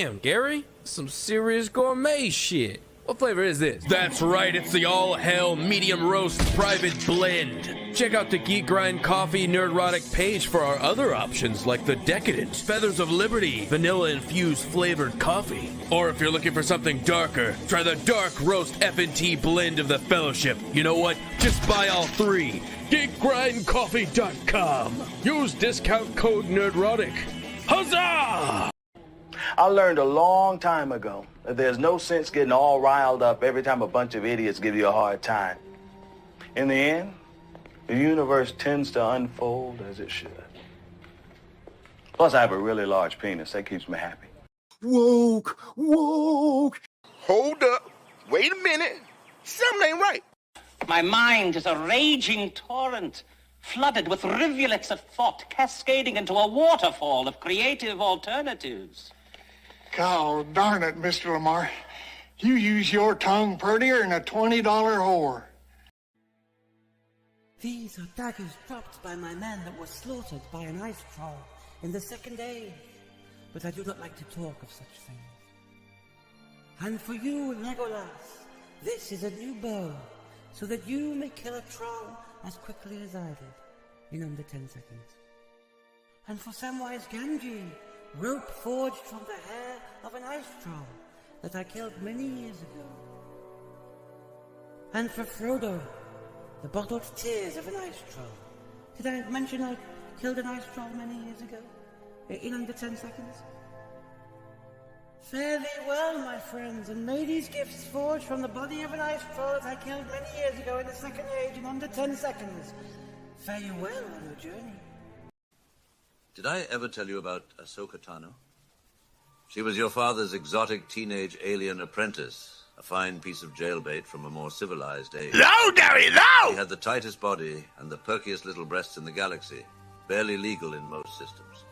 Damn, Gary, some serious gourmet shit. What flavor is this? That's right, it's the all-hell medium roast private blend. Check out the Geek Grind Coffee Nerdrotic page for our other options like the Decadent, Feathers of Liberty, vanilla-infused flavored coffee. Or if you're looking for something darker, try the Dark Roast FNT blend of the Fellowship. You know what? Just buy all three. GeekGrindCoffee.com. Use discount code Nerdrotic. Huzzah! I learned a long time ago that there's no sense getting all riled up every time a bunch of idiots give you a hard time. In the end, the universe tends to unfold as it should. Plus, I have a really large penis. That keeps me happy. Woke. Hold up. Wait a minute. Something ain't right. My mind is a raging torrent, flooded with rivulets of thought, cascading into a waterfall of creative alternatives. God darn it, Mr. Lamar. You use your tongue prettier than a $20 whore. These are daggers dropped by my men that were slaughtered by an ice troll in the second age. But I do not like to talk of such things. And for you, Legolas, this is a new bow, so that you may kill a troll as quickly as I did, in under 10 seconds. And for Samwise Gamgee, rope forged from the hair of an ice troll that I killed many years ago. And for Frodo, the bottled tears of an ice troll. Did I mention I killed an ice troll many years ago? In under 10 seconds? Fare thee well, my friends, and may these gifts forged from the body of an ice troll that I killed many years ago in the second age in under 10 seconds. Fare you well on your journey. Did I ever tell you about Ahsoka Tano? She was your father's exotic teenage alien apprentice, a fine piece of jailbait from a more civilized age. No, Gary, no! She had the tightest body and the perkiest little breasts in the galaxy, barely legal in most systems.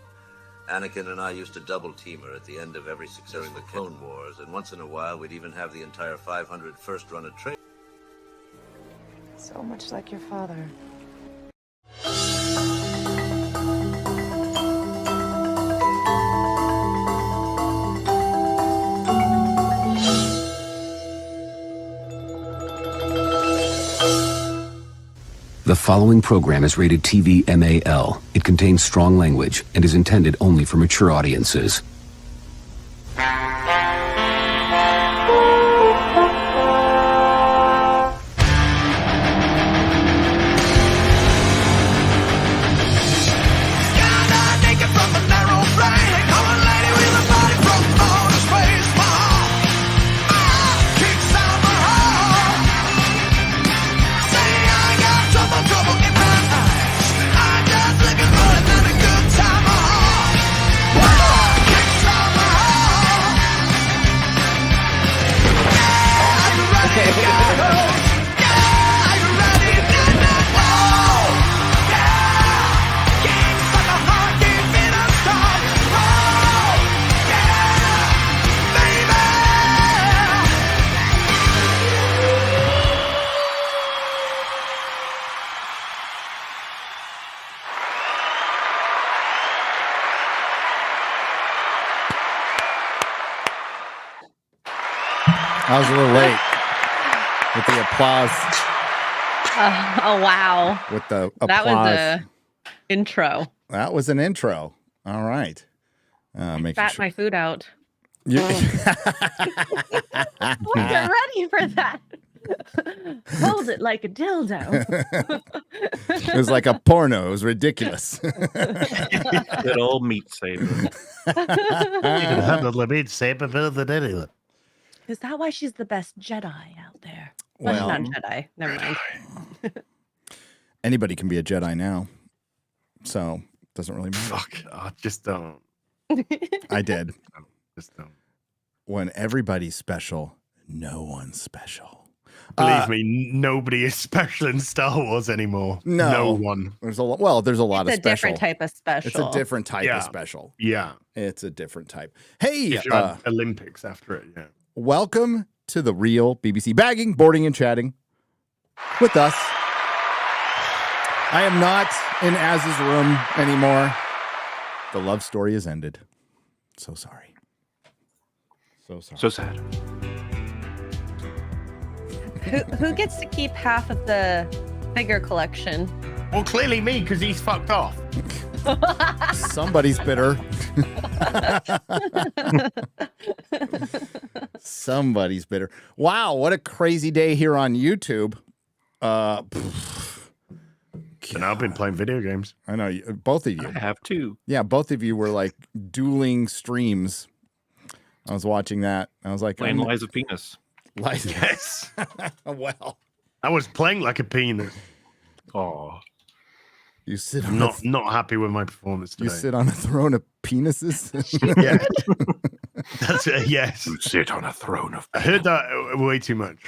Anakin and I used to double-team her at the end of every success during the Clone Wars, and once in a while we'd even have the entire 500 first run of trade. So much like your father. The following program is rated TV MAL. It contains strong language and is intended only for mature audiences. I was a little late with the applause. Oh, wow. With the applause. That was an intro. That was an intro. All right. Spat my food out. You... Get ready for that. Hold it like a dildo. It was like a porno. It was ridiculous. Good old meat saber. You can handle the meat saber better than anyone. Is that why she's the best Jedi out there? Well, not Jedi. Never mind. Anybody can be a Jedi now. So, it doesn't really matter. Fuck. Oh, just don't. I did. Just don't. When everybody's special, no one's special. Believe me, nobody is special in Star Wars anymore. No one. There's a lot of special. It's a different type of special. It's a different type of special. Yeah. It's a different type. Hey, if you had Olympics after it, yeah. Welcome to the real BBC Bagging, Boarding, and Chatting with us. I am not in Az's room anymore. The love story has ended. So sorry. So sorry. So sad. Who gets to keep half of the figure collection? Well, clearly me, because he's fucked off. Somebody's bitter. Somebody's bitter. Wow, what a crazy day here on YouTube. And I've been playing video games. I know, both of you. I have too. Yeah, both of you were like dueling streams. I was watching that. I was like, playing Lies of Penis. Lies. Yes. Well, I was playing like a penis. Oh. You sit on not happy with my performance today. You sit on a throne of penises. Yeah. That's it. Yes. You sit on a throne of. I heard that way too much.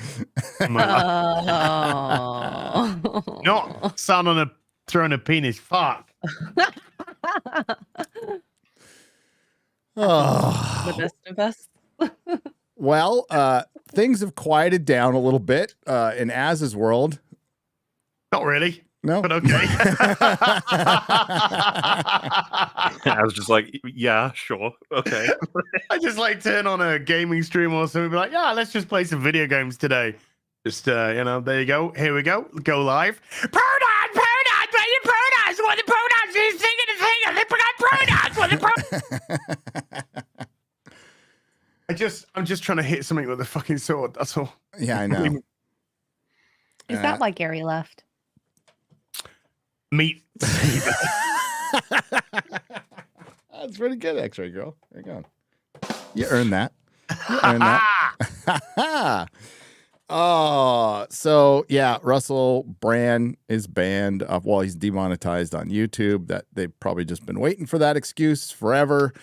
Not sat on a throne of penis. Fuck. The best of us. Well, things have quieted down a little bit in Az's world. Not really. No, but okay. I was just like, yeah, sure, okay. I just like turn on a gaming stream or something, be like, yeah, let's just play some video games today. Just there you go. Here we go. Go live. Pronouns, baby, pronouns. What the pronouns is singing the thing. They forgot pronouns. What the I'm just trying to hit something with a fucking sword. That's all. Yeah, I know. Is that why Gary left? Meat. That's pretty good, X-Ray Girl. There you go. You earned that. You earned that. So yeah, Russell Brand is banned. Well, he's demonetized on YouTube. That they've probably just been waiting for that excuse forever.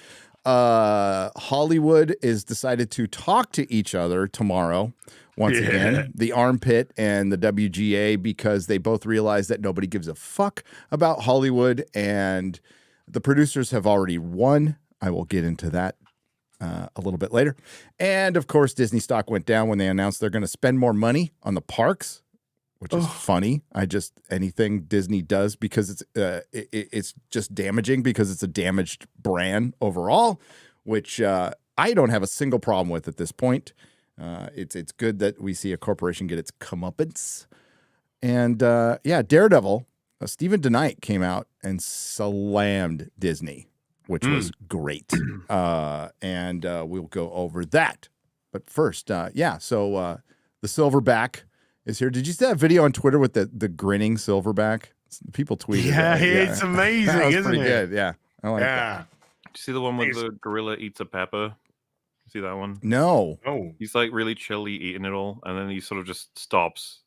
Hollywood is decided to talk to each other tomorrow. Once again, the Armpit and the WGA, because they both realize that nobody gives a fuck about Hollywood, and the producers have already won. I will get into that a little bit later. And of course, Disney stock went down when they announced they're going to spend more money on the parks, which is funny. Anything Disney does, because it's just damaging, because it's a damaged brand overall, which I don't have a single problem with at this point. It's good that we see a corporation get its comeuppance. And Daredevil, Stephen DeKnight came out and slammed Disney, which was great. And we'll go over that. But first, so the Silverback is here. Did you see that video on Twitter with the grinning Silverback? People tweeted. Yeah, it's amazing, that was isn't pretty it? good. Yeah, I like that. Did you see the one where the gorilla eats a pepper? See that one? No. Oh. He's like really chilly eating it all, and then he sort of just stops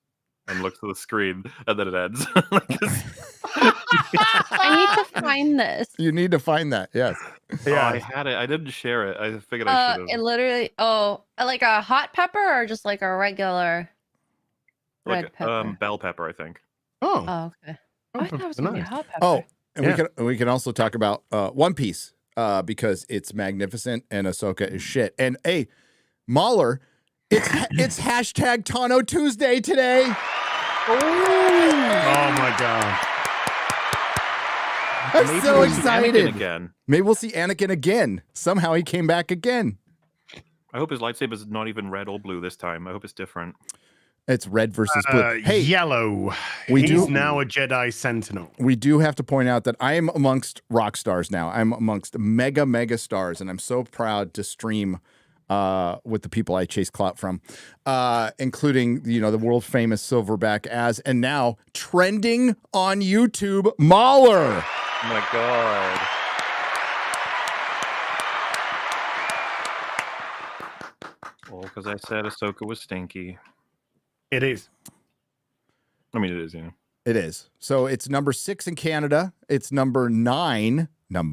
and looks at the screen, and then it ends. I need to find this. You need to find that. Yes. Yeah, I had it. I didn't share it. I figured I should have. It literally. Like a hot pepper or just like a regular red pepper? Bell pepper, I think. Oh, okay. I thought it was gonna be hot pepper. Oh, and we can also talk about One Piece. Because it's magnificent and Ahsoka is shit. And hey, MauLer, it's hashtag Tano Tuesday today. Oh my god! I'm Maybe so we'll see excited. Anakin again. Maybe we'll see Anakin again. Somehow he came back again. I hope his lightsaber's not even red or blue this time. I hope it's different. It's red versus blue. Hey, yellow. He's now a Jedi Sentinel. We do have to point out that I am amongst rock stars now. I'm amongst mega stars, and I'm so proud to stream with the people I chase clout from, including the world famous Silverback and now trending on YouTube, MauLer. Oh my god. Well, because I said Ahsoka was stinky. It is. I mean, it is, yeah. It is. So it's number 6 in Canada. It's number 9 in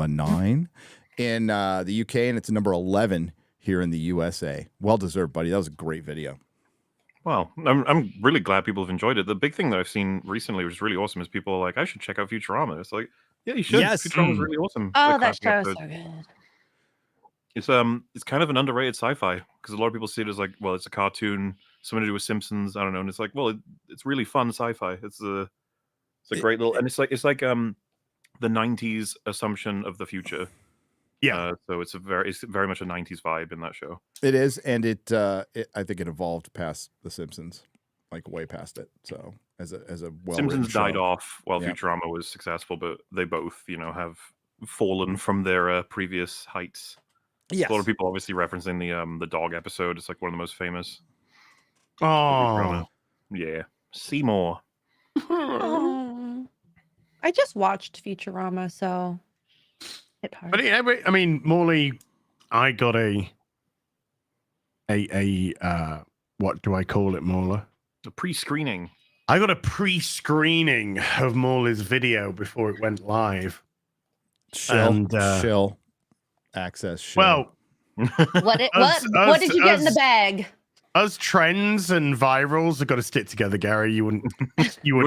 the UK, and it's number 11 here in the USA. Well deserved, buddy. That was a great video. Well, I'm really glad people have enjoyed it. The big thing that I've seen recently, which is really awesome, is people are like, I should check out Futurama. It's like, yeah, you should. Yes. Futurama's really awesome. Oh, The that classic show is episode. so good. It's kind of an underrated sci-fi, because a lot of people see it as like, well, it's a cartoon, something to do with Simpsons. I don't know, and it's like, well, it's really fun sci-fi. It's a great little, and it's like the '90s assumption of the future. Yeah. So it's very much a 90s vibe in that show. It is, and I think it evolved past The Simpsons, like way past it. So as a well-written Simpsons show. died off while Yeah. Futurama was successful, but they both, have fallen from their previous heights. Yes. A lot of people obviously referencing the dog episode. It's like one of the most famous. Oh. Yeah. Seymour. Oh. I just watched Futurama, so hit hard. But yeah, I mean, Morley, I got a what do I call it, MauLer? A pre-screening. I got a pre-screening of MauLer's video before it went live. Shill access. Shill. Well, What did you get in the bag? Us trends and virals have got to stick together, Gary. You wouldn't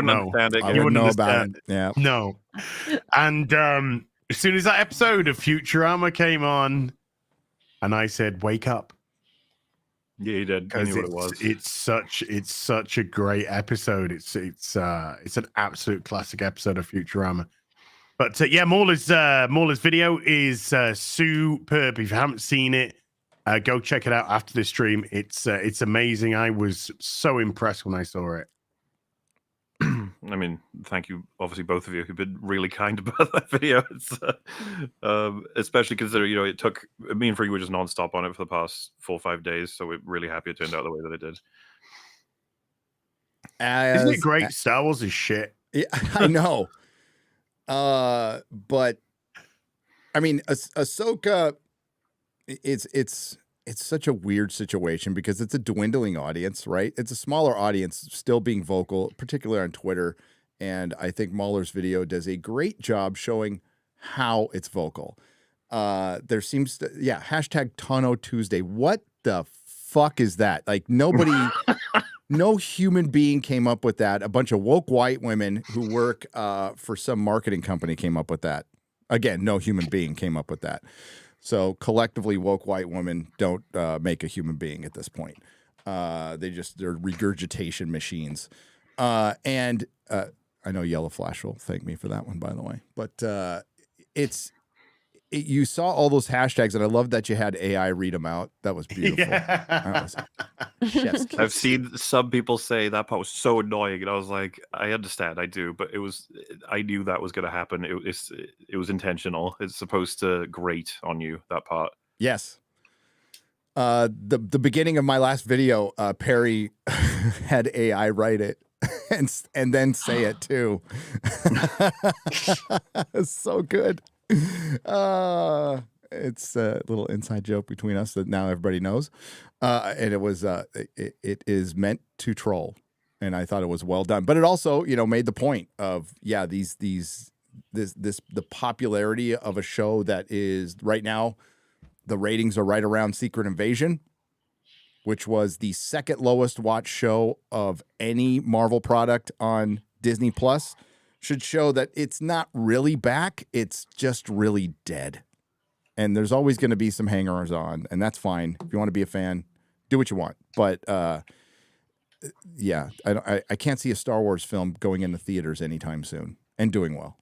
know. Understand it. I You wouldn't know about understand it. Yeah. No. And as soon as that episode of Futurama came on, and I said, "Wake up." Yeah, you did. I knew what it was. It's such a great episode. It's an absolute classic episode of Futurama. But yeah, MauLer's video is superb. If you haven't seen it, go check it out after the stream. It's amazing. I was so impressed when I saw it. I mean, thank you, obviously, both of you who've been really kind about that video. It's, especially considering, it took me and Free were just nonstop on it for the past 4 or 5 days. So we're really happy it turned out the way that it did. Isn't it great? Star Wars is shit. Yeah, I know. But I mean, Ahsoka, it's such a weird situation because it's a dwindling audience, right? It's a smaller audience still being vocal, particularly on Twitter. And I think MauLer's video does a great job showing how it's vocal. There seems to, hashtag Tano Tuesday. What the fuck is that? Like nobody, no human being came up with that. A bunch of woke white women who work for some marketing company came up with that. Again, no human being came up with that. So collectively, woke white women don't make a human being at this point. They're regurgitation machines. And I know Yellow Flash will thank me for that one, by the way. But you saw all those hashtags, and I love that you had AI read them out. That was beautiful. Yeah. That was chef's kiss. I've seen some people say that part was so annoying, and I was like, I understand, I do, but I knew that was going to happen. It was intentional. It's supposed to grate on you, that part. Yes. The beginning of my last video, Perry had AI write it and then say it too. It's so good. It's a little inside joke between us that now everybody knows. And it was it is meant to troll, and I thought it was well done. But it also, made the point of the popularity of a show that is right now, the ratings are right around Secret Invasion, which was the second lowest watched show of any Marvel product on Disney Plus. Should show that it's not really back. It's just really dead. And there's always going to be some hangers on, and that's fine. If you want to be a fan, do what you want. But yeah, I can't see a Star Wars film going into theaters anytime soon and doing well.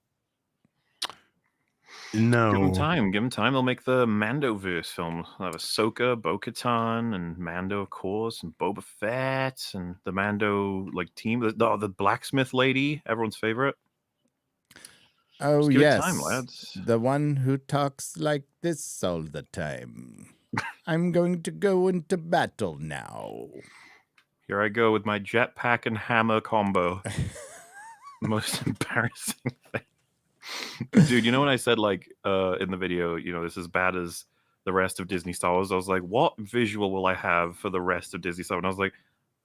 No. Give them time. Give them time. They'll make the Mandoverse film. They'll have Ahsoka, Bo-Katan, and Mando, of course, and Boba Fett, and the Mando team. The blacksmith lady, everyone's favorite. Oh, Just give it yes. time, lads. The one who talks like this all the time. I'm going to go into battle now. Here I go with my jetpack and hammer combo. Most embarrassing thing. Dude, when I said, in the video, this is as bad as the rest of Disney Star Wars, I was like, what visual will I have for the rest of Disney Star Wars? And I was like,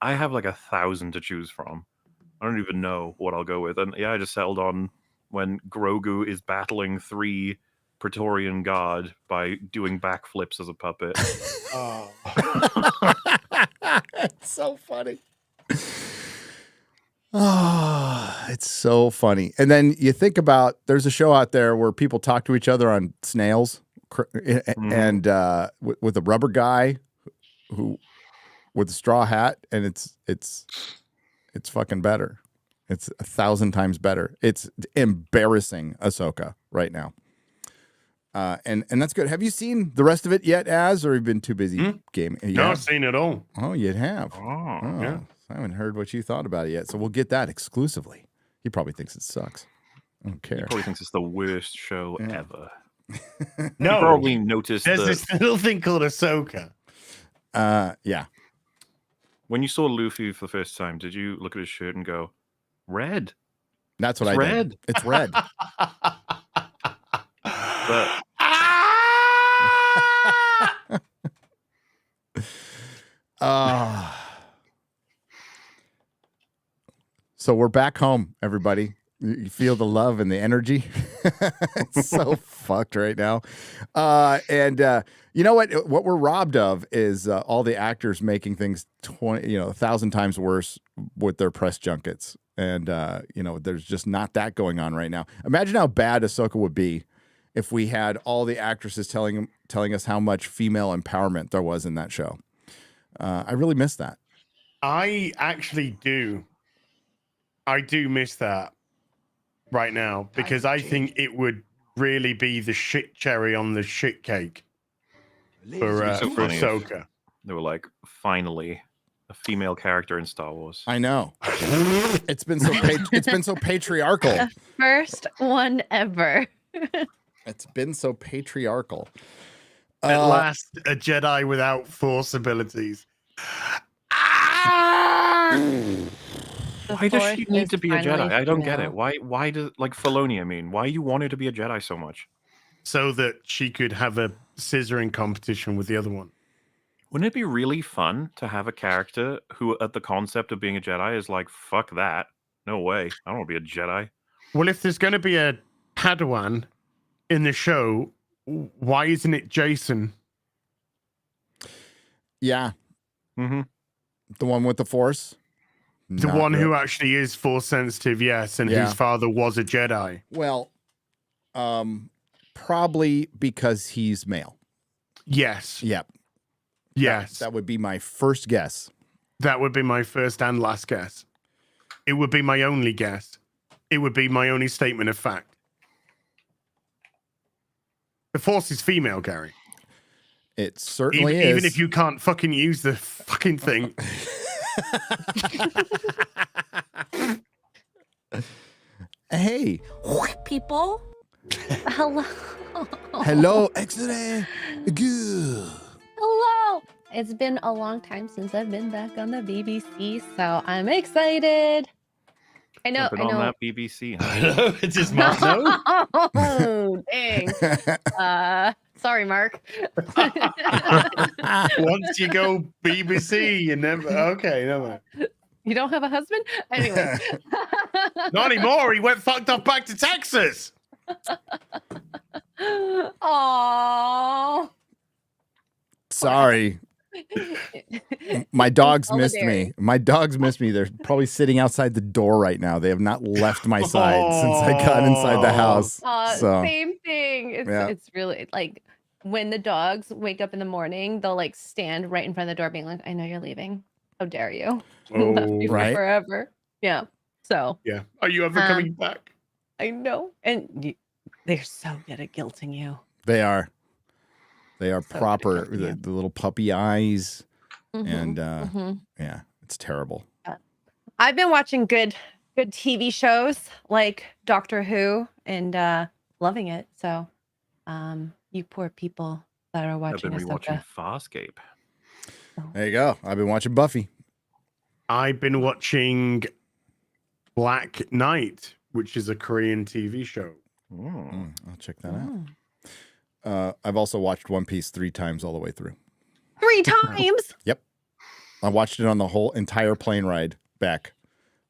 I have 1,000 to choose from. I don't even know what I'll go with. And yeah, I just settled on when Grogu is battling 3 Praetorian Guard by doing backflips as a puppet. Oh. It's so funny. Oh, it's so funny. And then you think about, there's a show out there where people talk to each other on snails and with a rubber guy who with a straw hat, and it's fucking better. It's 1,000 times better. It's embarrassing Ahsoka right now. And that's good. Have you seen the rest of it yet, or have you been too busy gaming? No, I've seen it all. Oh, you have. Oh, yeah. I haven't heard what you thought about it yet, so we'll get that exclusively. He probably thinks it sucks. I don't care. He probably thinks it's the worst show ever. No, you probably noticed there's this little thing called Ahsoka. Yeah. When you saw Luffy for the first time, did you look at his shirt and go, red? That's what It's I red. did. It's red. But so we're back home, everybody. You feel the love and the energy. It's so fucked right now. And you know what? What we're robbed of is all the actors making things 1,000 times worse with their press junkets. And there's just not that going on right now. Imagine how bad Ahsoka would be if we had all the actresses telling us how much female empowerment there was in that show. I really miss that. I actually do. I do miss that right now because I think it would really be the shit cherry on the shit cake for Ahsoka. They were like, finally, a female character in Star Wars. I know. It's been so patriarchal. The first one ever. It's been so patriarchal. At last, a Jedi without Force abilities. Why does she need to be a Jedi? I don't get it. Why does, like, Filoni, I mean, why you want her to be a Jedi so much? So that she could have a scissoring competition with the other one. Wouldn't it be really fun to have a character who, at the concept of being a Jedi, is like, fuck that. No way. I don't want to be a Jedi. Well, if there's going to be a Padawan in the show, why isn't it Jason? Yeah. Mm-hmm. The one with the Force? The one who actually is Force sensitive, yes, and whose father was a Jedi. Well, probably because he's male. Yes. Yep. Yes. That would be my first guess. That would be my first and last guess. It would be my only guess. It would be my only statement of fact. The Force is female, Gary. It certainly is. Even is. if you can't fucking use the fucking thing. Hey. People. Hello. Hello, X-ray. Good. Hello. It's been a long time since I've been back on the BBC, so I'm excited. I know. Been on that BBC. Huh? It's just Mark. No? Oh, dang. Sorry, Mark. Once you go BBC, you never. Okay, never mind. You don't have a husband? Anyway. Not anymore. He went fucked off back to Texas. Aww. Sorry. My dogs missed me. My dogs missed me. They're probably sitting outside the door right now. They have not left my side since I got inside the house. So, same thing. It's really like when the dogs wake up in the morning, they'll like stand right in front of the door being like, I know you're leaving. How dare you? Left me for right. forever. Yeah. So yeah. Are you ever coming back? I know. And they're so good at guilting you. They are. They are so proper. The little puppy eyes. And yeah, it's terrible. I've been watching good TV shows like Doctor Who and loving it. So you poor people that are watching. I've been rewatching Farscape. There you go. I've been watching Buffy. I've been watching Black Knight, which is a Korean TV show. I'll check that out. I've also watched One Piece 3 times all the way through. 3 times? Yep. I watched it on the whole entire plane ride back.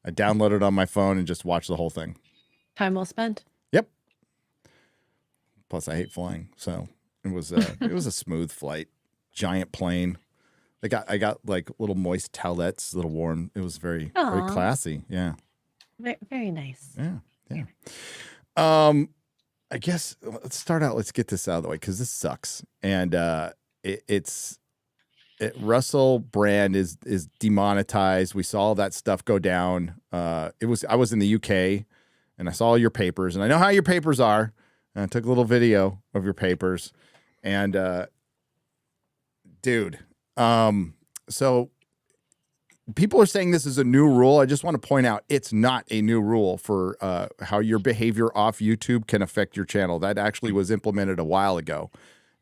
I downloaded it on my phone and just watched the whole thing. Time well spent. Yep. Plus, I hate flying, so it was a smooth flight. Giant plane. I got like little moist towelettes, little warm. It was very classy. Yeah. Very nice. Yeah. I guess let's start out. Let's get this out of the way because this sucks. And Russell Brand is demonetized. We saw all that stuff go down. I was in the UK and I saw all your papers, and I know how your papers are. took a little video of your papers, and dude, so people are saying this is a new rule. I just want to point out it's not a new rule for how your behavior off YouTube can affect your channel. That actually was implemented a while ago.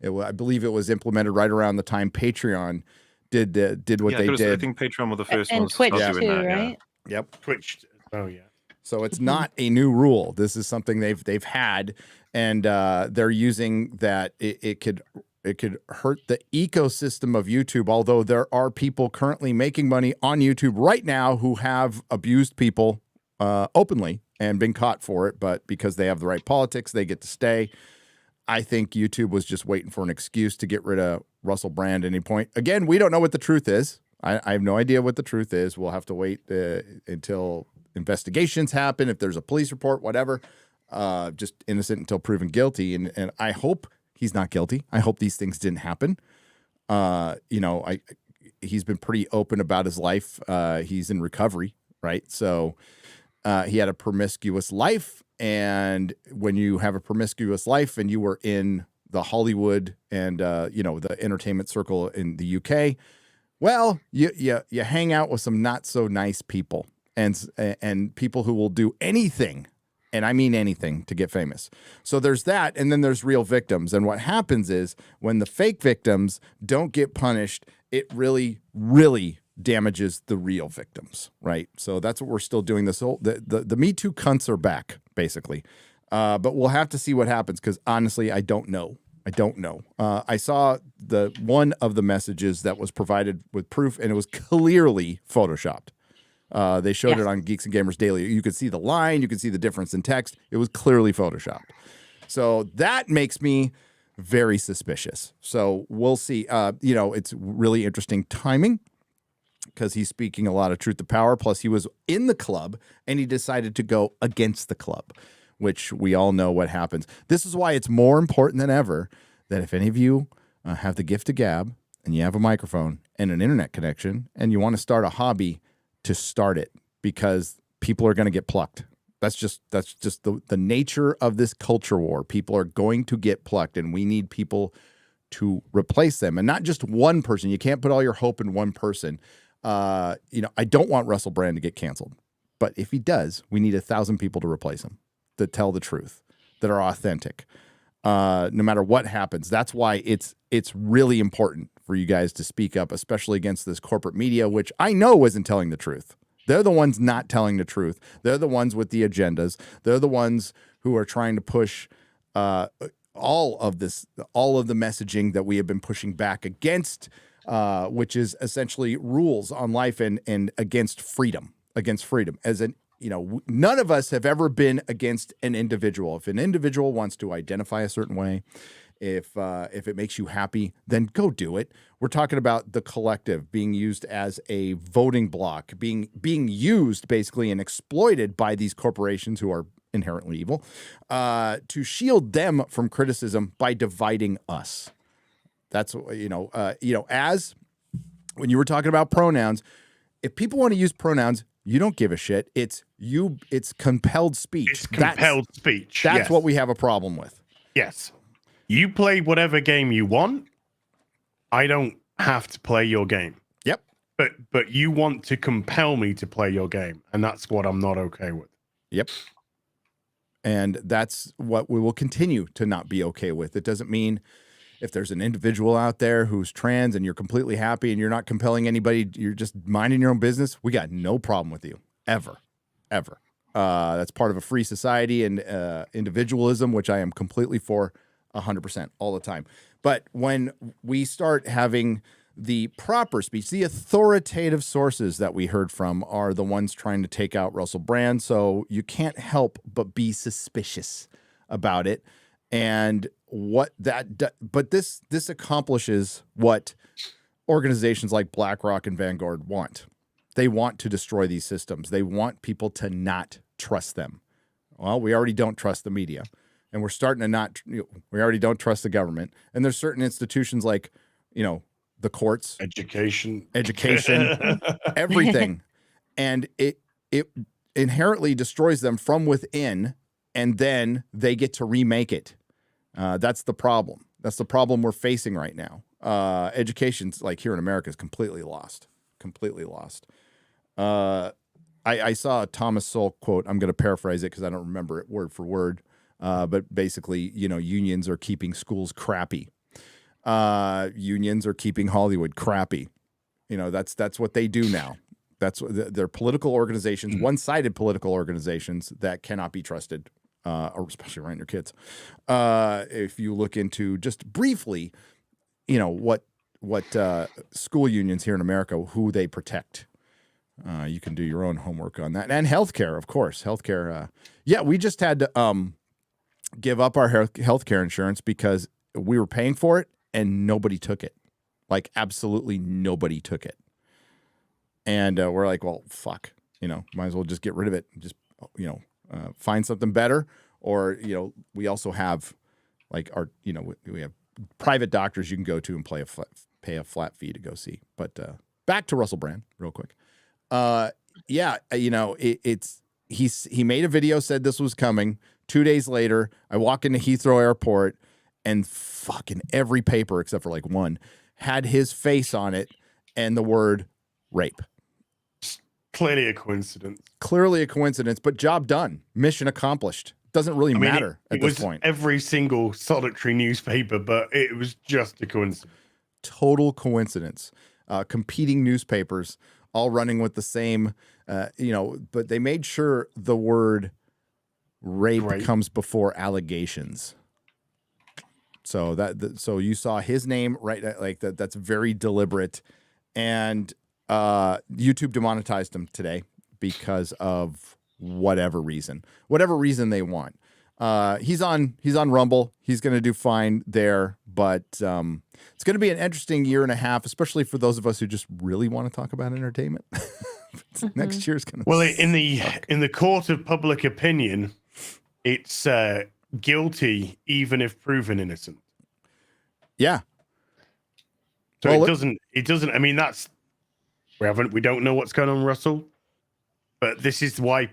I believe it was implemented right around the time Patreon did what they did. I think Patreon were the first And ones Twitch to start doing too, that. right? Yep. Twitch. Oh yeah. So it's not a new rule. This is something they've had, and they're using that. It could hurt the ecosystem of YouTube. Although there are people currently making money on YouTube right now who have abused people openly and been caught for it, but because they have the right politics, they get to stay. I think YouTube was just waiting for an excuse to get rid of Russell Brand at any point. Again, we don't know what the truth is. I have no idea what the truth is. We'll have to wait until investigations happen, if there's a police report, whatever. Just innocent until proven guilty. And I hope he's not guilty. I hope these things didn't happen. He's been pretty open about his life. He's in recovery, right? So he had a promiscuous life. And when you have a promiscuous life and you were in the Hollywood and, the entertainment circle in the UK, well, you hang out with some not so nice people and people who will do anything, and I mean anything, to get famous. So there's that, and then there's real victims. And what happens is when the fake victims don't get punished, it really, really damages the real victims, right? So that's what we're still doing. The Me Too cunts are back, basically. But we'll have to see what happens, because honestly, I don't know. I saw one of the messages that was provided with proof, and it was clearly photoshopped. They showed it on Geeks and Gamers Daily. You could see the line, you could see the difference in text. It was clearly photoshopped. So that makes me very suspicious. So we'll see. It's really interesting timing, because he's speaking a lot of truth to power. Plus, he was in the club, and he decided to go against the club, which we all know what happens. This is why it's more important than ever that if any of you have the gift of gab, and you have a microphone and an internet connection, and you want to start a hobby, to start it, because people are going to get plucked. That's just the nature of this culture war. People are going to get plucked, and we need people to replace them, and not just one person. You can't put all your hope in one person. I don't want Russell Brand to get canceled, but if he does, we need 1,000 people to replace him, that tell the truth, that are authentic, no matter what happens. That's why it's really important for you guys to speak up, especially against this corporate media, which I know isn't telling the truth. They're the ones not telling the truth. They're the ones with the agendas. They're the ones who are trying to push all of the messaging that we have been pushing back against, which is essentially rules on life and against freedom. None of us have ever been against an individual. If an individual wants to identify a certain way, if it makes you happy, then go do it. We're talking about the collective being used as a voting block, being used basically and exploited by these corporations who are inherently evil, to shield them from criticism by dividing us. That's as when you were talking about pronouns, if people want to use pronouns, you don't give a shit. It's compelled speech. It's compelled speech. That's what we have a problem with. Yes. You play whatever game you want. I don't have to play your game. Yep. But you want to compel me to play your game, and that's what I'm not okay with. Yep. And that's what we will continue to not be okay with. It doesn't mean if there's an individual out there who's trans and you're completely happy and you're not compelling anybody, you're just minding your own business, we got no problem with you. Ever. That's part of a free society and individualism, which I am completely for 100% all the time. But when we start having the proper speech, the authoritative sources that we heard from are the ones trying to take out Russell Brand. So you can't help but be suspicious about it. And but this accomplishes what organizations like BlackRock and Vanguard want. They want to destroy these systems. They want people to not trust them. Well, we already don't trust the media, and we're starting to we already don't trust the government. And there's certain institutions like, the courts, education, everything. And it inherently destroys them from within, and then they get to remake it That's the problem. That's the problem we're facing right now. Education's like here in America is completely lost. Completely lost. I saw a Thomas Sowell quote. I'm going to paraphrase it because I don't remember it word for word. But basically, unions are keeping schools crappy. Unions are keeping Hollywood crappy. That's what they do now. They're political organizations, one-sided political organizations that cannot be trusted, or especially around your kids. If you look into just briefly, what school unions here in America, who they protect. You can do your own homework on that. And healthcare, of course. Healthcare. We just had to give up our healthcare insurance because we were paying for it and nobody took it. Like, absolutely nobody took it. And we're like, well, fuck. Might as well just get rid of it. Just, find something better. Or, we also have, like, we have private doctors you can go to and pay a flat fee to go see. But back to Russell Brand real quick. He made a video, said this was coming. 2 days later, I walk into Heathrow Airport and fucking every paper except for like one had his face on it and the word rape. Clearly a coincidence. Clearly a coincidence, but job done. Mission accomplished. Doesn't really matter at this point. Every single solitary newspaper, but it was just a coincidence. Total coincidence. Competing newspapers all running with the same, but they made sure the word rape comes before allegations. So so you saw his name right, like that. That's very deliberate, and YouTube demonetized him today because of whatever reason they want. He's on Rumble. He's going to do fine there, but it's going to be an interesting year and a half, especially for those of us who just really want to talk about entertainment. Next year's going to in the court of public opinion, it's guilty even if proven innocent. Yeah. So it doesn't. I mean, we don't know what's going on, Russell. But this is why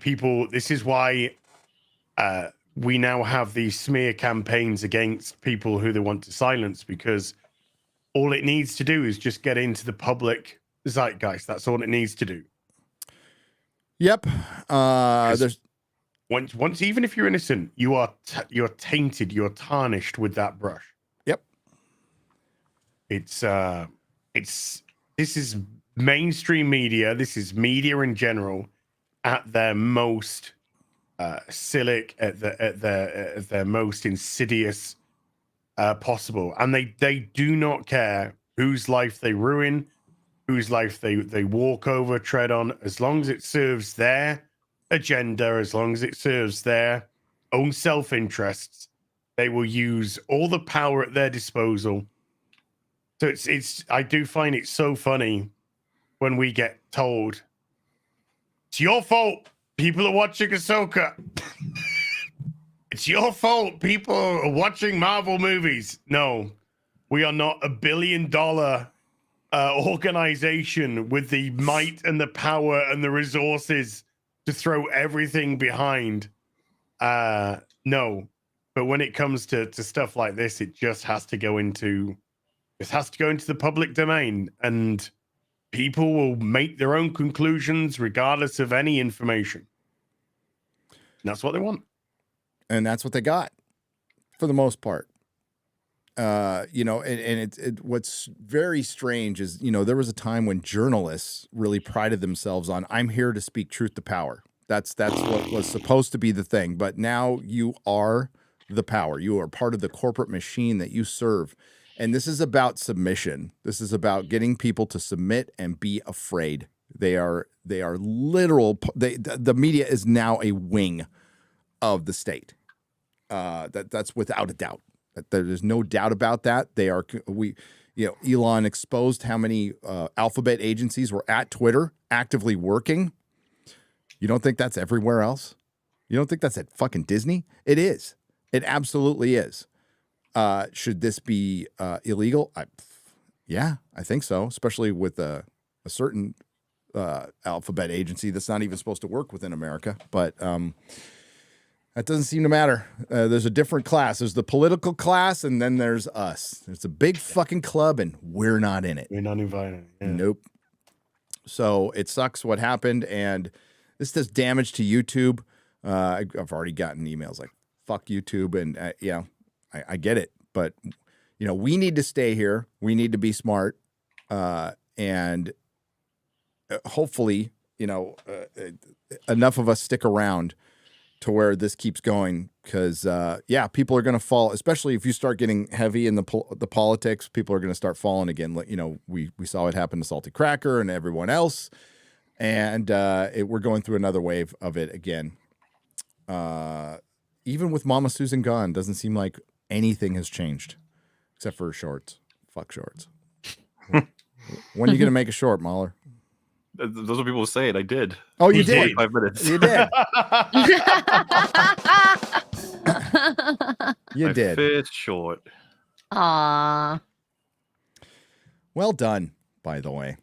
we now have these smear campaigns against people who they want to silence, because all it needs to do is just get into the public zeitgeist. That's all it needs to do. Yep. There's once even if you're innocent, you're tainted, you're tarnished with that brush. Yep. This is mainstream media. This is media in general at their most cynic, at their most insidious possible, and they do not care whose life they ruin, whose life they walk over, tread on, as long as it serves their agenda, as long as it serves their own self-interests. They will use all the power at their disposal. So it's I do find it so funny when we get told it's your fault people are watching Ahsoka. It's your fault people are watching Marvel movies. No, we are not $1 billion organization with the might and the power and the resources to throw everything behind. No, but when it comes to stuff like this, it just has to go into the public domain, and people will make their own conclusions regardless of any information. And that's what they want. And that's what they got for the most part. What's very strange is, there was a time when journalists really prided themselves on, I'm here to speak truth to power. That's what was supposed to be the thing. But now you are the power. You are part of the corporate machine that you serve. And this is about submission. This is about getting people to submit and be afraid. They are literal. The media is now a wing of the state. That's without a doubt. There's no doubt about that. Elon exposed how many alphabet agencies were at Twitter actively working. You don't think that's everywhere else? You don't think that's at fucking Disney? It is. It absolutely is. Should this be illegal? Yeah, I think so, especially with a certain alphabet agency that's not even supposed to work within America. But That doesn't seem to matter. There's a different class. There's the political class, and then there's us. It's a big fucking club, and we're not in it. We're not invited. Yeah. Nope. So it sucks what happened, and this does damage to YouTube. I've already gotten emails like, fuck YouTube, and, I get it. But, we need to stay here. We need to be smart, and hopefully, enough of us stick around to where this keeps going, because people are going to fall, especially if you start getting heavy in the politics. People are going to start falling again. We saw it happen to Salty Cracker and everyone else, and we're going through another wave of it again. Even with Mama Susan gone, doesn't seem like anything has changed except for shorts. Fuck shorts. When are you going to make a short, MauLer? Those are people say it. I did. Oh, you did. 5 minutes. You did. You I did. fit short. Aww. Well done, by the way.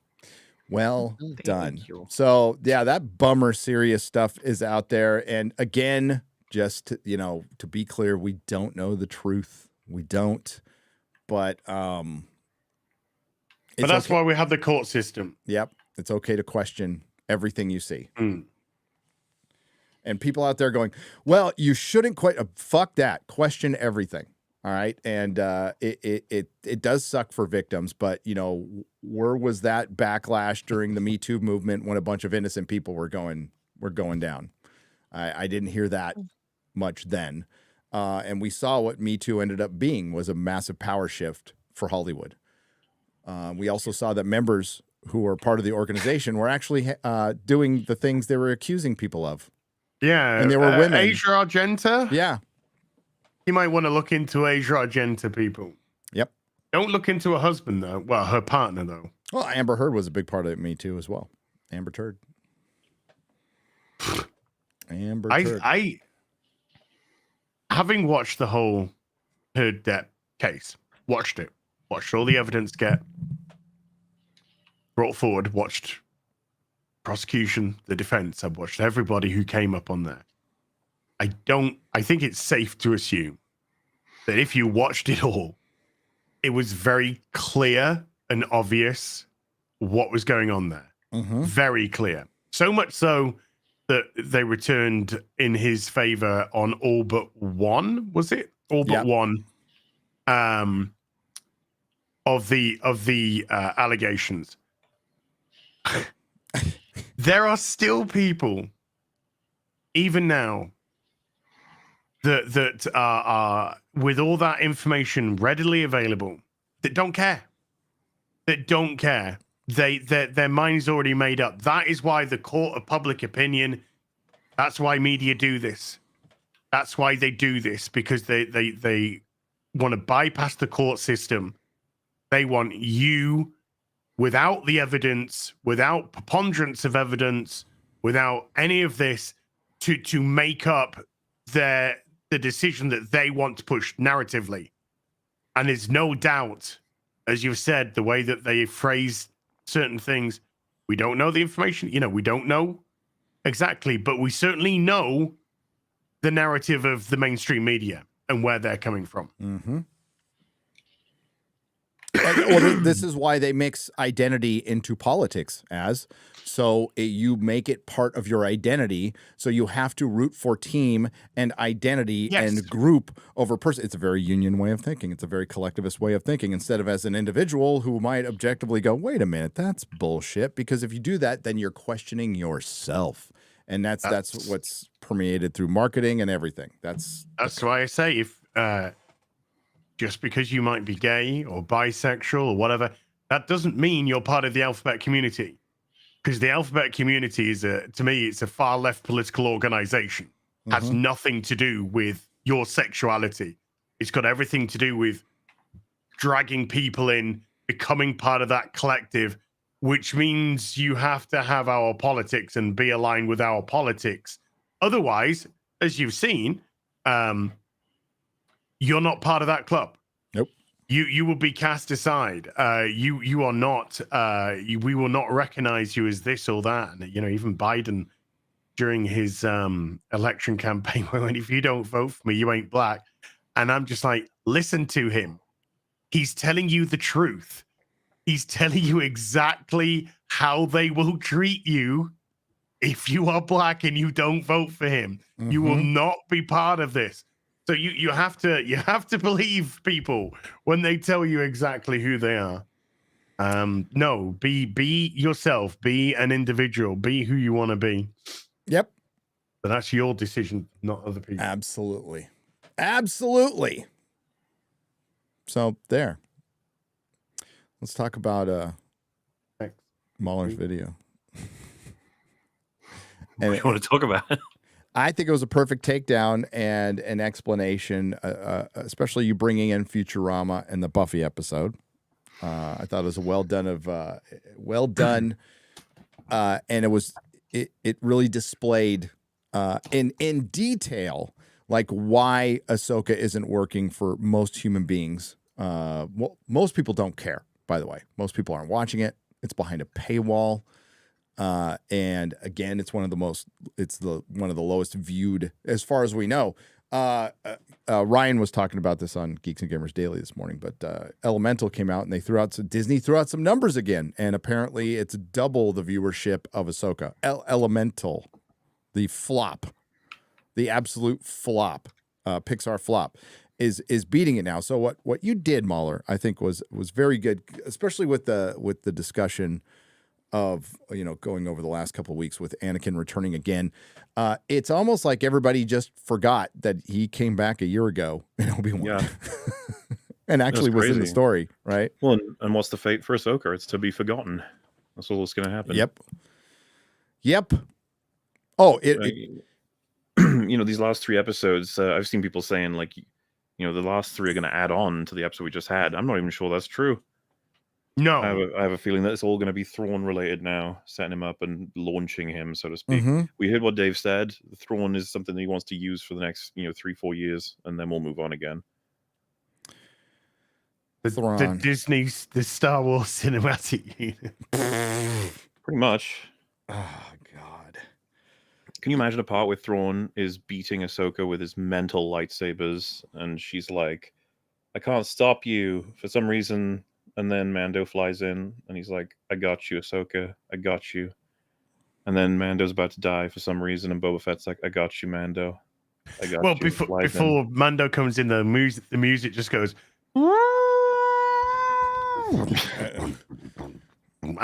Well done. you. So, yeah, that bummer serious stuff is out there. And again, just to be clear, we don't know the truth. We don't. But that's why we have the court system. Yep. It's okay to question everything you see. Mm. And people out there going, well, you shouldn't quite fuck that. Question everything. All right. And it does suck for victims, but where was that backlash during the Me Too movement when a bunch of innocent people were going down? I didn't hear that much then. And we saw what Me Too ended up being was a massive power shift for Hollywood. We also saw that members who were part of the organization were actually doing the things they were accusing people of. Yeah. And they were women. Asia Argenta? Yeah. You might want to look into Asia Argenta, people. Yep. Don't look into her husband, though. Well, her partner, though. Well, Amber Heard was a big part of Me Too as well. Amber Turd. Amber Turd. Having watched the whole Heard Depp case, watched all the evidence get brought forward, watched prosecution, the defense, I've watched everybody who came up on there. I think it's safe to assume that if you watched it all, it was very clear and obvious what was going on there. Mm-hmm. Very clear. So much so that they returned in his favor on all but one, was it? All but one of the allegations. There are still people, even now, that are with all that information readily available, that don't care. Their mind's already made up. That is why the court of public opinion, that's why media do this. That's why they do this, because they want to bypass the court system. They want you, without the evidence, without preponderance of evidence, without any of this, to make up the decision that they want to push narratively. And there's no doubt, as you've said, the way that they phrase certain things, we don't know the information. We don't know exactly, but we certainly know the narrative of the mainstream media and where they're coming from. Mm-hmm. Well, this is why they mix identity into politics, so you make it part of your identity. So you have to root for team and identity and group over person. It's a very union way of thinking. It's a very collectivist way of thinking, instead of as an individual who might objectively go, wait a minute, that's bullshit. Because if you do that, then you're questioning yourself. And that's what's permeated through marketing and everything. That's why I say if just because you might be gay or bisexual or whatever, that doesn't mean you're part of the alphabet community. Because the alphabet community is, to me, it's a far left political organization. Has nothing to do with your sexuality. It's got everything to do with dragging people in, becoming part of that collective, which means you have to have our politics and be aligned with our politics. Otherwise, as you've seen, you're not part of that club. Nope. You will be cast aside. You are not. We will not recognize you as this or that. And, even Biden during his election campaign, when if you don't vote for me, you ain't black. And I'm just like, listen to him. He's telling you the truth. He's telling you exactly how they will treat you if you are black and you don't vote for him. You will not be part of this. So you have to believe people when they tell you exactly who they are. No, be yourself, be an individual, be who you want to be. Yep. But that's your decision, not other people. Absolutely. Absolutely. So there. Let's talk about MauLer's video. What do you want to talk about? I think it was a perfect takedown and an explanation, especially you bringing in Futurama and the Buffy episode. I thought it was a well done, and it really displayed in detail like why Ahsoka isn't working for most human beings. Well, most people don't care, by the way. Most people aren't watching it. It's behind a paywall. And again, it's one of the lowest viewed as far as we know. Ryan was talking about this on Geeks and Gamers Daily this morning, but Elemental came out and Disney threw out some numbers again, and apparently it's double the viewership of Ahsoka. Elemental, the flop, the absolute flop, Pixar flop, is beating it now. So what you did, MauLer, I think was very good, especially with the discussion of, going over the last couple of weeks with Anakin returning again. It's almost like everybody just forgot that he came back a year ago in Obi-Wan. Yeah. And actually was in the story, right? Well, and what's the fate for Ahsoka? It's to be forgotten. That's what's going to happen. Yep. Oh, these last 3 episodes, I've seen people saying like, the last 3 are going to add on to the episode we just had. I'm not even sure that's true. No, I have a feeling that it's all going to be Thrawn related now, setting him up and launching him, so to speak. We heard what Dave said. Thrawn is something that he wants to use for the next 3-4 years, and then we'll move on again. The Star Wars cinematic unit. Pretty much. Oh God! Can you imagine a part where Thrawn is beating Ahsoka with his mental lightsabers, and she's like, "I can't stop you for some reason." And then Mando flies in, and he's like, "I got you, Ahsoka. I got you." And then Mando's about to die for some reason, and Boba Fett's like, "I got you, Mando. I got you." Before Mando comes in, the music just goes, and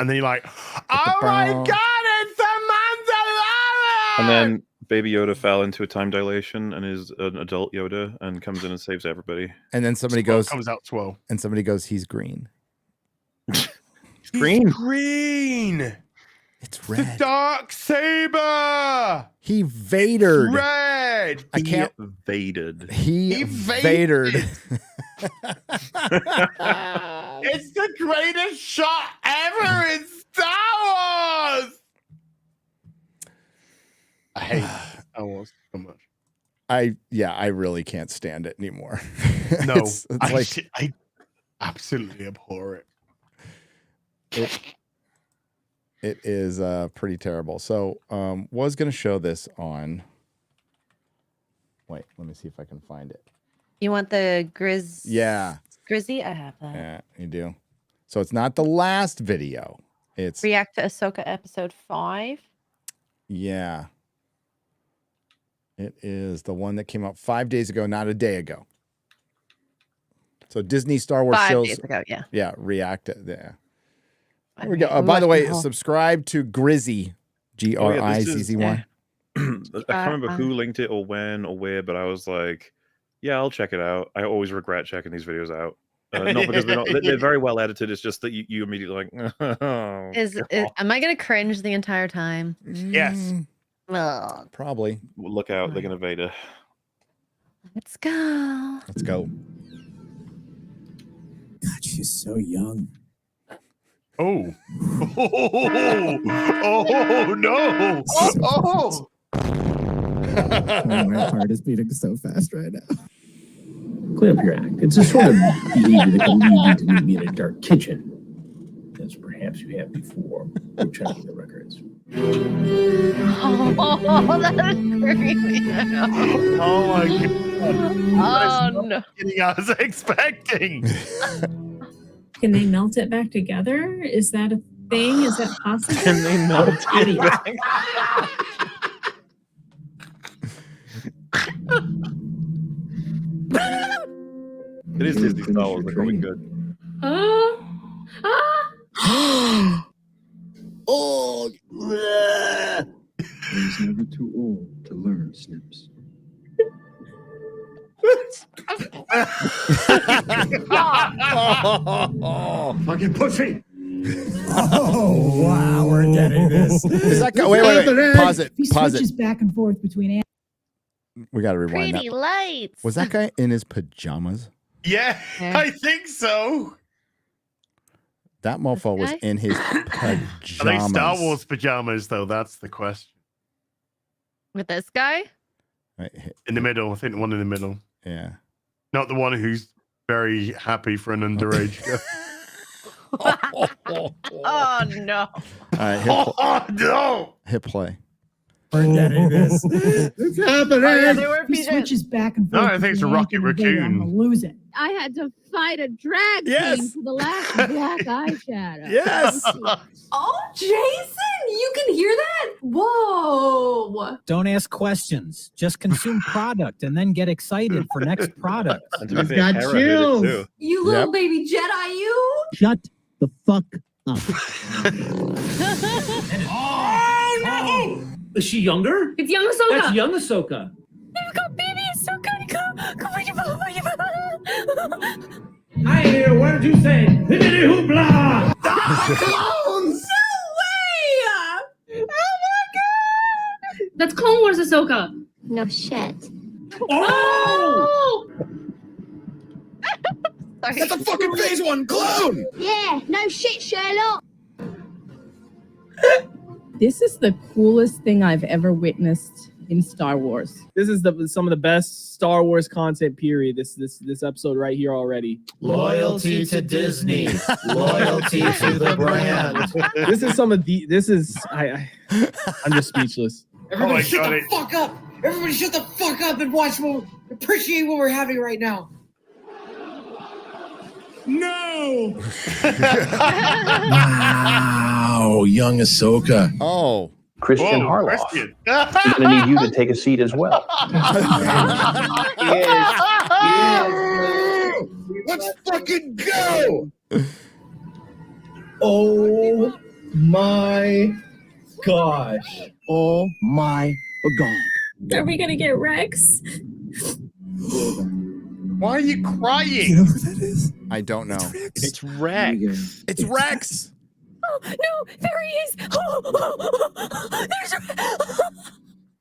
then you're like, "Oh my God, it's the Mandalorian!" And then Baby Yoda fell into a time dilation and is an adult Yoda and comes in and saves everybody. And then somebody comes out swell, and somebody goes, "He's green." Green. He's green. It's red. The dark saber. He Vadered. Red. I can't. Vaded. He Vadered. It's the greatest shot ever in Star Wars. I hate Star Wars so much. I really can't stand it anymore. No, it's I absolutely abhor it. It is pretty terrible. So was going to show this on. Wait, let me see if I can find it. You want the Grizzy? Yeah. Grizzy? I have that. Yeah, you do. So it's not the last video. It's React to Ahsoka episode 5. Yeah. It is the one that came out 5 days ago, not a day ago. So Disney Star Wars 5 shows. days ago, yeah. Yeah, React. There we go. By the way, subscribe to Grizzy, Grizzy1. I can't remember who linked it or when or where, but I was like, yeah, I'll check it out. I always regret checking these videos out. Not because they're very well edited. It's just that you immediately like, oh, am I going to cringe the entire time? Yes. Probably. Well, look out. They're going to Vader. Let's go. Let's go. God, she's so young. Oh. Oh, no. Oh. My heart is beating so fast right now. Clean up your act. It's a sort of behavior that can lead you to meet me in a dark kitchen, as perhaps you have before, checking the records. Oh Oh, that is creepy. Oh my god. Oh no. I was expecting. Can they melt it back together? Is that a thing? Is that possible? Can they melt it back? It is Disney Star Wars. They're probably good. Oh, he's never too old to learn, Snips. Fucking pussy! Oh, wow, we're getting this. Is that guy? Wait. Pause it. He Pause switches it. back and forth between. We got to rewind Pretty that. lights. Was that guy in his pajamas? Yeah, I think so. That mofo was guy? in his pajamas. Are they Star Wars pajamas, though? That's the question. With this guy? In the middle. I think the one in the middle. Yeah. Not the one who's very happy for an underage girl. Oh no. All right. No! Hit play. We're getting this. It's happening. Oh, yeah, they were He switches back and No, forth. I think it's a between Rocket Anakin and Vader. I'm Raccoon. gonna lose it. I had to fight a drag Yes. queen for the last black eyeshadow. Yes. Oh, Jason, you can hear that? Whoa. Don't ask questions. Just consume product and then get excited for next product. And to be I've fair, got Hera did it chills. too. You little baby Jedi, you. Shut the fuck up. Oh, no! Is she younger? It's young Ahsoka. That's young Ahsoka. Baby Ahsoka. I hear, what did you say? Hibbity hoopla! Clones! No way! Oh my god! That's Clone Wars Ahsoka. No shit. Oh! Sorry. That's a fucking phase one clone! Yeah, no shit, Sherlock. This is the coolest thing I've ever witnessed in Star Wars. This is some of the best Star Wars content. Period. This episode right here already. Loyalty to Disney. Loyalty to the brand. This is some of the. This is I'm just speechless. Everybody shut the fuck up! Everybody shut the fuck up and appreciate what we're having right now. No! Wow, young Ahsoka. Oh. Christian Whoa, Harloff. Christian. I'm going to need you to take a seat as well. Let's fucking go! Oh my gosh. Oh my god. Are we gonna get Rex? Why are you crying? You know who that is? I don't know. It's Rex. It's Rex. Oh no! There he is! There's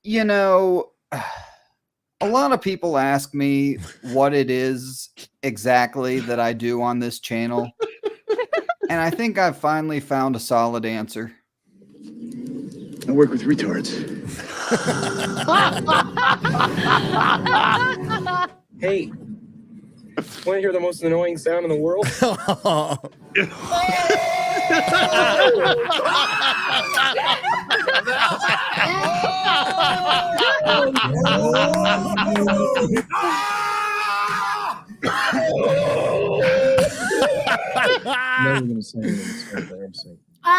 You know, a lot of people ask me what it is exactly that I do on this channel. And I think I've finally found a solid answer. I work with retards. Hey, want to hear the most annoying sound in the world? Never gonna say anything. He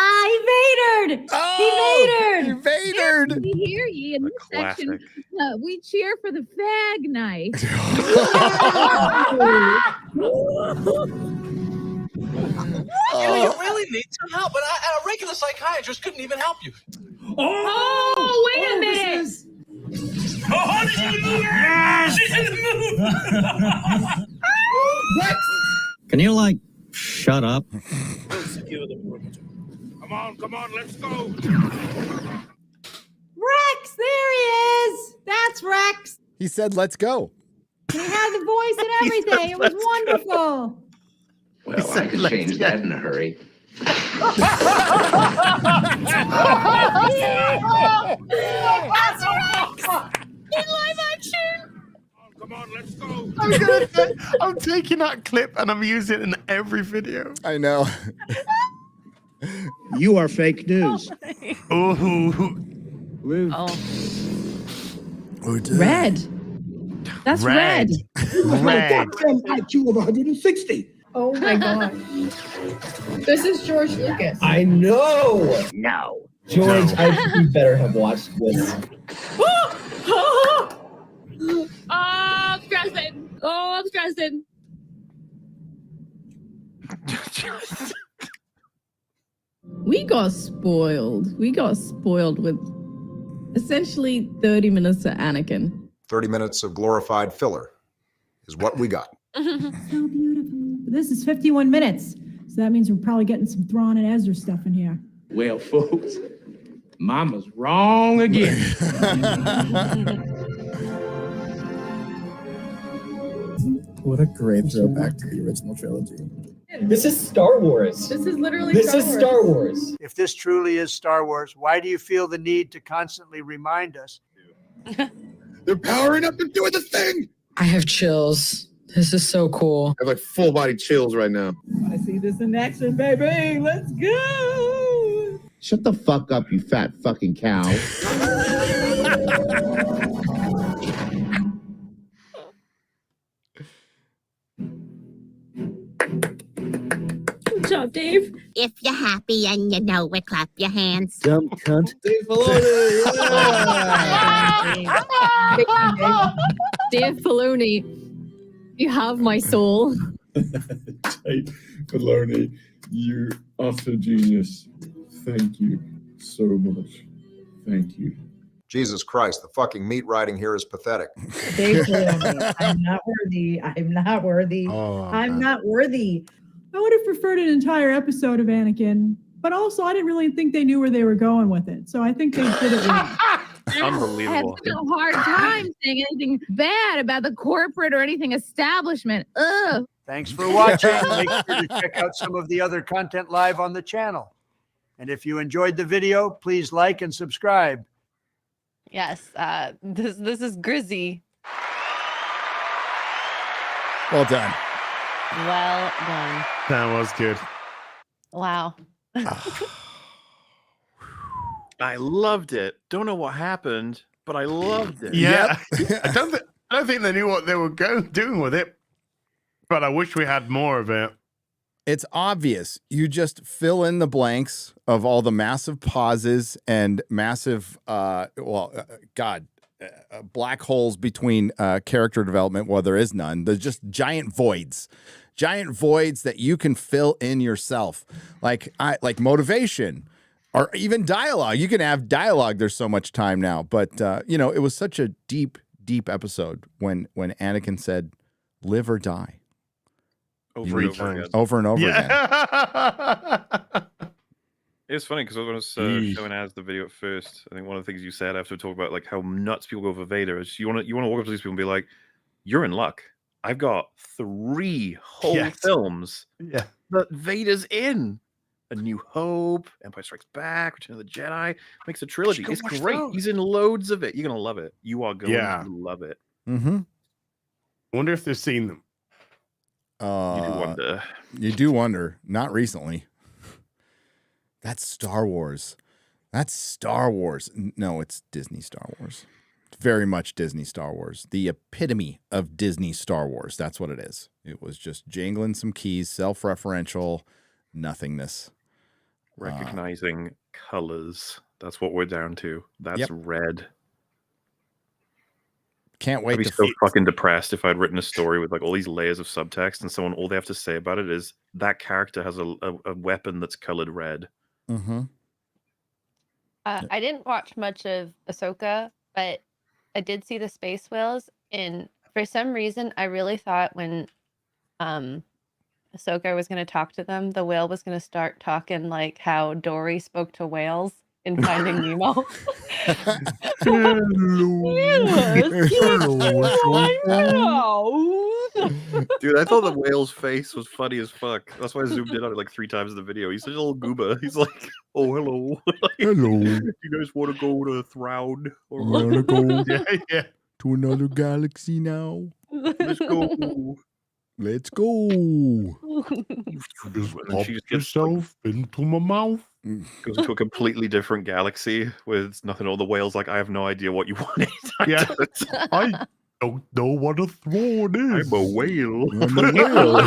Vadered! He Vadered! Vadered! We hear you in this section. We cheer for the fag knife. You really need some help, but a regular psychiatrist couldn't even help you. Oh, wait a minute! Oh, she's in the mood! She's in the mood! Rex! Can you, like, shut up? Come on, let's go. Rex, there he is. That's Rex. He said, let's go. He had the voice and everything. It was wonderful. Well, I could change that in a hurry. That's Rex! In live action! Come on, let's go. I'm taking that clip and I'm using it in every video. I know. You are fake news. Ooh. Oh. Red. That's red. Red. IQ of 160. Oh my god. This is George Lucas. I know. No. George, No. I think you better have watched this. Oh, I'm stressing. Oh, I'm stressing. We got spoiled. We got spoiled with essentially 30 minutes of Anakin. 30 minutes of glorified filler is what we got. So beautiful. This is 51 minutes. So that means we're probably getting some Thrawn and Ezra stuff in here. Well, folks, Mama's wrong again. What a great throwback to the original trilogy. This is Star Wars. This is literally This is Star Wars. If this truly is Star Wars, why do you feel the need to constantly remind us? They're powering up and doing the thing. I have chills. This is so cool. I have like full body chills right now. I see this in action, baby. Let's go. Shut the fuck up, you fat fucking cow. Good job, Dave. If you're happy and you know it, clap your hands. Dumb cunt. Dave Filoni, Dave Filoni, you have my soul. Dave Filoni, you utter genius. Thank you so much. Thank you. Jesus Christ, the fucking meat riding here is pathetic. Dave Filoni, I'm not worthy. I'm not worthy. I'm not worthy. I would have preferred an entire episode of Anakin, but also I didn't really think they knew where they were going with it. So I think they did it wrong. Unbelievable. I have a hard time saying anything bad about the corporate or anything establishment. Ugh. Thanks for watching. Make sure to check out some of the other content live on the channel. And if you enjoyed the video, please like and subscribe. Yes, this is Grizzy. Well done. Well done. That was good. Wow. I loved it. Don't know what happened, but I loved it. Yeah. I don't think they knew what they were doing with it, but I wish we had more of it. It's obvious. You just fill in the blanks of all the massive pauses and massive, black holes between character development, well, there is none. There's just giant voids that you can fill in yourself. Like motivation or even dialogue. You can have dialogue. There's so much time now. But, it was such a deep, deep episode when Anakin said, live or die. Over and over again. It was funny because when I was showing Az the video at first, I think one of the things you said after we talked about like how nuts people go for Vader is you want to walk up to these people and be like, "You're in luck. I've got 3 whole films that Vader's in. A New Hope, Empire Strikes Back, Return of the Jedi. Makes a trilogy. It's great. He's in loads of it. You're gonna love it. You are going to love it. Mm-hmm. I wonder if they've seen them. You do wonder. You do wonder. Not recently. That's Star Wars. No, it's Disney Star Wars. It's very much Disney Star Wars. The epitome of Disney Star Wars. That's what it is. It was just jangling some keys, self-referential, nothingness. Recognizing colors. That's what we're down to. That's red. Can't wait I'd be so fucking depressed if I'd written a story with like all these layers of subtext and all they have to say about it is that character has a weapon that's colored red. Mm-hmm. I didn't watch much of Ahsoka, but I did see the space whales, and for some reason I really thought when Ahsoka was going to talk to them, the whale was going to start talking like how Dory spoke to whales in Finding Nemo. Dude, I thought the whale's face was funny as fuck. That's why I zoomed in on it like 3 times in the video. He's such a little goober. He's like, "Oh, hello, hello. You guys want to go to Thrawn? Or Want to go to another galaxy now? Let's go." Let's go. Just And pop she just gets, like, yourself into my mouth. goes into a completely different galaxy with nothing. All the whales like, I have no idea what you wanted. Yeah. I don't know what a thwart is. I'm a whale. I'm a whale.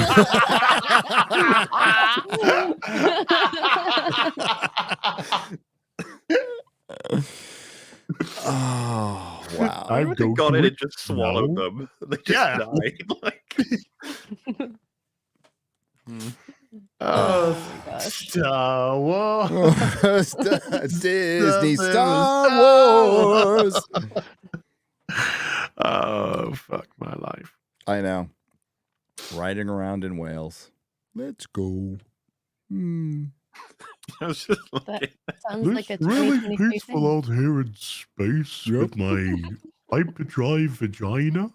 Oh wow! I would have got it and just swallowed now. them. They just Yeah. died. Like, Oh, Star Wars. Disney Star Wars. Oh, fuck my life. I know. Riding around in Wales. Let's go. I was just That sounds like a It's really 2023 peaceful thing. out here in space with my hyperdrive vagina.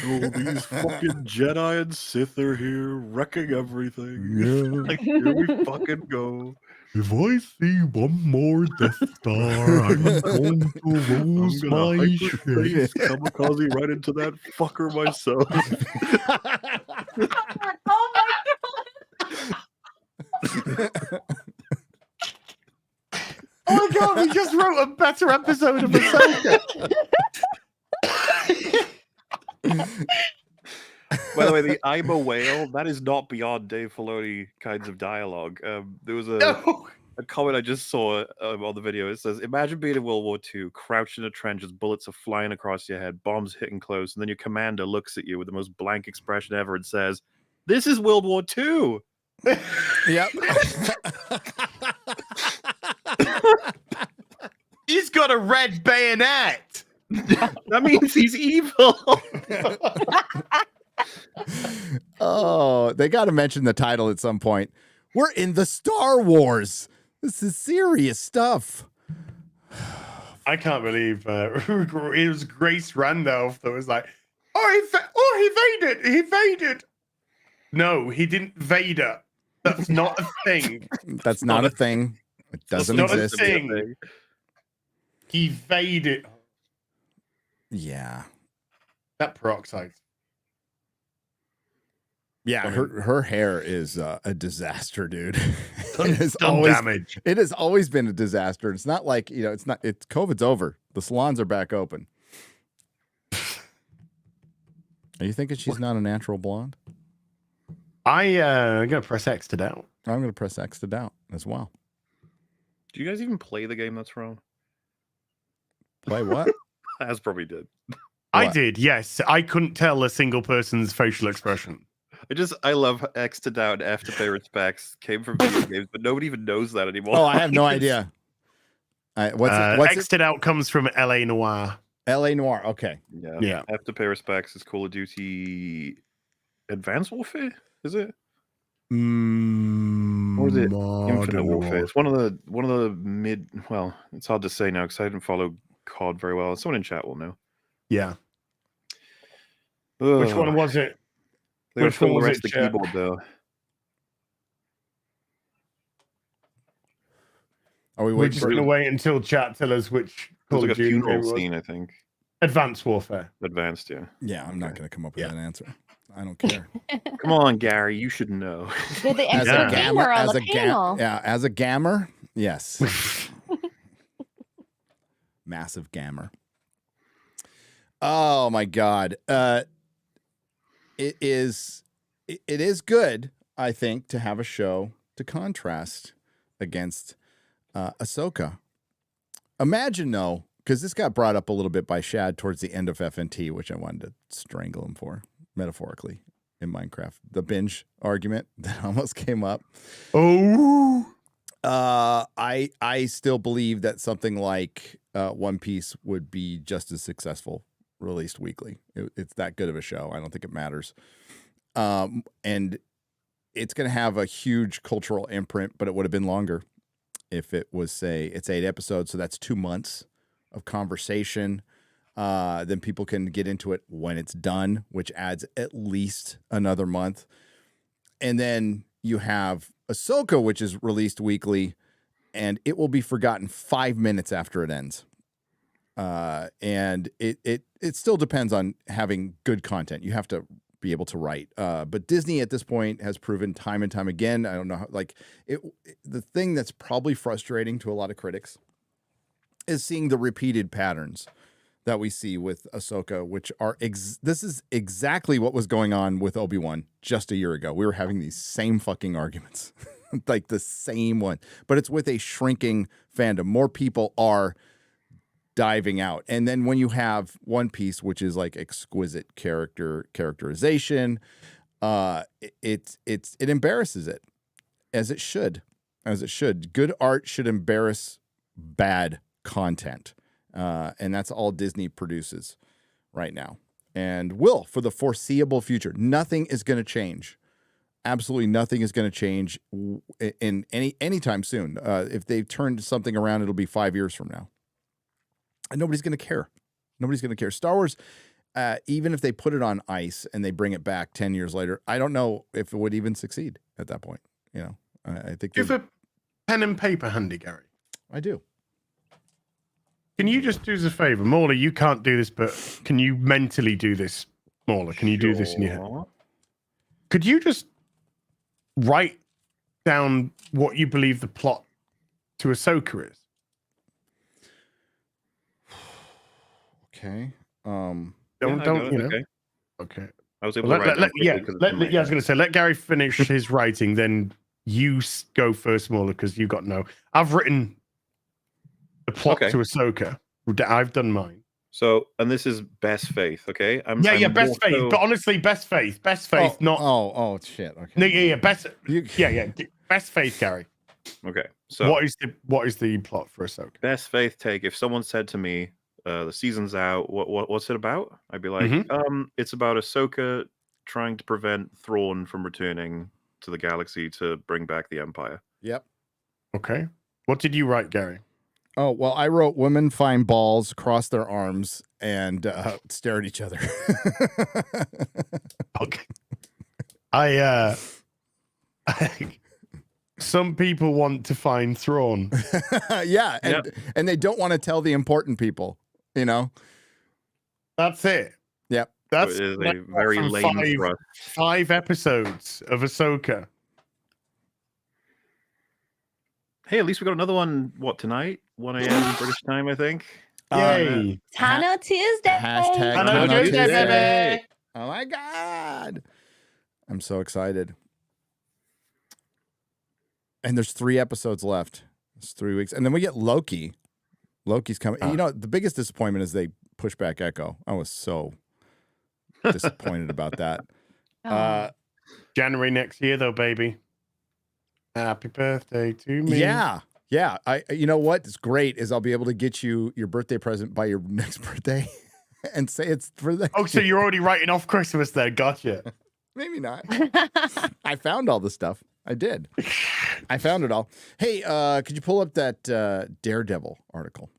Oh, these fucking Jedi and Sith are here wrecking everything. Yeah. Like, here we fucking go. If I see one more Death Star, I'm going to lose I'm gonna my hyperspace shit. kamikaze right into that fucker myself. Oh my Oh my god, we just wrote a better episode of Ahsoka. By the way, the I'm a whale, that is not beyond Dave Filoni kinds of dialogue. There was a comment I just saw on the video. It says, imagine being in World War II, crouched in a trench as bullets are flying across your head, bombs hitting close, and then your commander looks at you with the most blank expression ever and says, this is World War II. Yep. He's got a red bayonet. That means he's evil. Oh, they got to mention the title at some point. We're in the Star Wars. This is serious stuff. I can't believe it was Grace Randolph that was like, he vaded. He vaded. No, he didn't Vader. That's not a thing. That's not a thing. It doesn't That's not exist. a thing. He vaded. Yeah. That peroxide. Yeah, her hair is a disaster, dude. Done damage. It has always been a disaster. It's not like, it's COVID's over. The salons are back open. Are you thinking she's not a natural blonde? I'm gonna press X to doubt. I'm gonna press X to doubt as well. Do you guys even play the game that's wrong? Play what? As probably did. I did, yes. I couldn't tell a single person's facial expression. I love X to doubt and F to pay respects came from video games, but nobody even knows that anymore. Oh, I have no idea. What's X to doubt comes from LA Noire. LA Noire, okay. Yeah. F to pay respects is Call of Duty Advanced Warfare, is it? Or is it Infinite Warfare? It's one of the mid. Well, it's hard to say now because I didn't follow COD very well. Someone in chat will know. Yeah. Ugh. Which one was it? They would Which one fill the was rest it, of the chat? keyboard though. Are we We're waiting just for going to wait until chat tell us which There's Call like of a Duty funeral it was. scene, I think. Advanced Warfare. Advanced, yeah. Yeah, I'm not going to come up with an answer. I don't care. Come on, Gary, you should know. Did the As expert a gamer gammer, on as the a panel. as a gammer, yes. Massive gammer. Oh my God. It is good, I think, to have a show to contrast against Ahsoka. Imagine though, because this got brought up a little bit by Shad towards the end of FNT, which I wanted to strangle him for, metaphorically, in Minecraft. The binge argument that almost came up. Oh. I still believe that something like One Piece would be just as successful released weekly. It's that good of a show. I don't think it matters. And it's going to have a huge cultural imprint, but it would have been longer if it was, say, it's 8 episodes. So that's 2 months of conversation. Then people can get into it when it's done, which adds at least another month. And then you have Ahsoka, which is released weekly, and it will be forgotten 5 minutes after it ends. And it still depends on having good content. You have to be able to write. But Disney at this point has proven time and time again. I don't know how, like the thing that's probably frustrating to a lot of critics is seeing the repeated patterns that we see with Ahsoka, which are this is exactly what was going on with Obi-Wan just a year ago. We were having these same fucking arguments, like the same one, but it's with a shrinking fandom. More people are diving out. And then when you have One Piece, which is like exquisite characterization, it embarrasses it, as it should. Good art should embarrass bad content. And that's all Disney produces right now, and will for the foreseeable future. Nothing is going to change. Absolutely nothing is going to change in anytime soon. If they've turned something around, it'll be 5 years from now. And nobody's going to care. Nobody's going to care. Star Wars, even if they put it on ice and they bring it back 10 years later, I don't know if it would even succeed at that point. You know, I think. Do you have a pen and paper handy, Gary? I do. Can you just do us a favor? MauLer, you can't do this, but can you mentally do this? MauLer, can you do this in your head? Could you just write down what you believe the plot to Ahsoka is? Okay. Don't Okay. Okay. I was able to write down I quickly 'cause it's was in my going to head. say, let Gary finish his writing, then you go first, MauLer, because you got no. I've written the plot Okay. to Ahsoka. I've done mine. So, and this is best faith, okay? I'm Best faith. also- But honestly, best faith, not. Oh, shit. Okay. No, best. Best faith, Gary. Okay. So what is the plot for Ahsoka? best faith take. If someone said to me, the season's out, what's it about? I'd be like, it's about Ahsoka trying to prevent Thrawn from returning to the galaxy to bring back the Empire. Yep. Okay. What did you write, Gary? Oh, well, I wrote women find balls, cross their arms, and stare at each other. Okay. Some people want to find Thrawn. Yeah, and they don't want to tell the important people, you know? That's it. Yep. That's So it is a very from lame thrust. 5 episodes of Ahsoka. Hey, at least we got another one, tonight? 1 a.m. British time, I think. Yay. Tano Tuesday. Hashtag Tano Tano Tuesday, Tuesday. baby. Oh my God. I'm so excited. And there's 3 episodes left. It's 3 weeks. And then we get Loki. Loki's coming. You know, the biggest disappointment is they push back Echo. I was so disappointed about that. January next year, though, baby. Happy birthday to me. Yeah. You know what? It's great is I'll be able to get you your birthday present by your next birthday and say it's for the. Oh, so you're already writing off Christmas there. Gotcha. Maybe not. I found all the stuff. I did. I found it all. Hey, could you pull up that Daredevil article?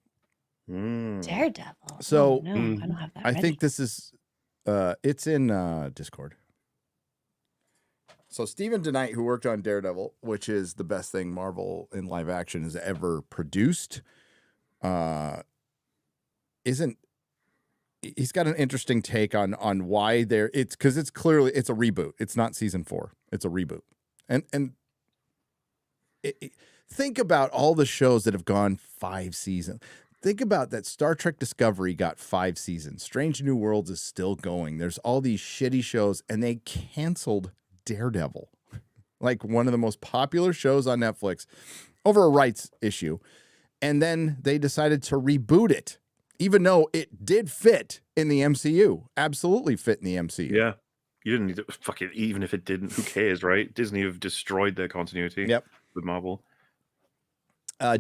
Daredevil. So no, I don't have that. I ready. think this is it's in Discord. So Stephen DeKnight, who worked on Daredevil, which is the best thing Marvel in live action has ever produced, he's got an interesting take on why it's because it's clearly it's a reboot. It's not season 4. It's a reboot. And think about all the shows that have gone 5 seasons. Think about that. Star Trek Discovery got 5 seasons. Strange New Worlds is still going. There's all these shitty shows, and they canceled Daredevil, like one of the most popular shows on Netflix, over a rights issue. And then they decided to reboot it, even though it did fit in the MCU. Absolutely fit in the MCU. Yeah. You didn't need to fuck it, even if it didn't. Who cares, right? Disney have destroyed their continuity with Marvel.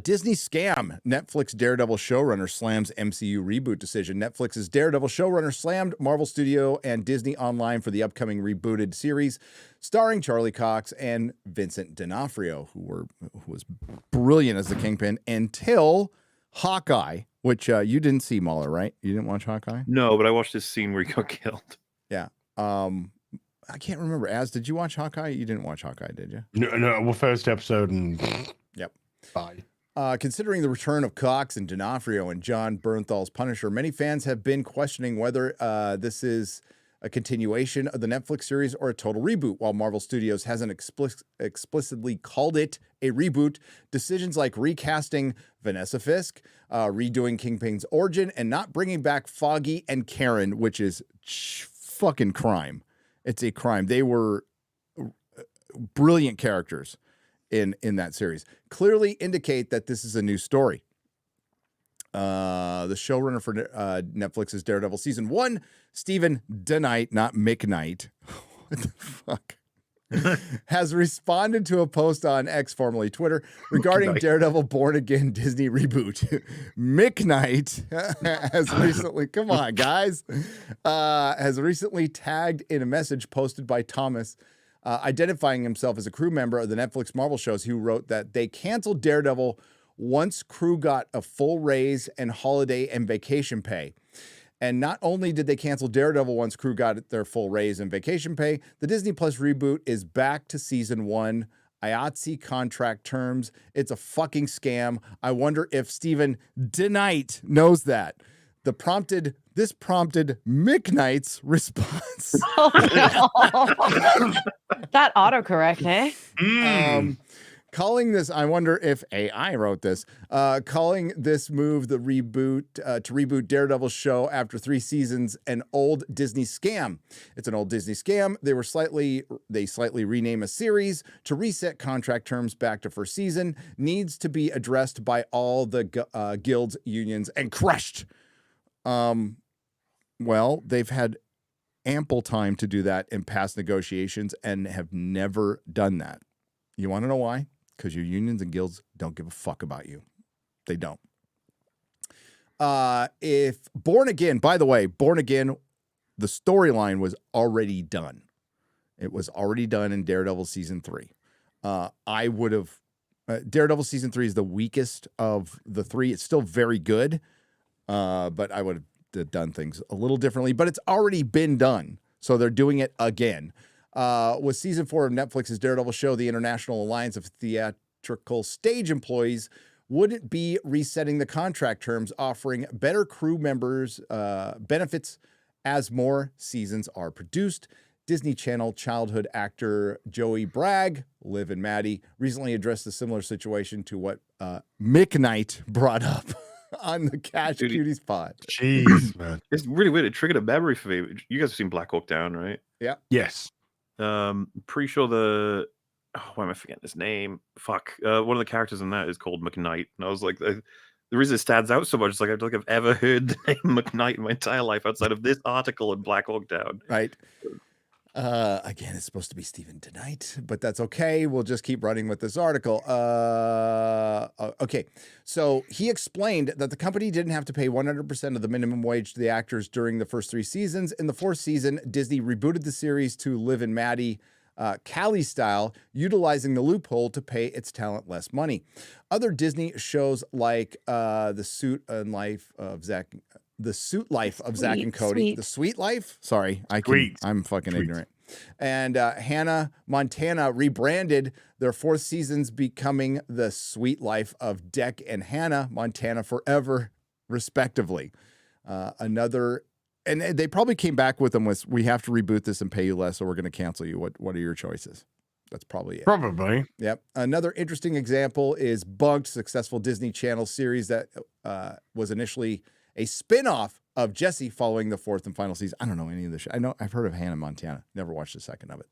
Disney scam. Netflix Daredevil showrunner slams MCU reboot decision. Netflix's Daredevil showrunner slammed Marvel Studio and Disney Online for the upcoming rebooted series, starring Charlie Cox and Vincent D'Onofrio, who was brilliant as the Kingpin until Hawkeye, which you didn't see, MauLer, right? You didn't watch Hawkeye? No, but I watched this scene where he got killed. Yeah. I can't remember. Did you watch Hawkeye? You didn't watch Hawkeye, did you? No. Well, first episode and yep. Bye. Considering the return of Cox and D'Onofrio and John Bernthal's Punisher, many fans have been questioning whether this is a continuation of the Netflix series, or a total reboot. While Marvel Studios hasn't explicitly called it a reboot, decisions like recasting Vanessa Fisk, redoing Kingpin's origin, and not bringing back Foggy and Karen, which is fucking crime. It's a crime. They were brilliant characters in that series. Clearly indicate that this is a new story. The showrunner for Netflix's Daredevil season 1, Stephen DeKnight, not McKnight. What the fuck? Has responded to a post on X, formerly Twitter, regarding Daredevil Born Again Disney reboot. McKnight has recently, come on, guys, has recently tagged in a message posted by Thomas, identifying himself as a crew member of the Netflix Marvel shows, who wrote that they canceled Daredevil once crew got a full raise and holiday and vacation pay. And not only did they cancel Daredevil once crew got their full raise and vacation pay, the Disney Plus reboot is back to season 1. IATSE contract terms. It's a fucking scam. I wonder if Stephen DeKnight knows that. This prompted McKnight's response. That autocorrect, eh? Calling this, I wonder if AI wrote this, calling this move the reboot, to reboot Daredevil's show after 3 seasons, an old Disney scam. It's an old Disney scam. They slightly rename a series to reset contract terms back to first season. Needs to be addressed by all the guilds, unions, and crushed. Well, they've had ample time to do that in past negotiations and have never done that. You want to know why? Because your unions and guilds don't give a fuck about you. They don't. If Born Again, by the way, Born Again, the storyline was already done. It was already done in Daredevil season 3. I would have, Daredevil season 3 is the weakest of the 3. It's still very good, but I would have done things a little differently, but it's already been done. So they're doing it again. With season 4 of Netflix's Daredevil show, the International Alliance of Theatrical Stage Employees wouldn't be resetting the contract terms, offering better crew members benefits as more seasons are produced. Disney Channel childhood actor Joey Bragg, Liv and Maddie, recently addressed a similar situation to what McKnight brought up on the Cash Cuties pod. Jeez, man. It's really weird. It triggered a memory for me. You guys have seen Black Hawk Down, right? Yeah. Yes. Pretty sure why am I forgetting his name? Fuck. One of the characters in that is called McKnight. And I was like, the reason it stands out so much is like, I don't think I've ever heard the name McKnight in my entire life outside of this article in Black Hawk Down. Right. Again, it's supposed to be Stephen DeKnight, but that's okay. We'll just keep running with this article. Okay. So he explained that the company didn't have to pay 100% of the minimum wage to the actors during the first 3 seasons. In the 4th season, Disney rebooted the series to Liv and Maddie Callie style, utilizing the loophole to pay its talent less money. Other Disney shows like The Suit Life of Zach and Cody. The Sweet Life? Sorry, I'm fucking ignorant. And Hannah Montana rebranded their 4th seasons, becoming The Sweet Life of Deck and Hannah Montana Forever, respectively. And they probably came back with them with, we have to reboot this and pay you less, or we're going to cancel you. What are your choices? That's probably it. Probably. Yep. Another interesting example is Bunked, successful Disney Channel series that was initially a spin-off of Jesse following the 4th and final season. I don't know any of this shit. I've heard of Hannah Montana. Never watched a second of it.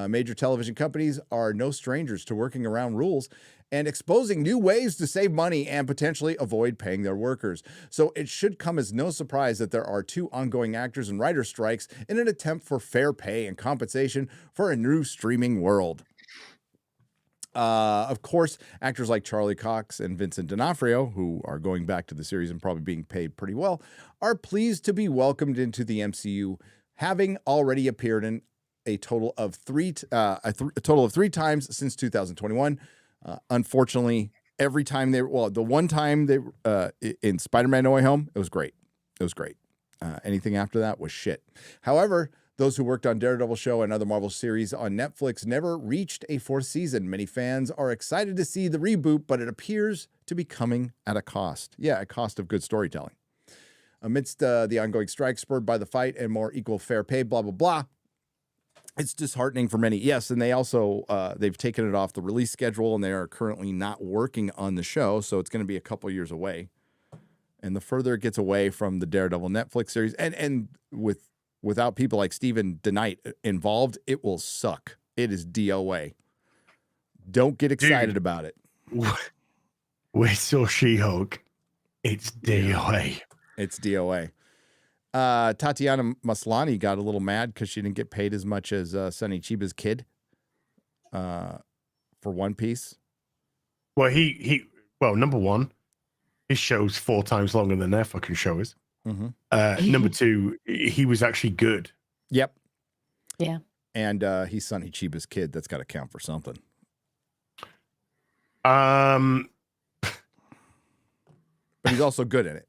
Major television companies are no strangers to working around rules and exposing new ways to save money and potentially avoid paying their workers. So it should come as no surprise that there are 2 ongoing actors and writer strikes in an attempt for fair pay and compensation for a new streaming world. Of course, actors like Charlie Cox and Vincent D'Onofrio, who are going back to the series and probably being paid pretty well, are pleased to be welcomed into the MCU, having already appeared in a total of 3 times since 2021. Unfortunately, every time the one time they in Spider-Man No Way Home, it was great. It was great. Anything after that was shit. However, those who worked on Daredevil show and other Marvel series on Netflix never reached a 4th season. Many fans are excited to see the reboot, but it appears to be coming at a cost. Yeah, a cost of good storytelling. amidst the ongoing strike spurred by the fight and more equal fair pay, blah, blah, blah. It's disheartening for many. Yes, and they also, they've taken it off the release schedule, and they are currently not working on the show, so it's going to be a couple years away. And the further it gets away from the Daredevil Netflix series, and without people like Steven DeKnight involved, it will suck. It is DOA. Don't get excited about it. We saw She-Hulk. It's DOA. It's DOA. Tatiana Maslany got a little mad because she didn't get paid as much as Sonny Chiba's kid for One Piece. Well, well, number one, his show's 4 times longer than their fucking show is. Mm-hmm. Number 2, he was actually good. Yep. Yeah. And he's Sonny Chiba's kid. That's got to count for something. But he's also good in it.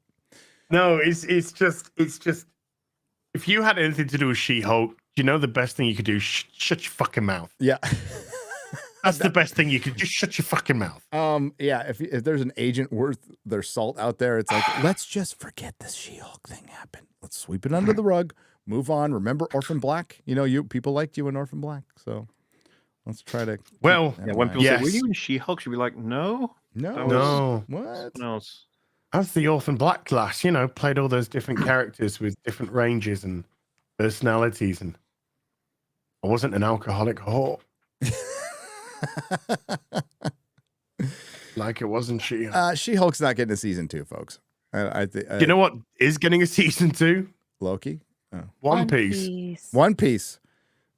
No, it's just if you had anything to do with She-Hulk, you know the best thing you could do? Shut your fucking mouth. Yeah. That's the best thing you could just shut your fucking mouth. Yeah, if there's an agent worth their salt out there, it's like, let's just forget this She-Hulk thing happened. Let's sweep it under the rug, move on. Remember Orphan Black? You know, people liked you in Orphan Black, so let's try to. Well, yeah, when people say, "Were you in She-Hulk?" Should be like, "No, No. What? Something else." That's the Orphan Black class, you know, played all those different characters with different ranges and personalities, and I wasn't an alcoholic whore. Like it wasn't She-Hulk. She-Hulk's not getting a season 2, folks. You know what is getting a season 2? Loki? Oh. One Piece. One Piece.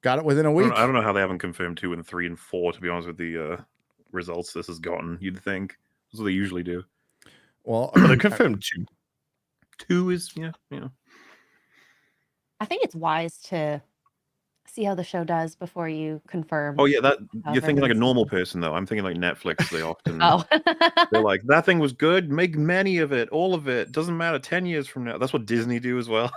Got it within a week. I don't know how they haven't confirmed 2 and 3 and 4, to be honest, with the results this has gotten. You'd think. That's what they usually do. Well, they confirmed 2. 2 is, yeah. I think it's wise to see how the show does before you confirm. Oh yeah, that how you're thinking like a everything's- normal person though. I'm thinking like Netflix. They often Oh. they're like, that thing was good. Make many of it, all of it. Doesn't matter. 10 years from now, that's what Disney do as well.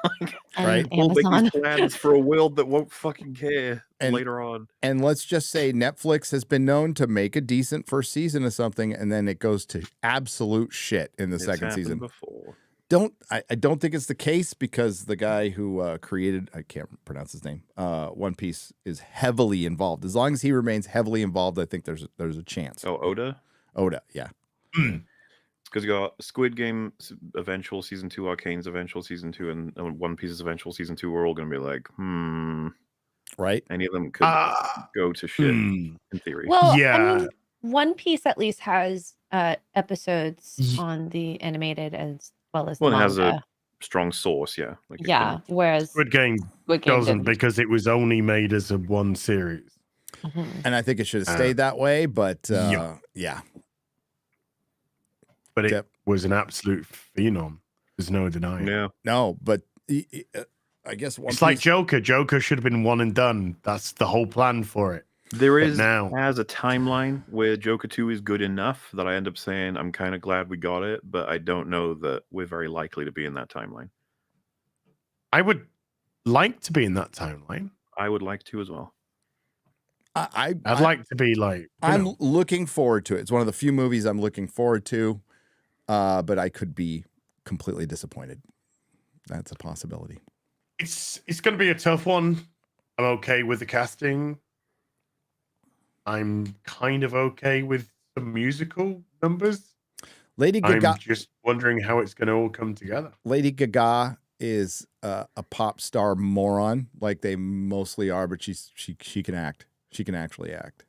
Right. We'll make Amazon. these plans for a world that won't fucking care And- later on. And let's just say Netflix has been known to make a decent first season of something, and then it goes to absolute shit in the It's second happened season. before. I don't think it's the case, because the guy who created, I can't pronounce his name, One Piece, is heavily involved. As long as he remains heavily involved, I think there's a chance. Oh, Oda, yeah. because you got Squid Game eventual season 2, Arcane's eventual season 2, and One Piece's eventual season 2. We're all gonna be like, right? Any of them could go to shit in theory. Well, I mean, One Piece at least has episodes on the animated as well as the Well, it has manga. a strong source, yeah. Like it Yeah, can- whereas Squid Game Squid Game doesn't, didn't. because it was only made as a one series. And I think it should have stayed that way, but yeah. But it was an absolute phenom. There's no denying. Yeah. No, but I guess One It's like Piece- Joker. Joker should have been one and done. That's the whole plan for it. There But is now as a timeline where Joker 2 is good enough that I end up saying I'm kind of glad we got it, but I don't know that we're very likely to be in that timeline. I would like to be in that timeline. I would like to as well. I'd like to be like. I'm looking forward to it. It's one of the few movies I'm looking forward to, but I could be completely disappointed. That's a possibility. It's going to be a tough one. I'm okay with the casting. I'm kind of okay with the musical numbers. Lady Gaga. I'm just wondering how it's going to all come together. Lady Gaga is a pop star moron, like they mostly are, but she can act. She can actually act.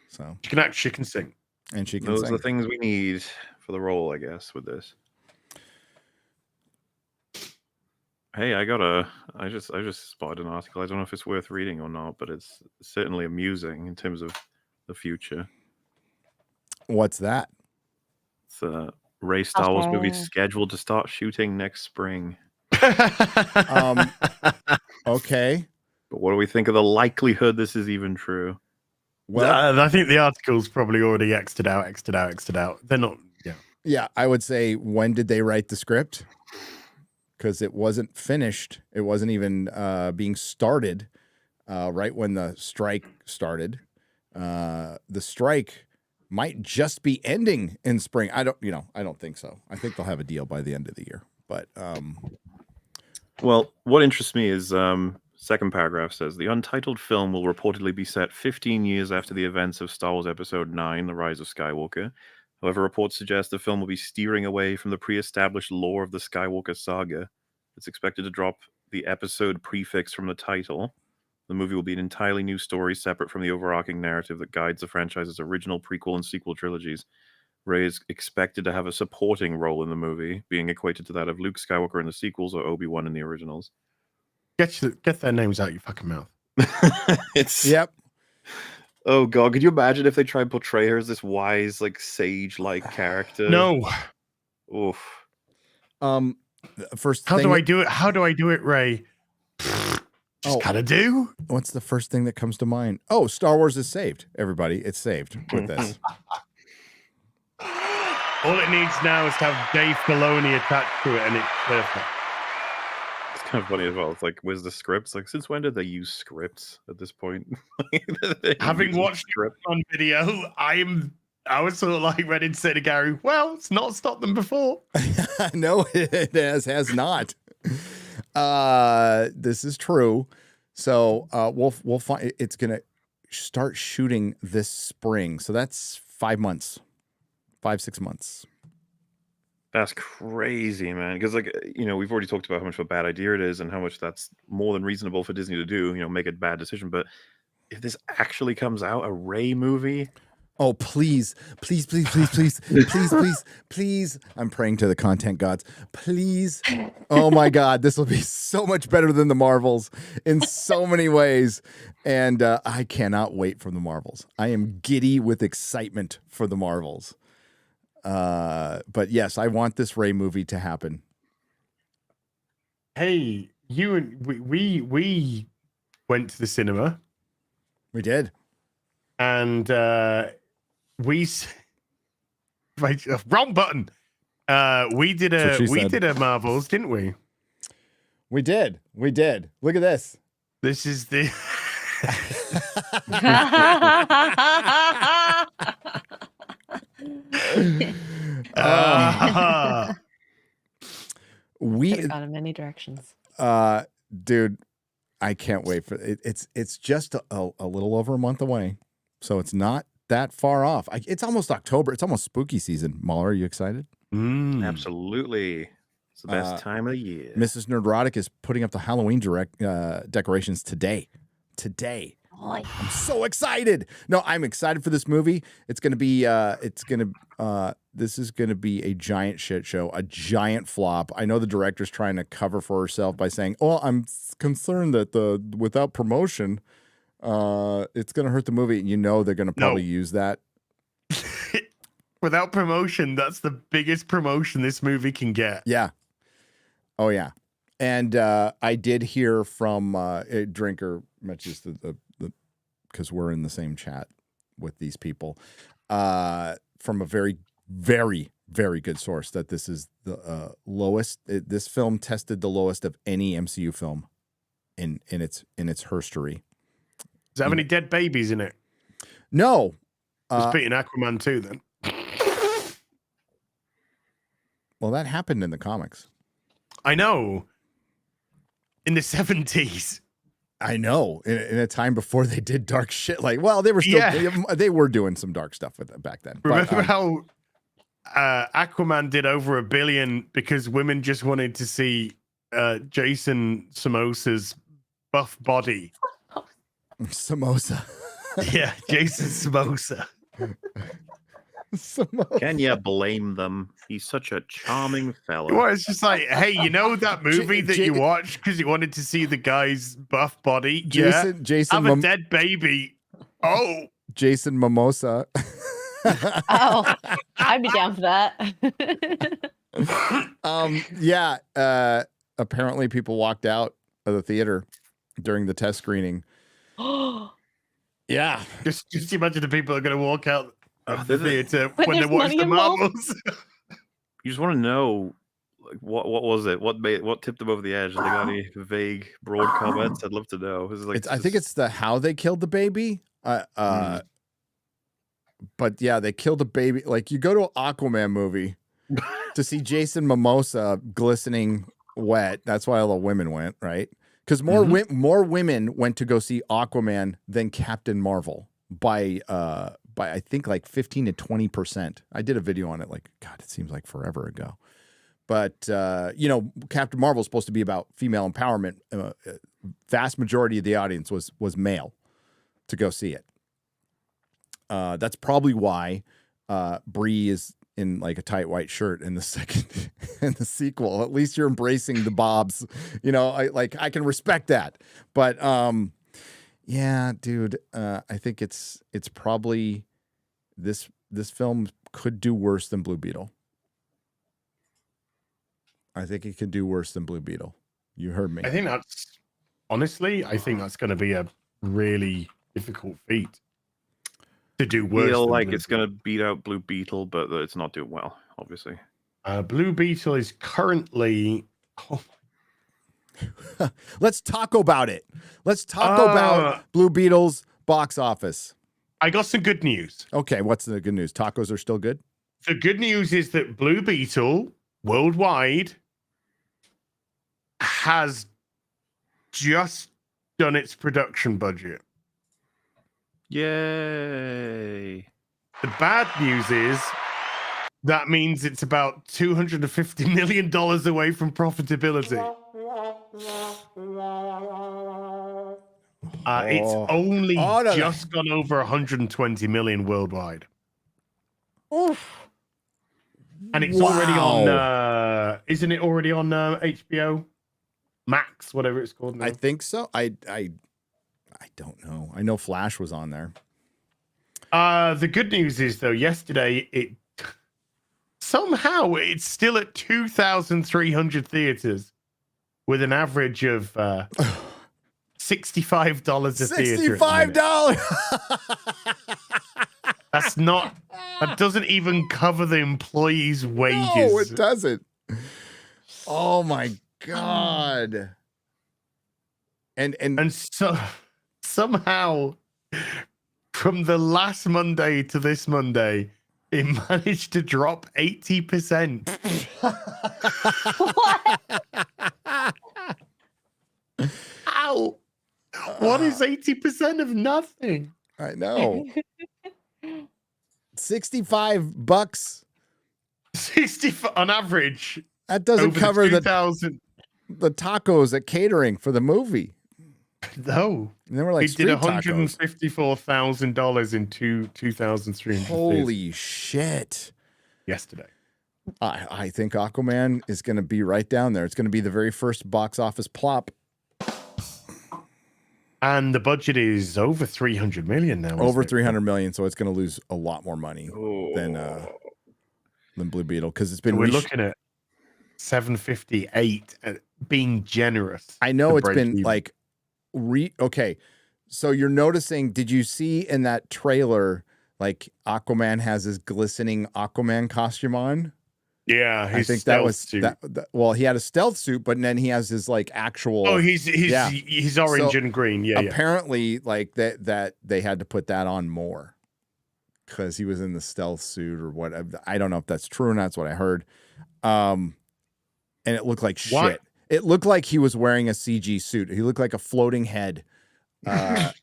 So she can act. She can sing, and she can Those sing. are the things we need for the role, I guess, with this. Hey, I just spotted an article. I don't know if it's worth reading or not, but it's certainly amusing in terms of the future. What's that? It's a Ray Star Wars movie scheduled to start shooting next spring. Okay. But what do we think of the likelihood this is even true? Well, I think the article's probably already X'd out. They're not. Yeah. Yeah, I would say, when did they write the script? Because it wasn't finished. It wasn't even being started right when the strike started. The strike might just be ending in spring. I don't think so. I think they'll have a deal by the end of the year. But Well, what interests me is second paragraph says the untitled film will reportedly be set 15 years after the events of Star Wars Episode 9, The Rise of Skywalker. However, reports suggest the film will be steering away from the pre-established lore of the Skywalker saga. It's expected to drop the episode prefix from the title. The movie will be an entirely new story, separate from the overarching narrative that guides the franchise's original, prequel, and sequel trilogies. Rey is expected to have a supporting role in the movie, being equated to that of Luke Skywalker in the sequels or Obi-Wan in the originals. Get their names out your fucking mouth. Yep. Oh god, could you imagine if they try and portray her as this wise, like sage-like character? No. Oof. First, How thing do I do it? How do I do it, Ray? Just gotta do. What's the first thing that comes to mind? Oh, Star Wars is saved. Everybody, it's saved with this. All it needs now is to have Dave Filoni attached to it, and it's perfect. It's kind of funny as well. It's like, where's the scripts? Like, since when did they use scripts at this point? Having watched it on video, I was sort of like ready to say to Gary, well, it's not stopped them before. No, it has not. This is true. So we'll find it's gonna start shooting this spring. So that's 5 months. 5-6 months. That's crazy, man. Because, like, you know, we've already talked about how much of a bad idea it is and how much that's more than reasonable for Disney to do, you know, make a bad decision. But if this actually comes out, a Rey movie. Oh, please, please, please, please, please, please, please, please. I'm praying to the content gods. Please. Oh my God, this will be so much better than the Marvels in so many ways. And I cannot wait for the Marvels. I am giddy with excitement for the Marvels. But yes, I want this Rey movie to happen. Hey, you and we went to the cinema. We did. And wrong button. We did a Marvels, didn't we? We did. Look at this. This is the we could have gone in many directions. Dude, I can't wait for it. It's just a little over a month away, so it's not that far off. It's almost October. It's almost spooky season. MauLer, are you excited? Absolutely. It's the best time of the year. Mrs. Nerdrotic is putting up the Halloween decorations today. I'm so excited. No, I'm excited for this movie. It's going to be this is going to be a giant shit show, a giant flop. I know the director's trying to cover for herself by saying, "Oh, I'm concerned that without promotion, it's going to hurt the movie." You know they're going to probably use that. Without promotion, that's the biggest promotion this movie can get. Yeah. Oh yeah. And I did hear from a drinker, just the because we're in the same chat with these people, from a very, very, very good source that this is the lowest. This film tested the lowest of any MCU film in its herstory. Does it have any dead babies in it? No. It's beating Aquaman 2 then. Well, that happened in the comics. I know. In the 70s. I know. In a time before they did dark shit. Like, well, they were still they were doing some dark stuff with it back then. Remember how Aquaman did over $1 billion because women just wanted to see Jason Momoa's buff body. Samosa. Yeah, Jason Samosa. Can you blame them? He's such a charming fella. Well, it's just like, hey, you know that movie that you watched because you wanted to see the guy's buff body? Jason have a dead baby. Oh, Jason Momoa. Oh, I'd be down for that. Yeah. Apparently, people walked out of the theater during the test screening. Yeah. Just imagine the people are going to walk out of the theater But when they there's watch money the involved. Marvels. You just want to know, like, what was it? What tipped them over the edge? Have they got any vague, broad comments? I'd love to know. This is like, I think it's the how they killed the baby. But yeah, they killed a baby. Like, you go to an Aquaman movie to see Jason Momoa glistening wet. That's why all the women went, right? Because more women went to go see Aquaman than Captain Marvel by I think like 15 to 20%. I did a video on it. Like, God, it seems like forever ago. But you know, Captain Marvel is supposed to be about female empowerment. Vast majority of the audience was male to go see it. That's probably why Bree is in like a tight white shirt in the second in the sequel. At least you're embracing the bobs. You know, I can respect that. But yeah, dude, I think it's probably this film could do worse than Blue Beetle. I think it could do worse than Blue Beetle. You heard me. I think that's honestly, I think that's going to be a really difficult feat to do worse. Feel than like Blue it's going to beat out Blue Beetle, but it's not doing well, obviously. Blue Beetle is currently. Let's talk about it. Let's talk about Blue Beetle's box office. I got some good news. Okay, what's the good news? Tacos are still good? The good news is that Blue Beetle worldwide has just done its production budget. Yay. The bad news is that means it's about $250 million away from profitability. It's only just gone over 120 million worldwide. Oof. And it's already on, isn't it already on HBO Max, whatever it's called now? I think so. I don't know. I know Flash was on there. The good news is, though, yesterday, somehow it's still at 2,300 theaters with an average of $65 a theater. $65. That's not. That doesn't even cover the employees' wages. No, it doesn't. Oh my God. And so somehow from the last Monday to this Monday, it managed to drop 80%. Ow. What is 80% of nothing? I know. $65. 65 on average. That doesn't cover the tacos at catering for the movie. No. And then we're like, it did $154,000 in 2,300. Holy shit. Yesterday. I think Aquaman is going to be right down there. It's going to be the very first box office plop. And the budget is over 300 million now. Over 300 million, so it's going to lose a lot more money than Blue Beetle because it's been. We're looking at 758, being generous. I know it's been like, okay. So you're noticing? Did you see in that trailer like Aquaman has his glistening Aquaman costume on? Yeah, I think that was that. Well, he had a stealth suit, but then he has his like actual. Oh, he's orange and green. Yeah. Apparently, like that they had to put that on more because he was in the stealth suit or what. I don't know if that's true or not. That's what I heard. And it looked like shit. What? It looked like he was wearing a CG suit. He looked like a floating head on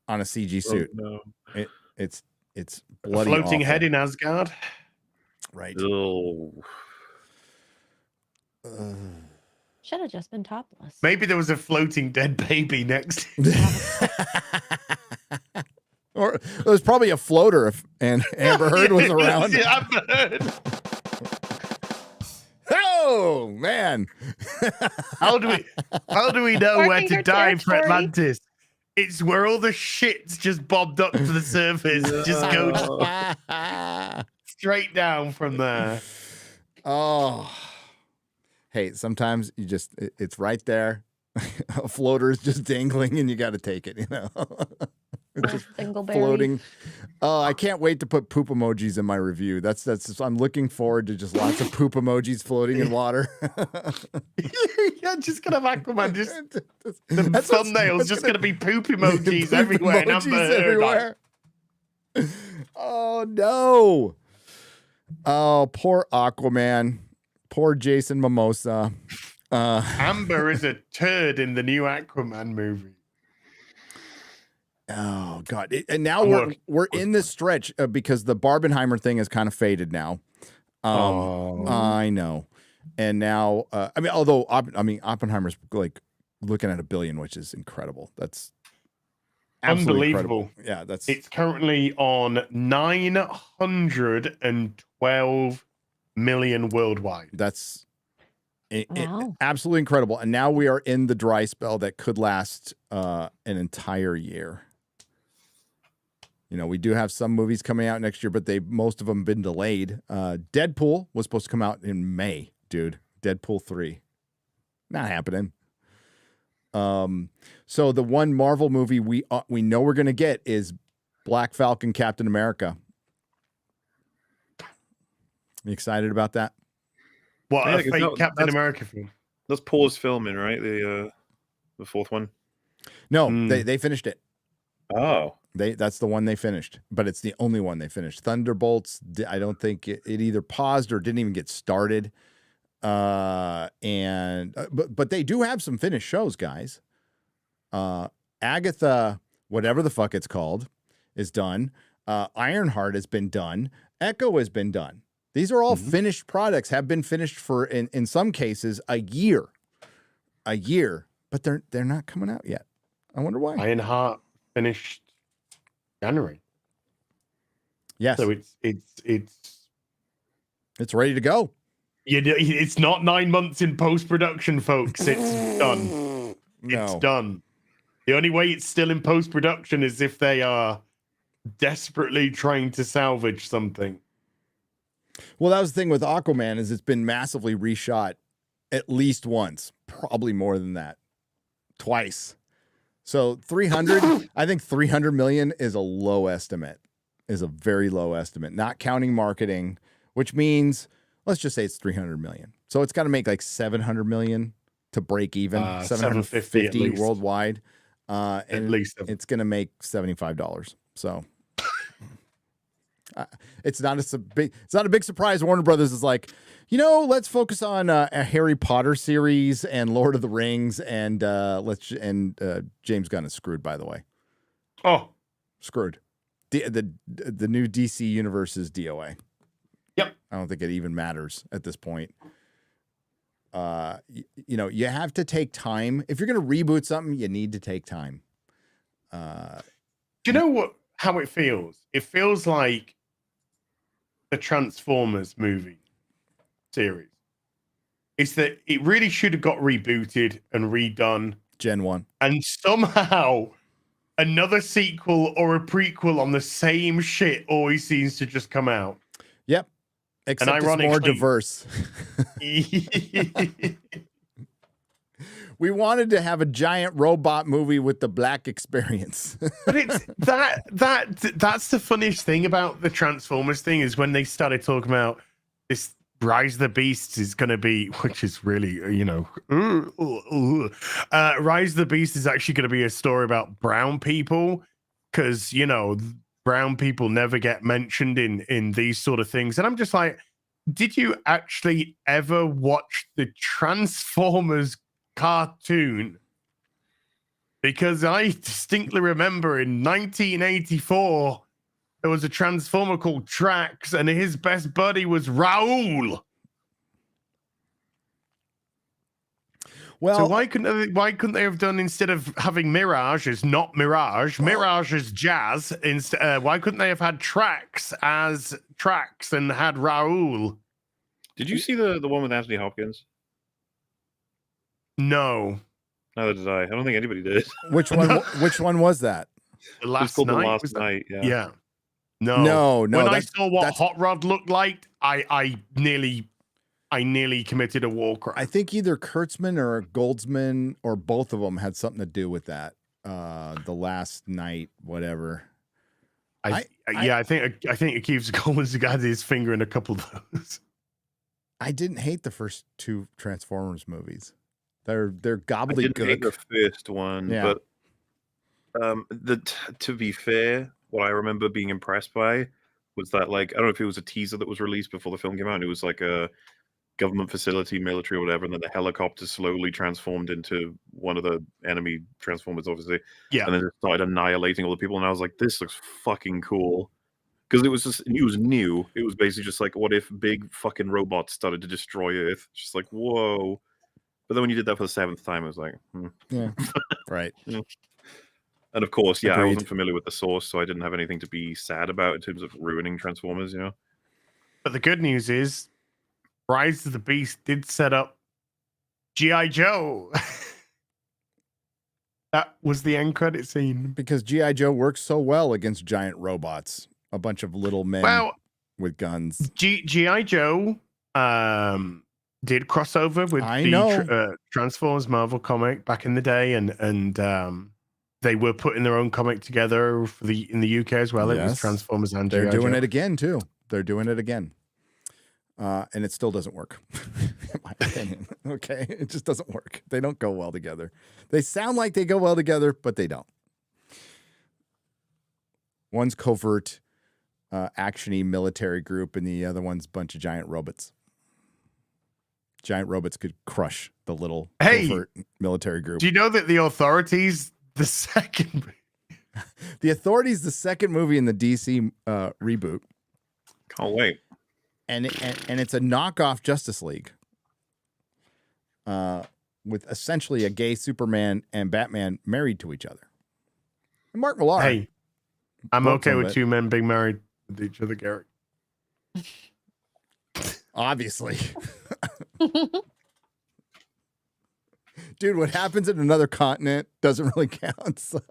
a CG suit. No. It's bloody. A floating awful. head in Asgard. Right. Should have just been topless. Maybe there was a floating dead baby next. Or it was probably a floater and Amber Heard was around. Yeah, Amber Heard. Oh man. How do we know where Working to her dive for territory. Atlantis? It's where all the shit's just bobbed up to the surface. Just go straight down from there. Oh. Hey, sometimes you just it's right there. A floater is just dangling and you got to take it, you know. It's just floating. Oh, I can't wait to put poop emojis in my review. That's I'm looking forward to just lots of poop emojis floating in water. Yeah, just gonna have Aquaman. The thumbnail's just gonna be poop emojis everywhere. And Amber Heard, like, Oh no. Oh, poor Aquaman. Poor Jason Momoa. Amber is a turd in the new Aquaman movie. Oh God! And now we're in this stretch because the Barbenheimer thing has kind of faded now. I know, and now although Oppenheimer's like looking at $1 billion, which is incredible. That's unbelievable. Incredible. Yeah, it's currently on 912 million worldwide. That's absolutely incredible. And now we are in the dry spell that could last an entire year. You know, we do have some movies coming out next year, but most of them been delayed. Deadpool was supposed to come out in May, dude. Deadpool 3. Not happening. So the one Marvel movie we know we're going to get is Black Falcon Captain America. You excited about that? What, a fake Captain America film? That's Paul's filming, right? The fourth one? No, they finished it. Oh. That's the one they finished, but it's the only one they finished. Thunderbolts, I don't think it either paused or didn't even get started. But they do have some finished shows, guys. Agatha, whatever the fuck it's called, is done. Ironheart has been done. Echo has been done. These are all finished products, have been finished for in some cases a year, but they're not coming out yet. I wonder why. Ironheart finished January. Yes. So it's ready to go. It's not 9 months in post-production, folks. It's done. No. It's done. The only way it's still in post-production is if they are desperately trying to salvage something. Well, that was the thing with Aquaman is it's been massively reshot at least once, probably more than that, twice. So 300, I think 300 million is a low estimate, is a very low estimate, not counting marketing, which means, let's just say it's 300 million. So it's got to make like 700 million to break even, 750 worldwide. And at least it's going to make $75. So it's not a big surprise. Warner Brothers is like, let's focus on a Harry Potter series and Lord of the Rings, and James Gunn is screwed, by the way. Oh, screwed. The new DC universe is DOA. Yep. I don't think it even matters at this point. You have to take time. If you're going to reboot something, you need to take time. Do you know how it feels? It feels like the Transformers movie series. It's that it really should have got rebooted and redone. Gen 1. And somehow another sequel or a prequel on the same shit always seems to just come out. Yep. Except it's more diverse. We wanted to have a giant robot movie with the black experience. But it's that's the funniest thing about the Transformers thing is when they started talking about this Rise of the Beasts is going to be, which is really, Rise of the Beast is actually going to be a story about brown people because, brown people never get mentioned in these sort of things. And I'm just like, did you actually ever watch the Transformers cartoon? Because I distinctly remember in 1984, there was a Transformer called Trax, and his best buddy was Raoul. Well, so why couldn't they have done, instead of having Mirage as not Mirage, Mirage as Jazz? Why couldn't they have had Trax as Trax and had Raoul? Did you see the one with Anthony Hopkins? No. Neither did I. I don't think anybody did. Which one? Which one was that? The Last Night. Yeah. No. When I saw what Hot Rod looked like, I nearly committed a war crime. I think either Kurtzman or Goldsman or both of them had something to do with that. The Last Night, whatever. I think Keeves Goldman's got his finger in a couple of those. I didn't hate the first two Transformers movies. They're gobbledygook. I didn't hate the first one, yeah. But to be fair, what I remember being impressed by was that, like, I don't know if it was a teaser that was released before the film came out, and it was like a government facility, military, or whatever, and then the helicopter slowly transformed into one of the enemy transformers, obviously. Yeah. And then it started annihilating all the people, and I was like, this looks fucking cool. Because it was new. It was basically just like, what if big fucking robots started to destroy Earth? Just like, whoa. But then when you did that for the 7th time, it was like, Yeah. Right. Yeah. And of course, I Agreed. wasn't familiar with the source, so I didn't have anything to be sad about in terms of ruining Transformers, But the good news is, Rise of the Beast did set up G.I. Joe. That was the end credit scene. Because G.I. Joe works so well against giant robots. A bunch of little men with guns. G.I. Joe did crossover with the Transformers Marvel comic back in the day, and they were putting their own comic together for in the UK as well. It was Transformers and they're G.I. doing Joe. it again too. They're doing it again. And it still doesn't work, in my opinion. Okay, it just doesn't work. They don't go well together. They sound like they go well together, but they don't. One's covert, actiony military group, and the other one's a bunch of giant robots. Giant robots could crush the little covert military group. Do you know that The Authorities, the second The Authorities, the second movie in the DC reboot. Can't wait. And it's a knockoff Justice League. With essentially a gay Superman and Batman married to each other. And Mark Millar. Hey, I'm okay with two men being married with each other, Gary. Obviously. Dude, what happens in another continent doesn't really count. So.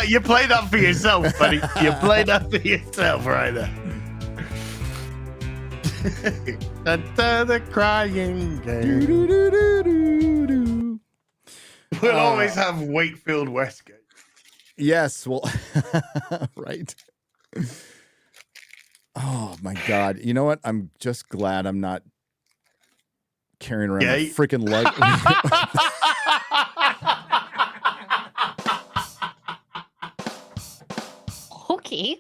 You play that for yourself, buddy. You play that for yourself right there. The crying game. We'll always have Wakefield Westgate. Yes, well, right. Oh my God! You know what? I'm just glad I'm not carrying around a freaking lug. Okay.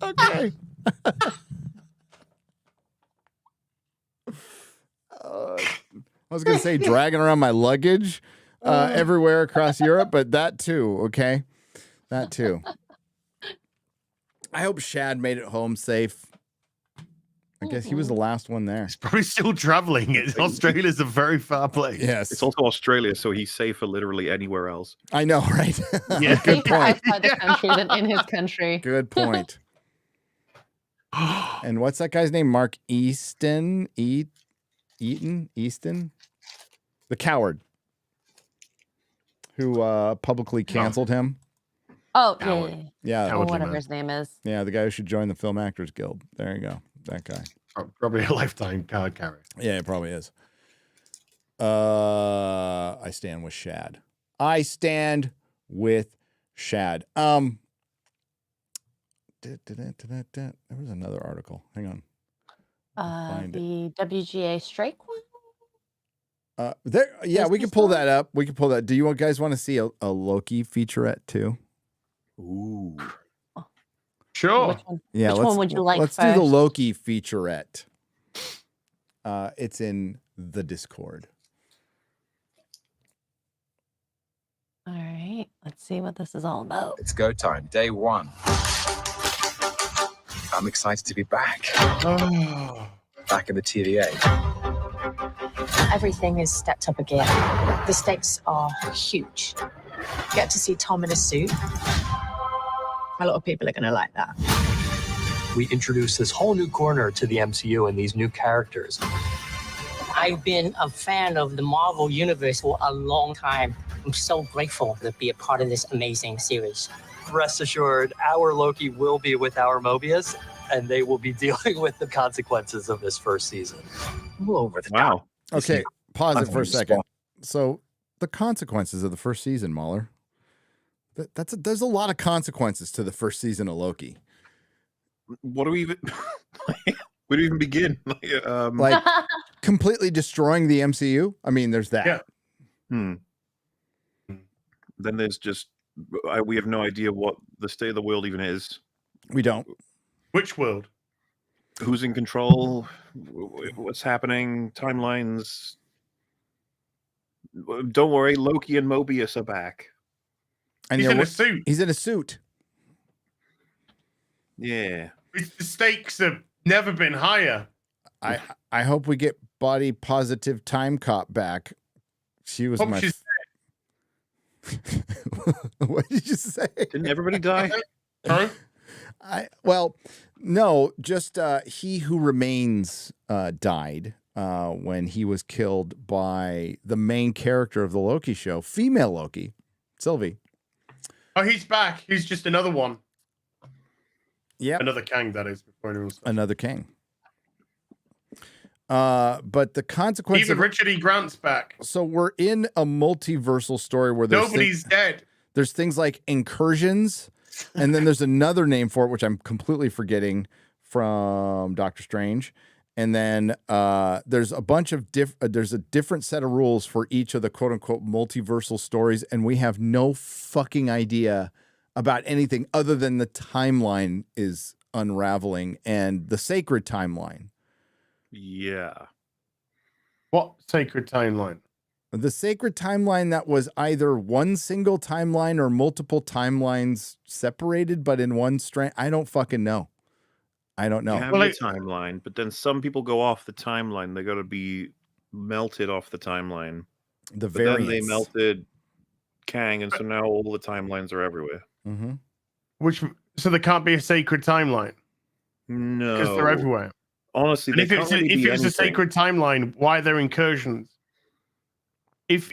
Okay. I was going to say dragging around my luggage everywhere across Europe, but that too, okay? That too. I hope Shad made it home safe. I guess he was the last one there. He's probably still traveling. Australia's a very far place. Yes. It's also Australia, so he's safe for literally anywhere else. I know, right? Yeah. Good point. Outside the country than in his country. Good point. And what's that guy's name? Mark Easton? Easton? The coward who publicly canceled him. Oh, Yeah. or whatever his name is. Yeah, the guy who should join the Film Actors Guild. There you go. That guy. Probably a lifetime card carrier. Yeah, it probably is. I stand with Shad. I stand with Shad. There was another article. Hang on. The WGA strike one? We can pull that up. We can pull that. Do you guys want to see a Loki featurette too? Ooh. Sure. Which one? Yeah, Which one would you like Let's first? do the Loki featurette. It's in the Discord. All right. Let's see what this is all about. It's go time, day one. I'm excited to be back. Back in the TVA. Everything is stepped up again. The stakes are huge. Get to see Tom in a suit. A lot of people are going to like that. We introduced this whole new corner to the MCU and these new characters. I've been a fan of the Marvel Universe for a long time. I'm so grateful to be a part of this amazing series. Rest assured, our Loki will be with our Mobius, and they will be dealing with the consequences of this first season. All over the Wow. Okay, pause it for a second. So the consequences of the first season, MauLer. There's a lot of consequences to the first season of Loki. What do we even? Where do we even begin? completely destroying the MCU. I mean, there's that. Yeah. Then there's just we have no idea what the state of the world even is. We don't. Which world? Who's in control? What's happening? Timelines. Don't worry, Loki and Mobius are back. And He's in a suit. He's in a suit. Yeah. The stakes have never been higher. I hope we get body positive Time Cop back. She was my. What did you say? Didn't everybody die? Huh? Well, no, just He Who Remains died when he was killed by the main character of the Loki show, female Loki, Sylvie. Oh, he's back. He's just another one. Yeah, another Kang, that is. Before anyone starts. Another Kang. But the consequence Even Richard E. Grant's back. So we're in a multiversal story where there's nobody's dead. There's things like incursions, and then there's another name for it, which I'm completely forgetting from Doctor Strange. And then there's a bunch of there's a different set of rules for each of the quote unquote multiversal stories, and we have no fucking idea about anything other than the timeline is unraveling and the sacred timeline. Yeah. What sacred timeline? The sacred timeline that was either one single timeline or multiple timelines separated, but in one strand. I don't fucking know. I don't know. You have a timeline, but then some people go off the timeline. They got to be melted off the timeline. The but then they variants. melted Kang, and so now all the timelines are everywhere. Mm-hmm. So there can't be a sacred timeline? No. Because they're everywhere. Honestly, and if it's a sacred timeline, why are there incursions? If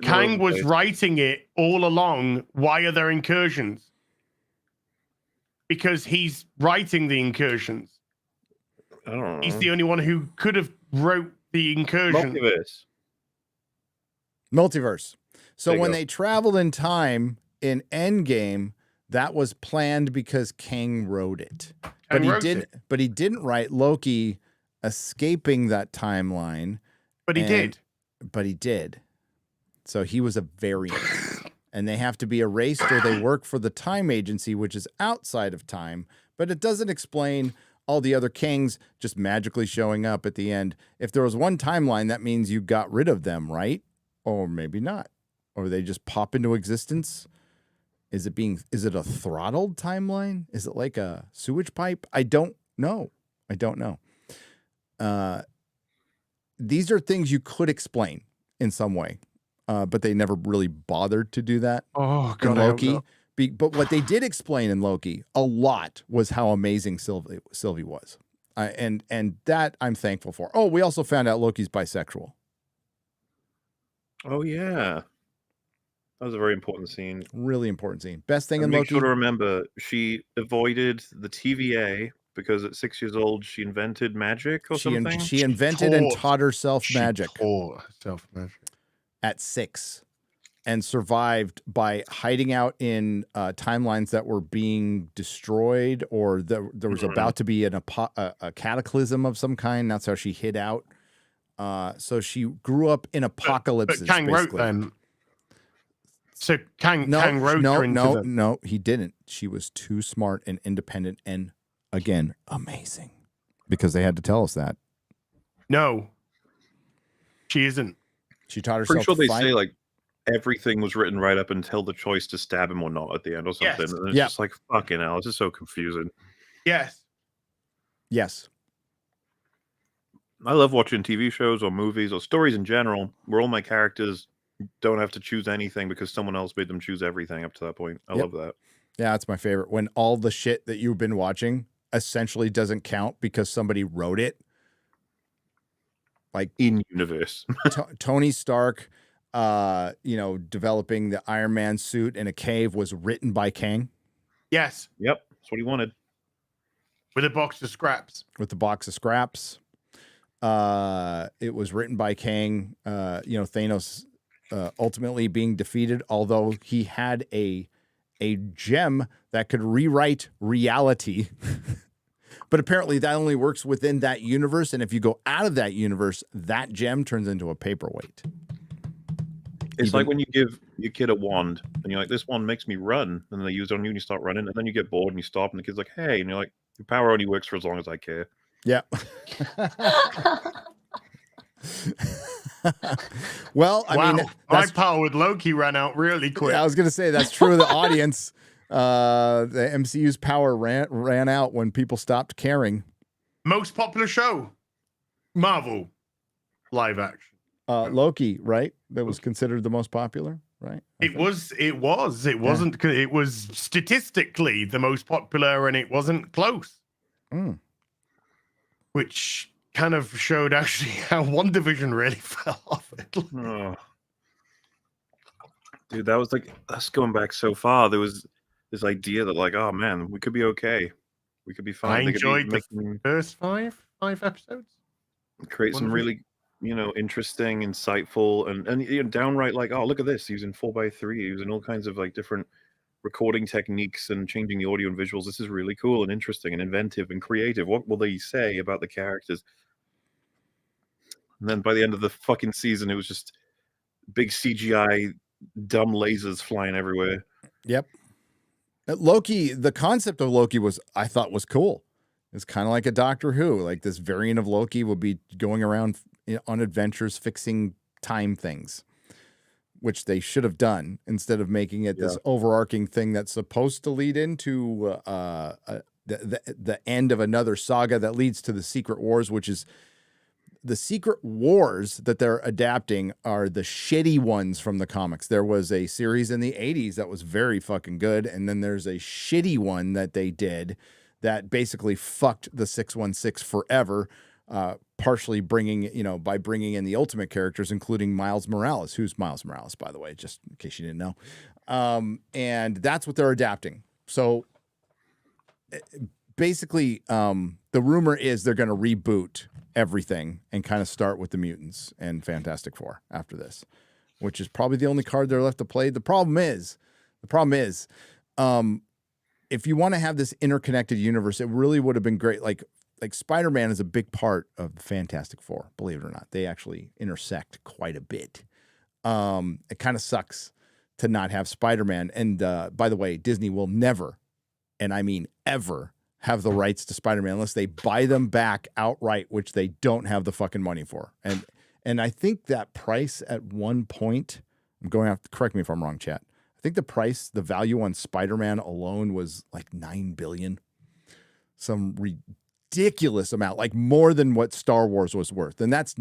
Kang was writing it all along, why are there incursions? Because he's writing the incursions. I don't know. He's the only one who could have wrote the incursion. Multiverse. So when they traveled in time in Endgame, that was planned because Kang wrote it. But he didn't write Loki escaping that timeline. But he did. But he did. So he was a variant. And they have to be erased or they work for the time agency, which is outside of time. But it doesn't explain all the other Kangs just magically showing up at the end. If there was one timeline, that means you got rid of them, right? Or maybe not. Or they just pop into existence. Is it a throttled timeline? Is it like a sewage pipe? I don't know. These are things you could explain in some way, but they never really bothered to do that. Oh, God, in Loki. But what they did explain in Loki a lot was how amazing Sylvie was, and that I'm thankful for. Oh, we also found out Loki's bisexual. Oh yeah. That was a very important scene. Really important scene. Best thing in Make Loki. sure to remember, she avoided the TVA because at 6 years old, she invented magic or something. She invented and taught herself magic. Magic. At 6. And survived by hiding out in timelines that were being destroyed or there was about to be a cataclysm of some kind. That's how she hid out. So she grew up in apocalypses. But Kang wrote then. So Kang wrote her into No, he didn't. She was too smart and independent and, again, amazing. Because they had to tell us that. No. She isn't. She taught herself Pretty sure to they fight. say, like, everything was written right up until the choice to stab him or not at the end or something. Yes. And it's just like, fucking hell, this is so confusing. Yes. Yes. I love watching TV shows or movies or stories in general where all my characters don't have to choose anything because someone else made them choose everything up to that point. I love that. Yeah, that's my favorite. When all the shit that you've been watching essentially doesn't count because somebody wrote it. Like in universe. Tony Stark, developing the Iron Man suit in a cave was written by Kang. Yes. Yep. That's what he wanted. With a box of scraps. It was written by Kang. Thanos ultimately being defeated, although he had a gem that could rewrite reality But apparently that only works within that universe. And if you go out of that universe, that gem turns into a paperweight. It's like when you give your kid a wand and you're like, this wand makes me run. And then they use it on you and you start running. And then you get bored and you stop and the kid's like, hey. And you're like, your power only works for as long as I care. Yeah. Well, I mean, my power with Loki ran out really quick. I was going to say that's true of the audience. The MCU's power ran out when people stopped caring. Most popular show, Marvel, live action. Loki, right? That was considered the most popular, right? It wasn't. It was statistically the most popular, and it wasn't close. Which kind of showed actually how WandaVision really fell off it. Oh. Dude, that was like us going back so far. There was this idea that like, oh man, we could be okay. We could be fine. I enjoyed the first five episodes. Create some really, interesting, insightful, and downright like, oh, look at this, using 4x3, using all kinds of like different recording techniques and changing the audio and visuals. This is really cool and interesting and inventive and creative. What will they say about the characters? And then by the end of the fucking season, it was just big CGI, dumb lasers flying everywhere. Yep. Loki, the concept of Loki I thought was cool. It's kind of like a Doctor Who. Like this variant of Loki would be going around on adventures fixing time things, which they should have done instead of making it this overarching thing that's supposed to lead into the end of another saga that leads to the Secret Wars, which is the Secret Wars that they're adapting are the shitty ones from the comics. There was a series in the 80s that was very fucking good. And then there's a shitty one that they did that basically fucked the 616 forever, partially by bringing in the Ultimate characters, including Miles Morales. Who's Miles Morales, by the way, just in case you didn't know. And that's what they're adapting. So basically, the rumor is they're going to reboot everything and kind of start with the mutants and Fantastic Four after this, which is probably the only card they're left to play. The problem is, if you want to have this interconnected universe, it really would have been great. Like Spider-Man is a big part of the Fantastic Four, believe it or not. They actually intersect quite a bit. It kind of sucks to not have Spider-Man. And by the way, Disney will never, and I mean ever, have the rights to Spider-Man unless they buy them back outright, which they don't have the fucking money for. And I think that price at one point, I'm going to have to correct me if I'm wrong, chat. I think the value on Spider-Man alone was like $9 billion. Some ridiculous amount, like more than what Star Wars was worth. And that's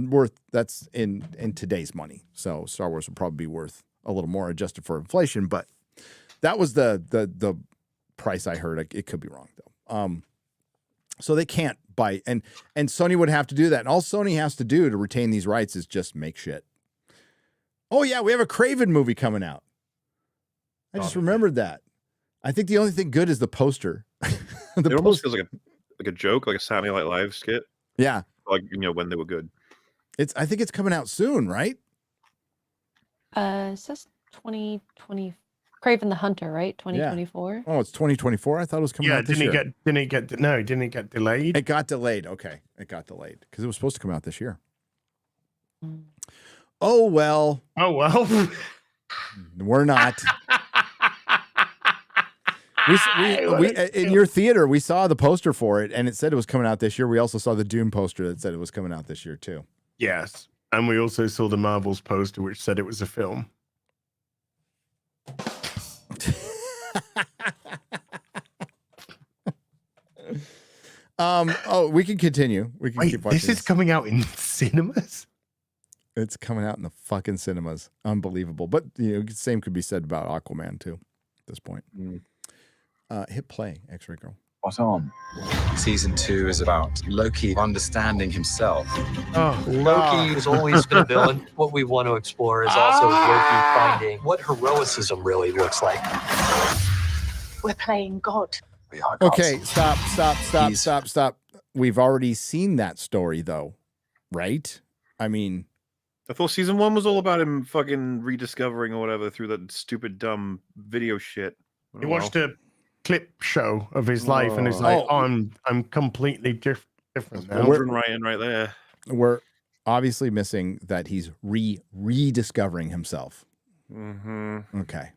in today's money. So Star Wars would probably be worth a little more adjusted for inflation, but that was the price I heard. It could be wrong though. So they can't buy, and Sony would have to do that. And all Sony has to do to retain these rights is just make shit. Oh yeah, we have a Kraven movie coming out. I just remembered that. I think the only thing good is the poster. It almost feels like a joke, like a Saturday Night Live skit. Yeah. Like, when they were good. I think it's coming out soon, right? It says 2020. Kraven the Hunter, right? 2024. Yeah. Oh, it's 2024. I thought it was coming out this year. Didn't it get delayed? It got delayed. Okay, it got delayed because it was supposed to come out this year. Oh well. We're not. we in your theater, we saw the poster for it, and it said it was coming out this year. We also saw the Doom poster that said it was coming out this year too. Yes, and we also saw the Marvels poster, which said it was a film. We can continue. We can keep watching. This is coming out in cinemas. It's coming out in the fucking cinemas. Unbelievable. But same could be said about Aquaman too at this point. Hit play, X-Ray Girl. What's on? Season 2 is about Loki understanding himself. Loki is always been a villain. What we want to explore is also Loki finding what heroicism really looks like. We're playing God. Okay, stop. We've already seen that story though, right? I mean, I thought season 1 was all about him fucking rediscovering or whatever through that stupid dumb video shit. You watched a clip show of his life, and it's like, I'm completely different now. Children writing right there. We're obviously missing that he's rediscovering himself. Mm-hmm. Okay.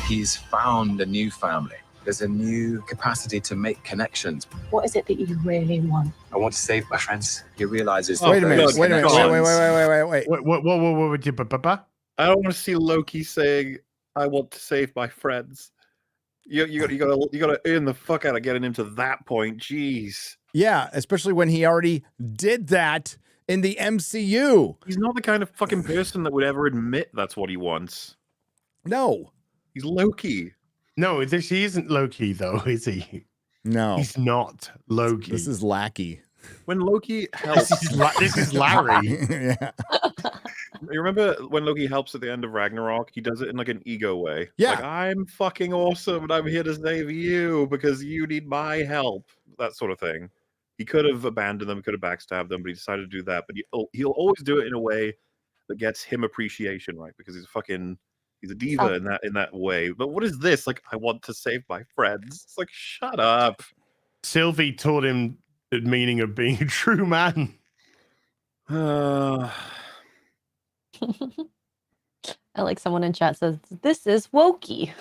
He's found a new family. There's a new capacity to make connections. What is it that you really want? I want to save my friends. He realizes. Wait a minute. Wait. I What? don't want to see Loki saying, "I want to save my friends." You gotta earn the fuck out of getting him to that point. Jeez. Yeah, especially when he already did that in the MCU. He's not the kind of fucking person that would ever admit that's what he wants. No. He's Loki. No, he isn't Loki, though, is he? No. He's not Loki. This is Lackey. When Loki helps... this is Larry. Yeah. You remember when Loki helps at the end of Ragnarok? He does it in like an ego way. Yeah. Like, I'm fucking awesome and I'm here to save you because you need my help. That sort of thing. He could have abandoned them, could have backstabbed them, but he decided to do that. But he'll always do it in a way that gets him appreciation, right? Because he's a diva in that way. But what is this? Like, I want to save my friends. It's like, shut up. Sylvie taught him the meaning of being a true man. I like someone in chat says, this is wokey.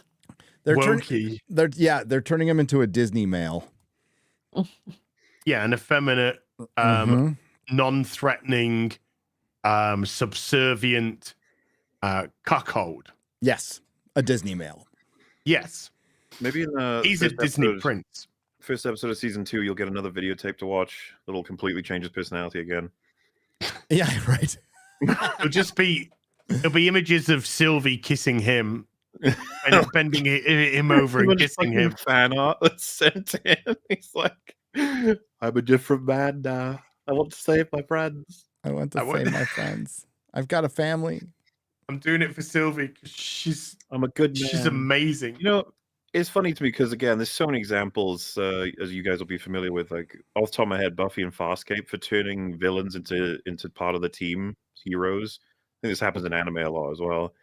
They're Wokey. They're turning him into a Disney male. Yeah, an effeminate, non-threatening, subservient cuckold. Yes, a Disney male. Yes. Maybe in he's a Disney prince. First episode of season 2, you'll get another videotape to watch. It'll completely change his personality again. Yeah, right. It'll be images of Sylvie kissing him and bending him over and kissing him. Fan art that's sent in. He's like, I'm a different man now. I want to save my friends. I want to save my friends. I've got a family. I'm doing it for Sylvie because I'm a good man. She's amazing. You know, it's funny to me because, again, there's so many examples, as you guys will be familiar with, like, off the top of my head, Buffy and Farscape for turning villains into part of the team, heroes. I think this happens in anime a lot as well.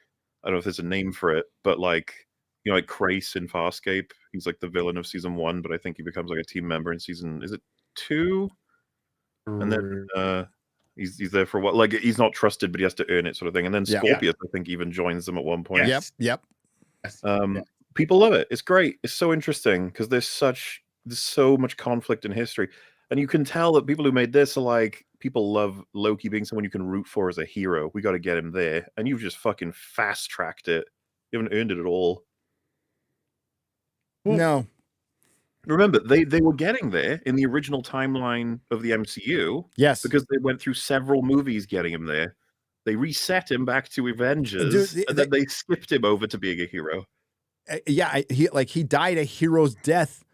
I don't know if there's a name for it, but, like, you know, like Krace in Farscape, he's like the villain of season 1, but I think he becomes like a team member in season, is it 2? And then he's there for what? Like, he's not trusted, but he has to earn it, sort of thing. And then Scorpius, I think, even joins them at one point. Yep. People love it. It's great. It's so interesting because there's so much conflict in history, and you can tell that people who made this are like, people love Loki being someone you can root for as a hero. We got to get him there, and you've just fucking fast tracked it. You haven't earned it at all. No. Remember, they were getting there in the original timeline of the MCU. Yes. Because they went through several movies getting him there. They reset him back to Avengers, and then they skipped him over to being a hero. Yeah, he died a hero's death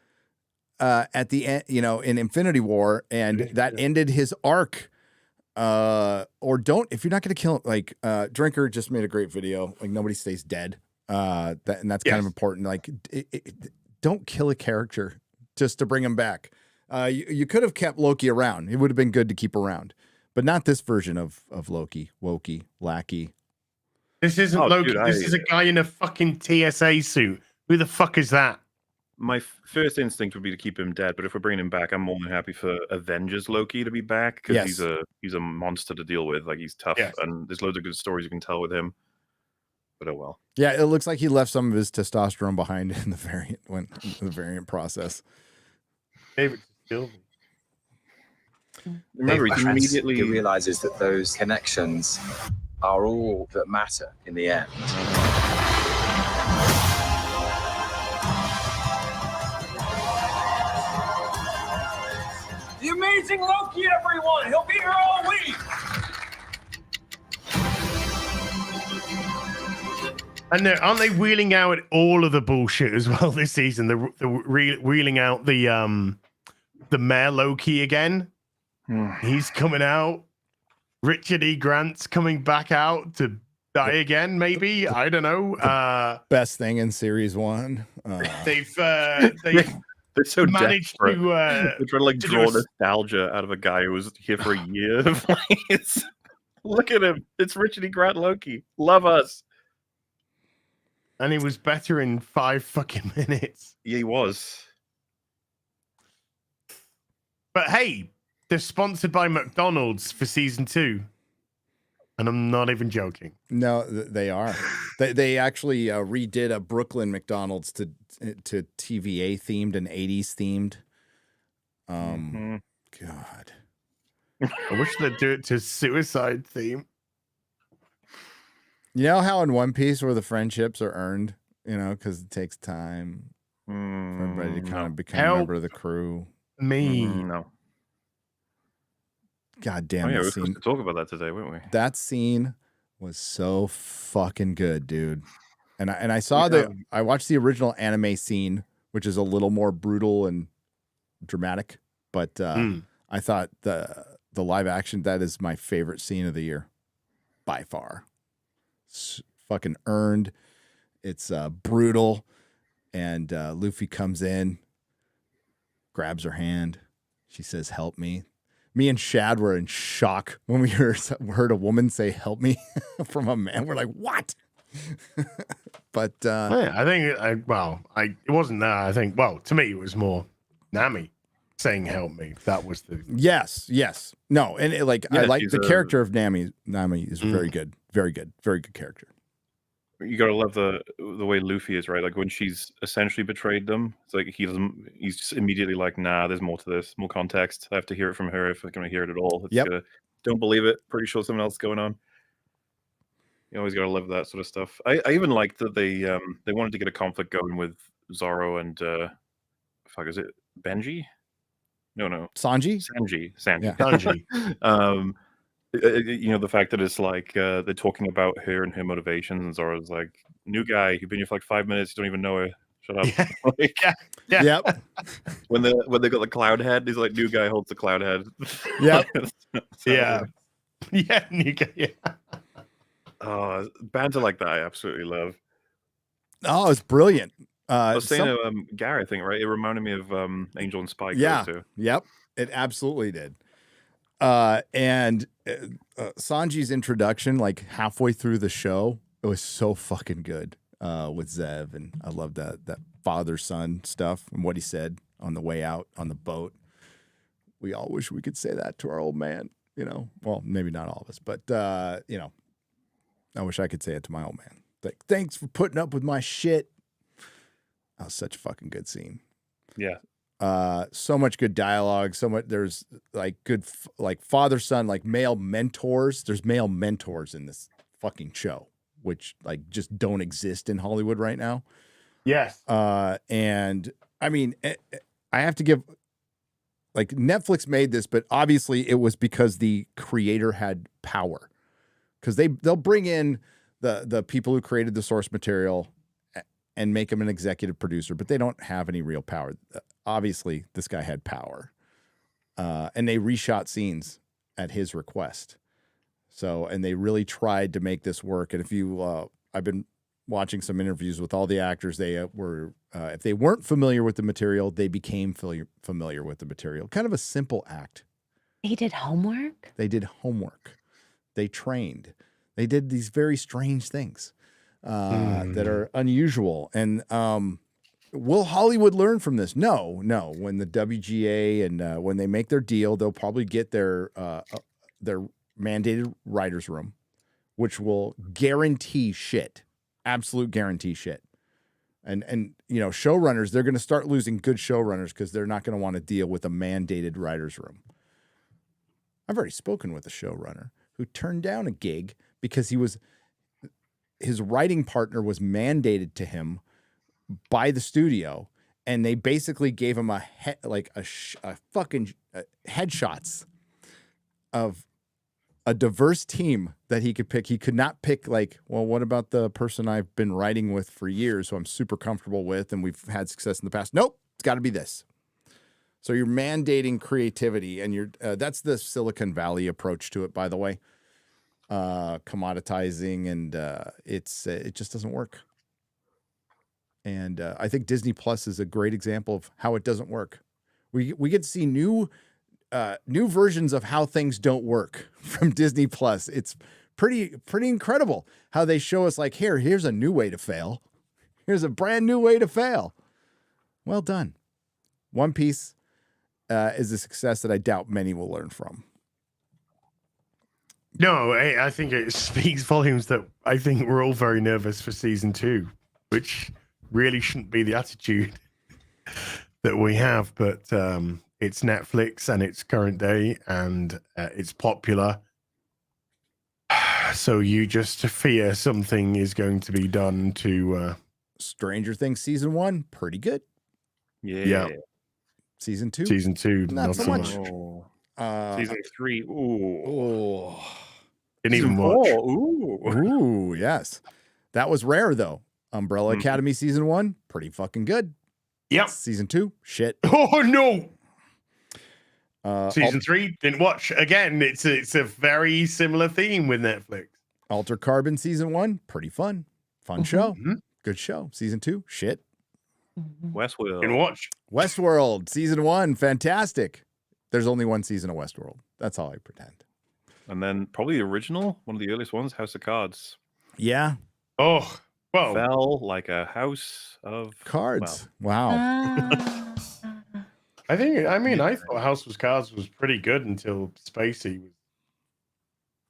at the end, in Infinity War, and that ended his arc. Or don't, if you're not going to kill him, like Drinker just made a great video, like nobody stays dead. And that's kind of important. Like, don't kill a character just to bring him back. You could have kept Loki around. It would have been good to keep around, but not this version of Loki, Wokey, Lackey. This isn't Loki. This is a guy in a fucking TSA suit. Who the fuck is that? My first instinct would be to keep him dead, but if we're bringing him back, I'm more than happy for Avengers Loki to be back because he's a monster to deal with. Like, he's tough, and there's loads of good stories you can tell with him. But oh well. Yeah, it looks like he left some of his testosterone behind in the variant process. Favorite still. Remember, he realizes that those connections are all that matter in the end. The amazing Loki, everyone! He'll be here all week! And aren't they wheeling out all of the bullshit as well this season? They're wheeling out the Mayor Loki again. He's coming out. Richard E. Grant's coming back out to die again, maybe. I don't know. Best thing in series 1. They're so managed desperate. to they're trying to like draw nostalgia out of a guy who was here for a year. Look at him. It's Richard E. Grant Loki. Love us. And he was better in 5 fucking minutes. Yeah, he was. But hey, they're sponsored by McDonald's for season 2. And I'm not even joking. No, they are. They actually redid a Brooklyn McDonald's to TVA themed and 80s themed. God. I wish they'd do it to suicide theme. You know how in One Piece where the friendships are earned, you know, because it takes time for everybody to kind of become a member of the crew. No. God damn yeah, it. we were supposed to talk about that today, weren't we? That scene was so fucking good, dude. And I saw I watched the original anime scene, which is a little more brutal and dramatic, but I thought the live action, that is my favorite scene of the year by far. It's fucking earned. It's brutal, and Luffy comes in, grabs her hand. She says, "Help me." Me and Shad were in shock when we heard a woman say "help me" from a man. We're like, "What?" But yeah, I think it wasn't that. I think to me it was more Nami saying "help me." That was the yes. No, and I like the character of Nami. Nami is very good, very good character. You gotta love the way Luffy is, right? Like when she's essentially betrayed them, it's like he's just immediately like, nah, there's more to this, more context. I have to hear it from her if I'm gonna hear it at all. Don't believe it. Pretty sure something else is going on. You always gotta love that sort of stuff. I even liked that they wanted to get a conflict going with Zoro and is it Benji? No. Sanji. Yeah. Sanji. You know, the fact that it's like they're talking about her and her motivations, and Zoro's like, "New guy, you've been here for like 5 minutes, you don't even know her. Shut up." Like, yeah. Yep. when they got the cloud head, he's like, "New guy holds the cloud head." Yep. Yeah. Yeah. New guy. Yeah. Oh, banter like that, I absolutely love. Oh, it's brilliant. I was saying to Gary, I think, right? It reminded me of Angel and Spike. Yeah. Too. Yep. It absolutely did. And Sanji's introduction, like halfway through the show, it was so fucking good with Zev, and I love that father-son stuff and what he said on the way out on the boat. We all wish we could say that to our old man, you know. Well, maybe not all of us, but you know, I wish I could say it to my old man. Like, thanks for putting up with my shit. That was such a fucking good scene. Yeah. So much good dialogue. So much. There's like good, like father-son, like male mentors. There's male mentors in this fucking show, which like just don't exist in Hollywood right now. Yes. And I mean, I have to give, like, Netflix made this, but obviously it was because the creator had power, because they'll bring in the people who created the source material and make him an executive producer, but they don't have any real power. Obviously, this guy had power, and they reshot scenes at his request. So, and they really tried to make this work. And if you, I've been watching some interviews with all the actors. They were, if they weren't familiar with the material, they became familiar with the material. Kind of a simple act. They did homework? They did homework. They trained. They did these very strange things that are unusual. And will Hollywood learn from this? No. When the WGA and when they make their deal, they'll probably get their mandated writer's room, which will guarantee shit. Absolute guarantee shit. And you know, showrunners, they're going to start losing good showrunners because they're not going to want to deal with a mandated writer's room. I've already spoken with a showrunner who turned down a gig because his writing partner was mandated to him by the studio, and they basically gave him a fucking headshots of a diverse team that he could pick. He could not pick, like, well, what about the person I've been writing with for years, who I'm super comfortable with and we've had success in the past? Nope, it's got to be this. So you're mandating creativity, and you're that's the Silicon Valley approach to it, by the way. Commoditizing, and it just doesn't work. And I think Disney Plus is a great example of how it doesn't work. We get to see new versions of how things don't work from Disney Plus. It's pretty incredible how they show us, like, here's a new way to fail. Here's a brand new way to fail. Well done. One Piece is a success that I doubt many will learn from. No, I think it speaks volumes that I think we're all very nervous for season 2, which really shouldn't be the attitude that we have. But it's Netflix and it's current day and it's popular. So you just fear something is going to be done to... Stranger Things season 1, pretty good. Yeah. Season 2? Season 2, not so much. Season 3, ooh. Didn't Season even watch. 4, Ooh, yes. That was rare, though. Umbrella Academy season 1, pretty fucking good. Yep. Season 2, shit. Oh, no. Season Al- 3, didn't watch. Again, it's a very similar theme with Netflix. Alter Carbon season 1, pretty fun. Fun show. Good show. Season 2, shit. Westworld. Didn't watch. Westworld season 1, fantastic. There's only one season of Westworld. That's all I pretend. And then probably the original, one of the earliest ones, House of Cards. Yeah. Oh, well. Fell like a house of cards. Wow. I thought House of Cards was pretty good until Spacey was.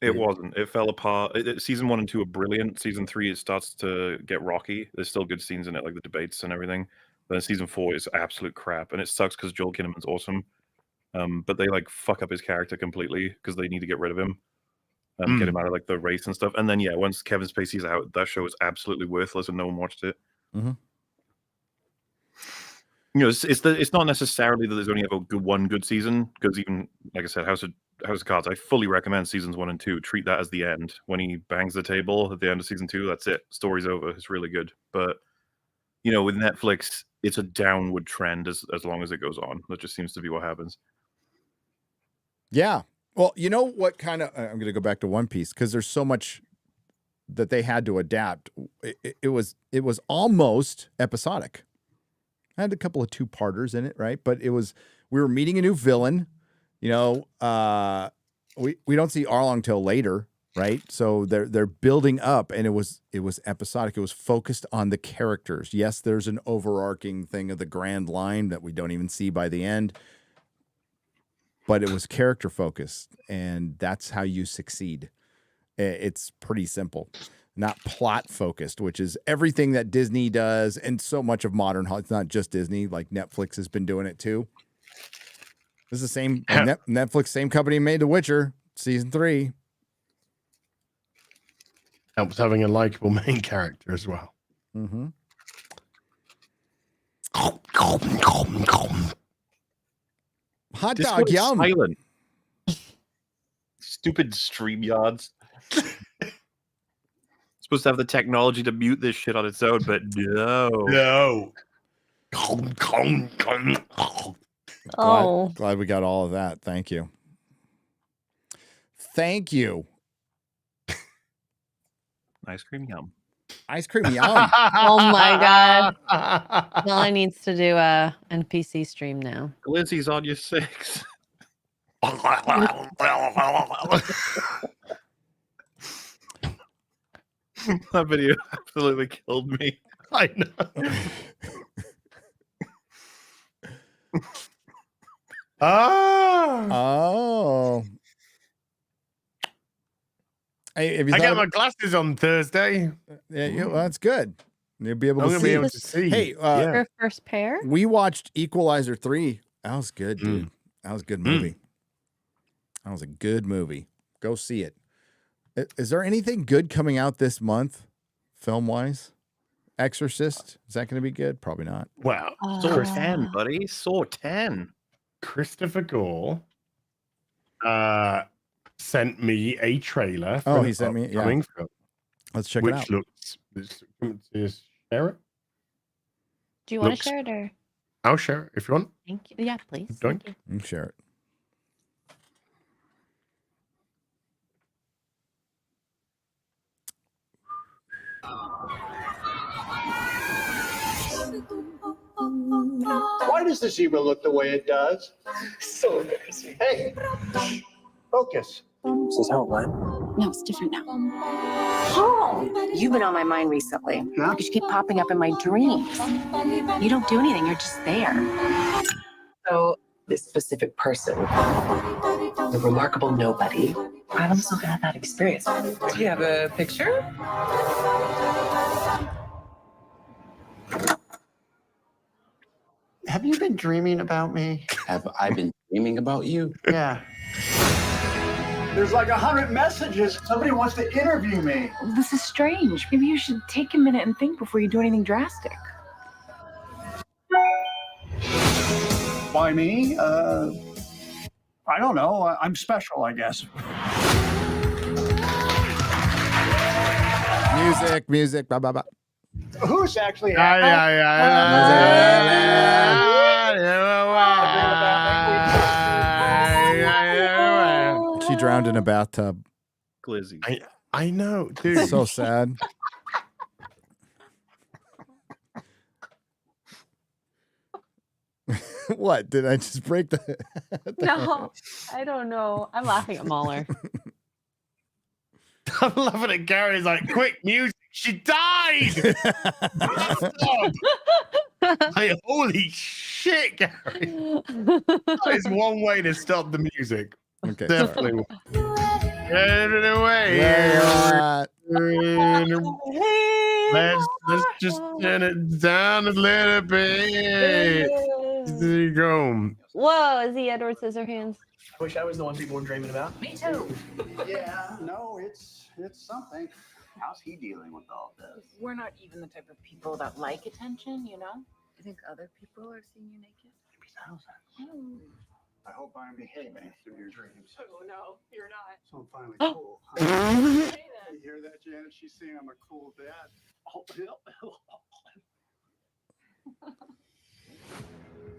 It wasn't. It fell apart. Season 1 and 2 are brilliant. Season 3, it starts to get rocky. There's still good scenes in it, like the debates and everything. But then season 4 is absolute crap, and it sucks because Joel Kinnaman's awesome. But they like fuck up his character completely because they need to get rid of him, get him out of like the race and stuff. And then once Kevin Spacey's out, that show is absolutely worthless, and no one watched it. You know, it's not necessarily that there's only ever one good season, because even like I said, House of Cards, I fully recommend seasons 1 and 2. Treat that as the end. When he bangs the table at the end of season 2, that's it. Story's over. It's really good. But you know, with Netflix, it's a downward trend as long as it goes on. That just seems to be what happens. Yeah. Well, you know what kind of, I'm going to go back to One Piece because there's so much that they had to adapt. It was almost episodic. I had a couple of 2-parters in it, right? But we were meeting a new villain. You know, we don't see Arlong till later, right? So they're building up, and it was episodic. It was focused on the characters. Yes, there's an overarching thing of the grand line that we don't even see by the end. But it was character focused, and that's how you succeed. It's pretty simple, not plot focused, which is everything that Disney does, and so much of modern. It's not just Disney; like Netflix has been doing it too. This is the same Netflix, same company made The Witcher season 3. Helps having a likable main character as well. Mm-hmm. Hot dog, yum. Silent. Stupid StreamYards. Supposed to have the technology to mute this shit on its own, but no. Glad we got all of that. Thank you. Thank you. Ice cream yum. Ice cream yum. Oh my god. Well, needs to do a NPC stream now. Lizzie's on your 6. That video absolutely killed me. I know. Oh. Hey, I got my glasses on Thursday. Yeah, well, that's good. You'll be able to see. Be able to see. Hey, Your first pair? we watched Equalizer 3. That was good, dude. That was a good movie. That was a good movie. Go see it. Is there anything good coming out this month, film-wise? Exorcist, is that going to be good? Probably not. Wow. Saw 10, buddy. Saw 10. Christopher Gore sent me a trailer. For Oh, he sent me. Yeah. film, Let's check it out. which looks. Is share it? Do you want to Looks- share it or? I'll share it if you want. Thank you. Yeah, please. Don't. Thank you. You can share it. Why does the zebra look the way it does? So embarrassing. Hey, focus. This is how it went. No, it's different now. Paul, you've been on my mind recently. Yeah? Because you keep popping up in my dreams. You don't do anything, you're just there. So, this specific person, the remarkable nobody, I've also had that experience. Do you have a picture? Have you been dreaming about me? Have I been dreaming about you? Yeah. There's like 100 messages. Somebody wants to interview me. This is strange. Maybe you should take a minute and think before you do anything drastic. Why me? I don't know. I'm special, I guess. Music, blah, blah, blah. Who's actually She drowned in a bathtub. Glizzy. I know, dude. So sad. What? Did I just break the... No, I don't know. I'm laughing at MauLer. I'm laughing at Gary's like, quick music. She died. Like, holy shit, Gary. That is one way to stop the music. Okay. Definitely. One. Get it away. Let's just turn it down a little bit. There you go. Whoa, is he Edward Scissorhands? I wish I was the one people were dreaming about. Me too. Yeah, no, it's something. How's he dealing with all this? We're not even the type of people that like attention, you know? I think other people are seeing you naked. Maybe thousands. I hope I'm behaving through your dreams. Oh, no, you're not. So I'm finally cool. You hear that, Janet? She's saying I'm a cool dad.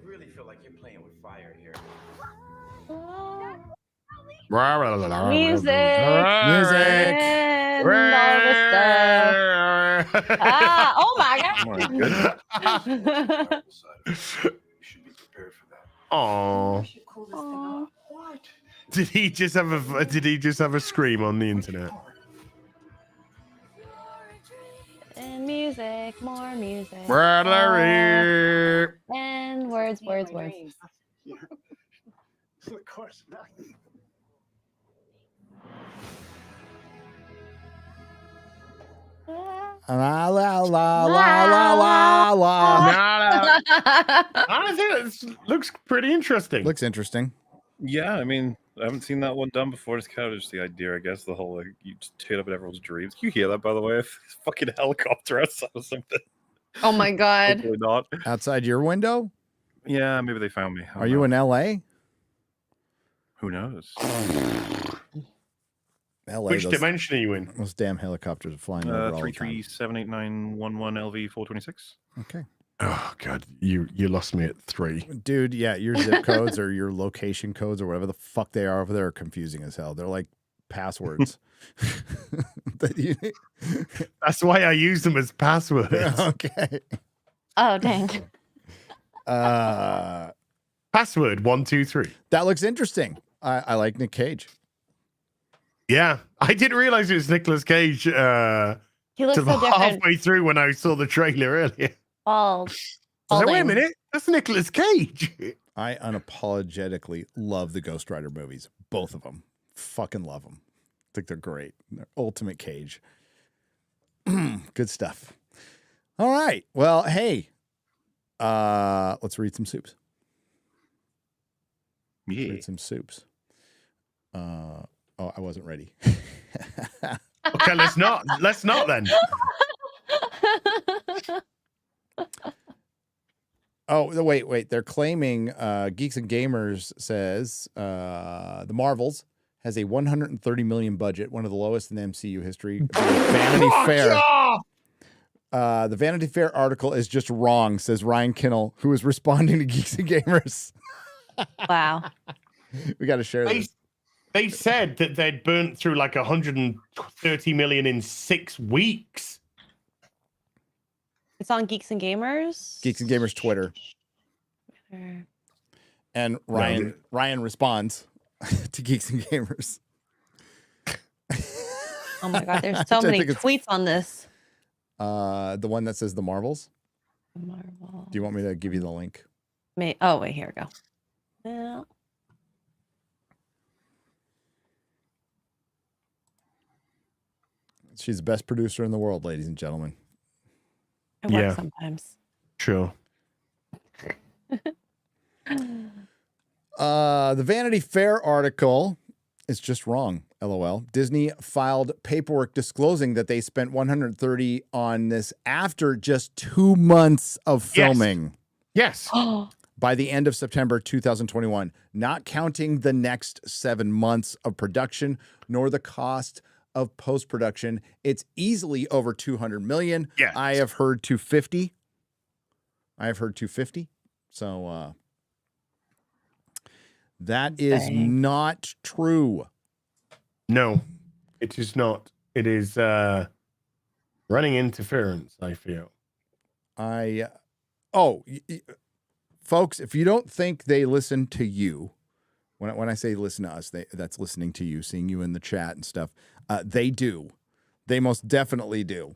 I really feel like you're playing with fire here. Music. And all the stuff. Oh my god. You should be prepared for that. Oh. What? Did he just have a scream on the internet? And music, more music. And words. Yeah. Of course not. La la la la la la. I think it looks pretty interesting. Looks interesting. Yeah, I mean, I haven't seen that one done before. It's kind of just the idea, I guess. The whole like you just hit up at everyone's dreams. Can you hear that, by the way? It's a fucking helicopter outside or something. Oh my god. Hopefully not. Outside your window? Yeah, maybe they found me. Are you in LA? Who knows? LA. Which dimension are you in? Those damn helicopters are flying over all the time. 3378911 LV 426. Okay. Oh god, you lost me at 3. Dude, yeah, your zip codes or your location codes or whatever the fuck they are over there are confusing as hell. They're like passwords. That's why I use them as passwords. Okay. Oh dang. Password 123. That looks interesting. I like Nick Cage. Yeah, I didn't realize it was Nicolas Cage. He looks till so different. halfway through when I saw the trailer earlier. Bald. I was like, wait a Balding. minute, that's Nicolas Cage. I unapologetically love the Ghost Rider movies. Both of them. Fucking love them. I think they're great. They're ultimate Cage. Good stuff. All right. Well, hey. Let's read some soups. Yeah. Read some soups. Oh, I wasn't ready. Okay, let's not then. Oh, wait. They're claiming Geeks and Gamers says the Marvels has a 130 million budget, one of the lowest in MCU history. Vanity Fair. The Vanity Fair article is just wrong, says Ryan Kinnell, who is responding to Geeks and Gamers. Wow. We got to share this. They said that they'd burnt through like 130 million in 6 weeks. It's on Geeks and Gamers. Geeks and Gamers Twitter. And Ryan responds to Geeks and Gamers. Oh my God, there's so many tweets on this. The one that says the Marvels. Marvel. Do you want me to give you the link? Oh, wait, here we go. Yeah. She's the best producer in the world, ladies and gentlemen. It works sometimes. Sure. The Vanity Fair article is just wrong. LOL. Disney filed paperwork disclosing that they spent $130 on this after just 2 months of filming. Yes. By the end of September 2021, not counting the next 7 months of production, nor the cost of post-production. It's easily over 200 million. Yeah. I have heard 250. So that is not true. No, it is not. It is running interference, I feel. Folks, if you don't think they listen to you, when I say listen to us, that's listening to you, seeing you in the chat and stuff. They do. They most definitely do.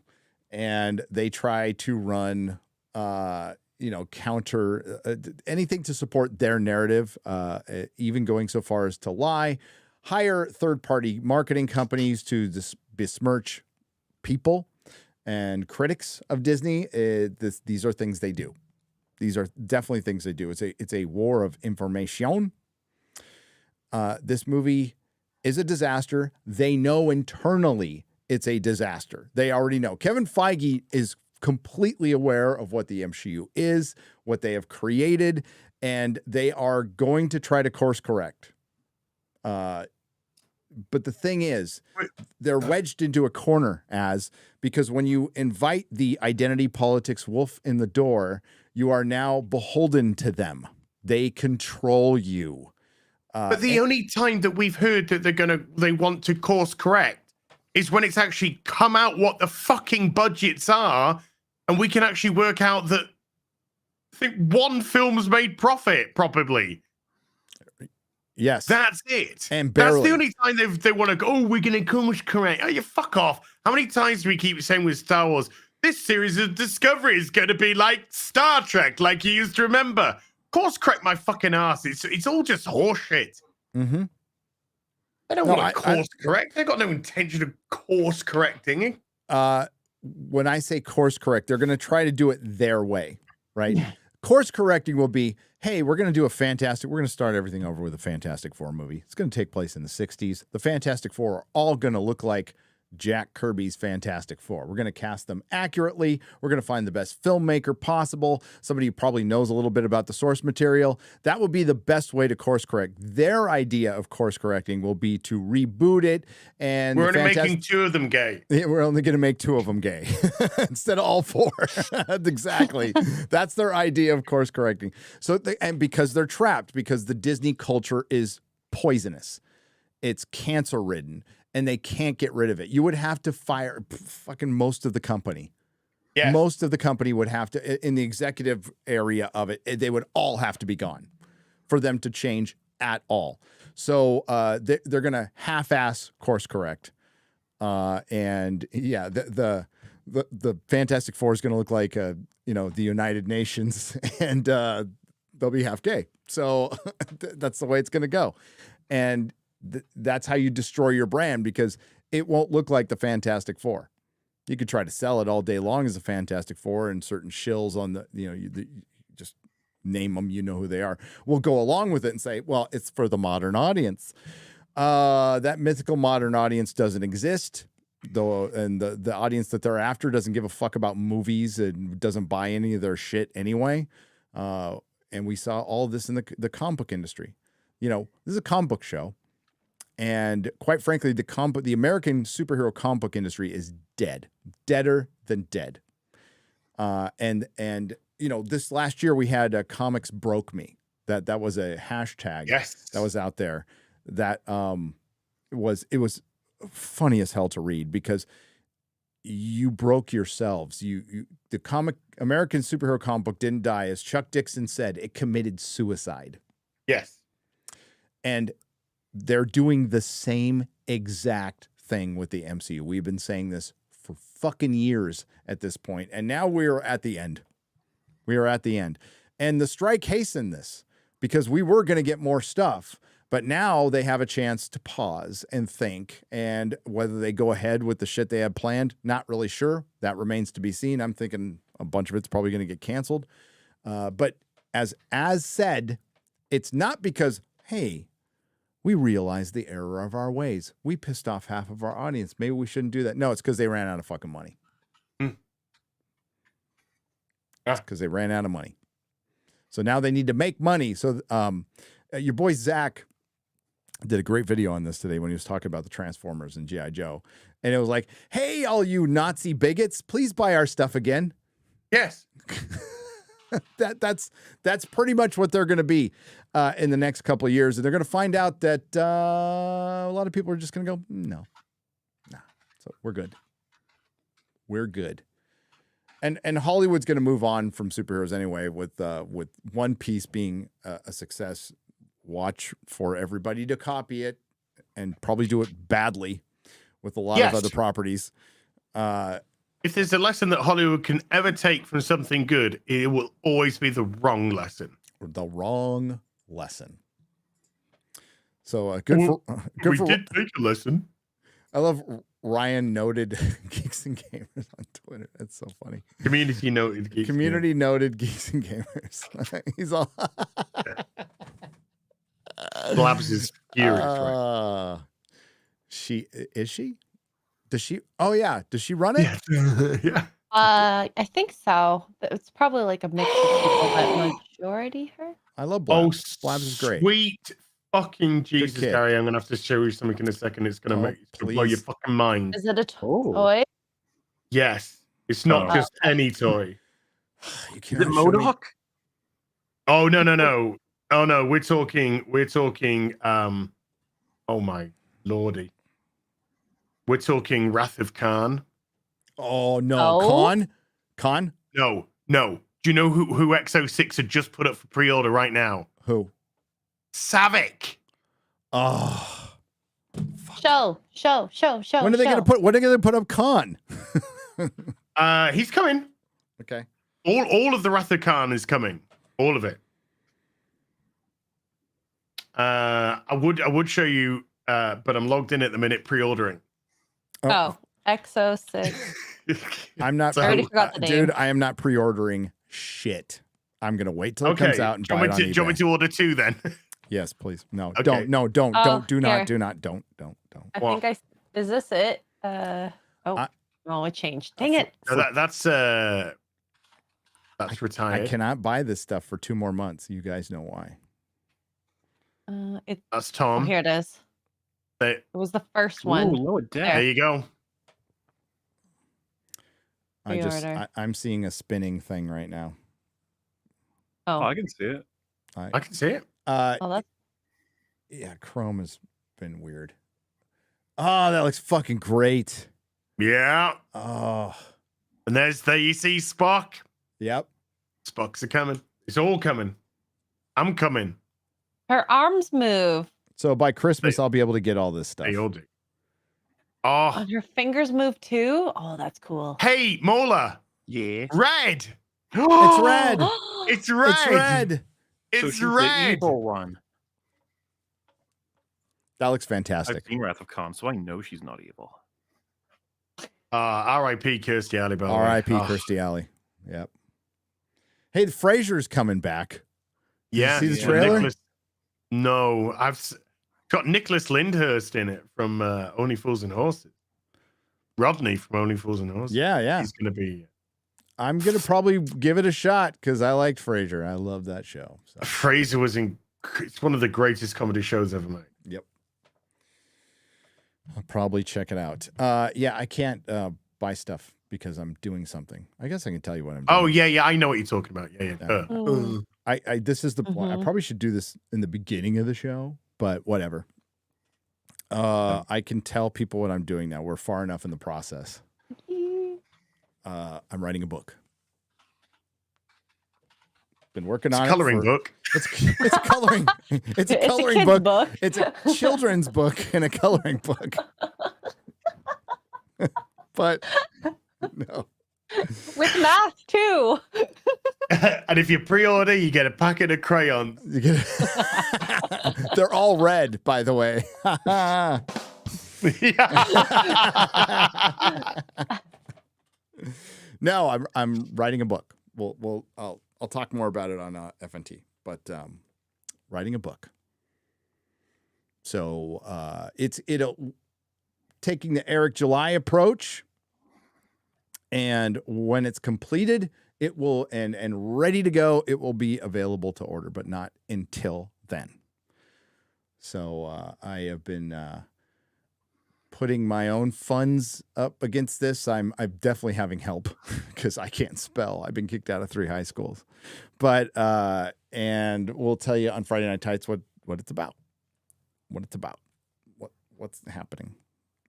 And they try to run, counter anything to support their narrative, even going so far as to lie, hire third-party marketing companies to besmirch people and critics of Disney. These are things they do. These are definitely things they do. It's a war of information. This movie is a disaster. They know internally it's a disaster. They already know. Kevin Feige is completely aware of what the MCU is, what they have created, and they are going to try to course correct. But the thing is, they're wedged into a corner because when you invite the identity politics wolf in the door, you are now beholden to them. They control you. But the only time that we've heard that they want to course correct is when it's actually come out what the fucking budgets are, and we can actually work out that I think one film's made profit, probably. Yes. That's it. And barely. That's the only time they want to go, we're going to course correct. Oh, you fuck off. How many times do we keep saying with Star Wars, this series of Discovery is going to be like Star Trek, like you used to remember? Course correct my fucking ass. It's all just horseshit. Mm-hmm. They don't want to course correct. They've got no intention of course correcting. When I say course correct, they're going to try to do it their way, right? Course correcting will be, hey, we're going to start everything over with a Fantastic Four movie. It's going to take place in the 60s. The Fantastic Four are all going to look like Jack Kirby's Fantastic Four. We're going to cast them accurately. We're going to find the best filmmaker possible, somebody who probably knows a little bit about the source material. That would be the best way to course correct. Their idea of course correcting will be to reboot it. And we're only making 2 of them gay. We're only going to make 2 of them gay instead of all 4. Exactly. That's their idea of course correcting. And because they're trapped, because the Disney culture is poisonous, it's cancer ridden, and they can't get rid of it. You would have to fire fucking most of the company. Yeah. Most of the company would have to, in the executive area of it, they would all have to be gone for them to change at all. So they're going to half-ass course correct. And yeah, the Fantastic Four is going to look like, the United Nations, and they'll be half gay. So that's the way it's going to go. And that's how you destroy your brand, because it won't look like the Fantastic Four. You could try to sell it all day long as a Fantastic Four, and certain shills on you just name them, you know who they are. We'll go along with it and say, well, it's for the modern audience. That mythical modern audience doesn't exist, though, and the audience that they're after doesn't give a fuck about movies and doesn't buy any of their shit anyway. And we saw all of this in the comic book industry. This is a comic book show. And quite frankly, the American superhero comic book industry is dead, deader than dead. And this last year we had comics broke me. That was a hashtag that was out there. That it was funny as hell to read, because you broke yourselves. The American superhero comic book didn't die, as Chuck Dixon said. It committed suicide. Yes, and they're doing the same exact thing with the MCU. We've been saying this for fucking years at this point, and now we're at the end. We are at the end. And the strike hastened this because we were going to get more stuff, but now they have a chance to pause and think, and whether they go ahead with the shit they had planned, not really sure. That remains to be seen. I'm thinking a bunch of it's probably going to get canceled. But as said, it's not because, hey, we realized the error of our ways. We pissed off half of our audience. Maybe we shouldn't do that. No, it's because they ran out of fucking money. It's because they ran out of money. So now they need to make money. So your boy Zach did a great video on this today when he was talking about the Transformers and G.I. Joe. And it was like, hey, all you Nazi bigots, please buy our stuff again. Yes. That's pretty much what they're going to be in the next couple of years. And they're going to find out that a lot of people are just going to go, no. So we're good. We're good. And Hollywood's going to move on from superheroes anyway, with One Piece being a success. Watch for everybody to copy it and probably do it badly with a lot of other properties. If there's a lesson that Hollywood can ever take from something good, it will always be the wrong lesson. The wrong lesson. So we did take a lesson. I love Ryan noted Geeks and Gamers on Twitter. That's so funny. Community noted Geeks. Community noted Geeks and Gamers. He's all. Labs is furious. Right? Is she? Does she? Oh yeah. Does she run it? Yeah. I think so. It's probably like a mix of people, but majority her. I love Blabs. Blabs is great. Sweet fucking Jesus, Gary! I'm gonna have to show you something in a second. It's gonna blow your fucking mind. Is it a toy? Yes. It's not just any toy. Is it MODOK? Oh no. Oh no, we're talking oh my lordy. We're talking Wrath of Khan. Oh no, Khan? No. Do you know who XO6 had just put up for pre-order right now? Who? Savick. Oh. Show. When are they gonna put up Khan? He's coming. Okay. All of the Wrath of Khan is coming. All of it. I would show you, but I'm logged in at the minute pre-ordering. Oh, XO6. I'm not. I already forgot the name. Dude, I am not pre-ordering shit. I'm gonna wait till it comes out and buy it on eBay. Do you want me to order 2 then? Yes, please. No, Okay. don't. No, don't. Oh, don't. Do not. here. Do not. Don't. I think is this it? It changed. Dang it. No, that's retired. I cannot buy this stuff for 2 more months. You guys know why. That's Tom. Oh, here it is. It was the first one. There you go. I'm seeing a spinning thing right now. Oh, I can see it. I can see it. Yeah, Chrome has been weird. Oh, that looks fucking great. Yeah. Oh. And there you see Spock. Yep. Spocks are coming. It's all coming. I'm coming. Her arms move. So by Christmas, I'll be able to get all this stuff. They all do. Oh. And her fingers move too. Oh, that's cool. Hey, MauLer. Yeah. Red. It's red. It's red. It's red. So It's she's red. the evil one. That looks fantastic. I've seen Wrath of Khan, so I know she's not evil. R.I.P. Kirstie Alley, by the way. R.I.P. Kirstie Alley. Yep. Hey, the Frasier's coming back. Did you see the trailer? No, I've got Nicholas Lyndhurst in it from Only Fools and Horses. Rodney from Only Fools and Horses. Yeah. He's going to be. I'm going to probably give it a shot because I liked Frasier. I love that show. So. Frasier was it's one of the greatest comedy shows ever made. Yep. I'll probably check it out. Yeah, I can't buy stuff because I'm doing something. I guess I can tell you what I'm doing. Oh, yeah. I know what you're talking about. Yeah. This is the point. I probably should do this in the beginning of the show, but whatever. I can tell people what I'm doing now. We're far enough in the process. I'm writing a book. Been working on coloring book. It's coloring. It's a coloring book. It's a children's book and a coloring book. but no. With math too. And if you pre-order, you get a packet of crayons. They're all red, by the way. No, I'm writing a book. I'll talk more about it on FNT, but writing a book. So it'll taking the Eric July approach, and when it's completed, it will and ready to go, it will be available to order, but not until then. So I have been putting my own funds up against this. I'm definitely having help because I can't spell. I've been kicked out of 3 high schools, but and we'll tell you on Friday Night Tights what it's about, what's happening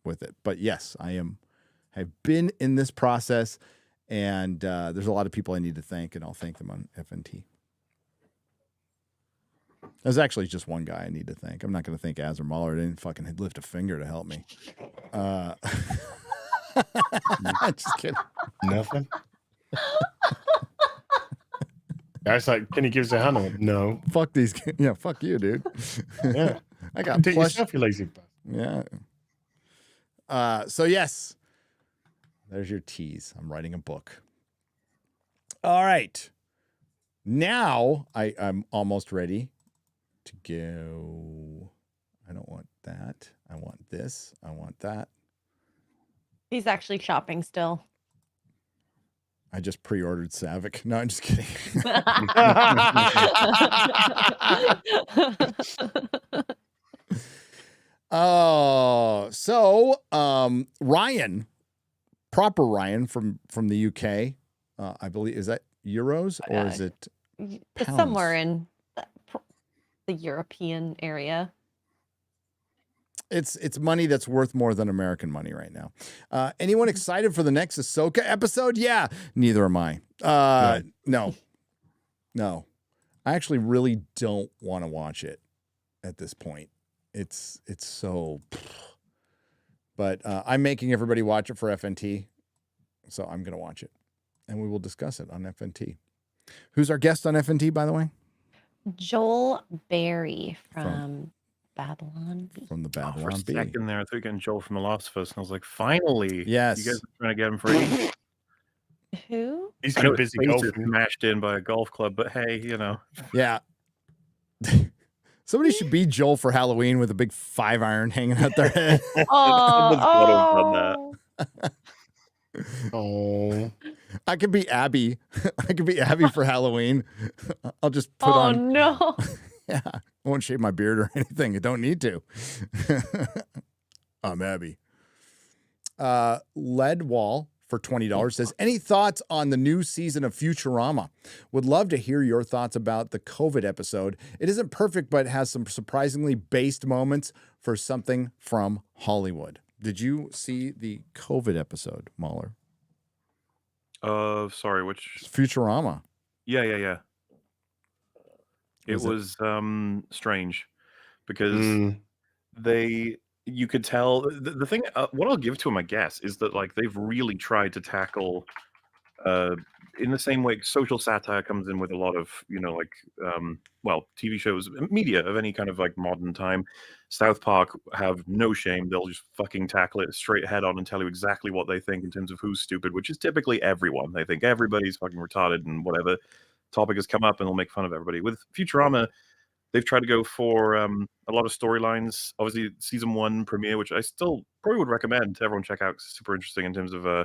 with it. But yes, have been in this process, and there's a lot of people I need to thank, and I'll thank them on FNT. There's actually just one guy I need to thank. I'm not going to thank Az or MauLer. They didn't fucking lift a finger to help me. Just kidding. Nothing. I was like, can you give us a hand? No. Fuck these. Yeah, fuck you, dude. Yeah. I got do it plush. yourself, you lazy bastard. Yeah. So yes, there's your tease. I'm writing a book. All right. Now I'm almost ready to go. I don't want that. I want this. I want that. He's actually shopping still. I just pre-ordered Savick. No, I'm just kidding. Oh, so Ryan, proper Ryan from the UK, I believe, is that euros or is it pounds? Somewhere in the European area. It's money that's worth more than American money right now. Anyone excited for the next Ahsoka episode? Yeah, neither am I. No. I actually really don't want to watch it at this point. It's so, but I'm making everybody watch it for FNT, so I'm going to watch it, and we will discuss it on FNT. Who's our guest on FNT, by the way? Joel Berry from Babylon B. From the For a Babylon B. second there, I thought you were getting Joel from The Last of Us, and I was like, finally. Yes. You guys are trying to get him free. Who? He's I too know his busy face is golfing. smashed in by a golf club, but hey, Yeah. Somebody should be Joel for Halloween with a big 5-iron hanging out their head. Oh. I could be Abby. I could be Abby for Halloween. I'll just put on. Oh no. Yeah. I won't shave my beard or anything. I don't need to. I'm Abby. Lead Wall for $20 says, any thoughts on the new season of Futurama? Would love to hear your thoughts about the COVID episode. It isn't perfect, but has some surprisingly based moments for something from Hollywood. Did you see the COVID episode, MauLer? Sorry, which? Futurama. Yeah. It was strange because you could tell the thing. What I'll give to them, I guess, is that like they've really tried to tackle in the same way social satire comes in with a lot of TV shows, media of any kind of like modern time. South Park have no shame. They'll just fucking tackle it straight head on and tell you exactly what they think in terms of who's stupid, which is typically everyone. They think everybody's fucking retarded and whatever topic has come up and they'll make fun of everybody. With Futurama, they've tried to go for a lot of storylines. Obviously, season 1 premiere, which I still probably would recommend to everyone check out. It's super interesting in terms of they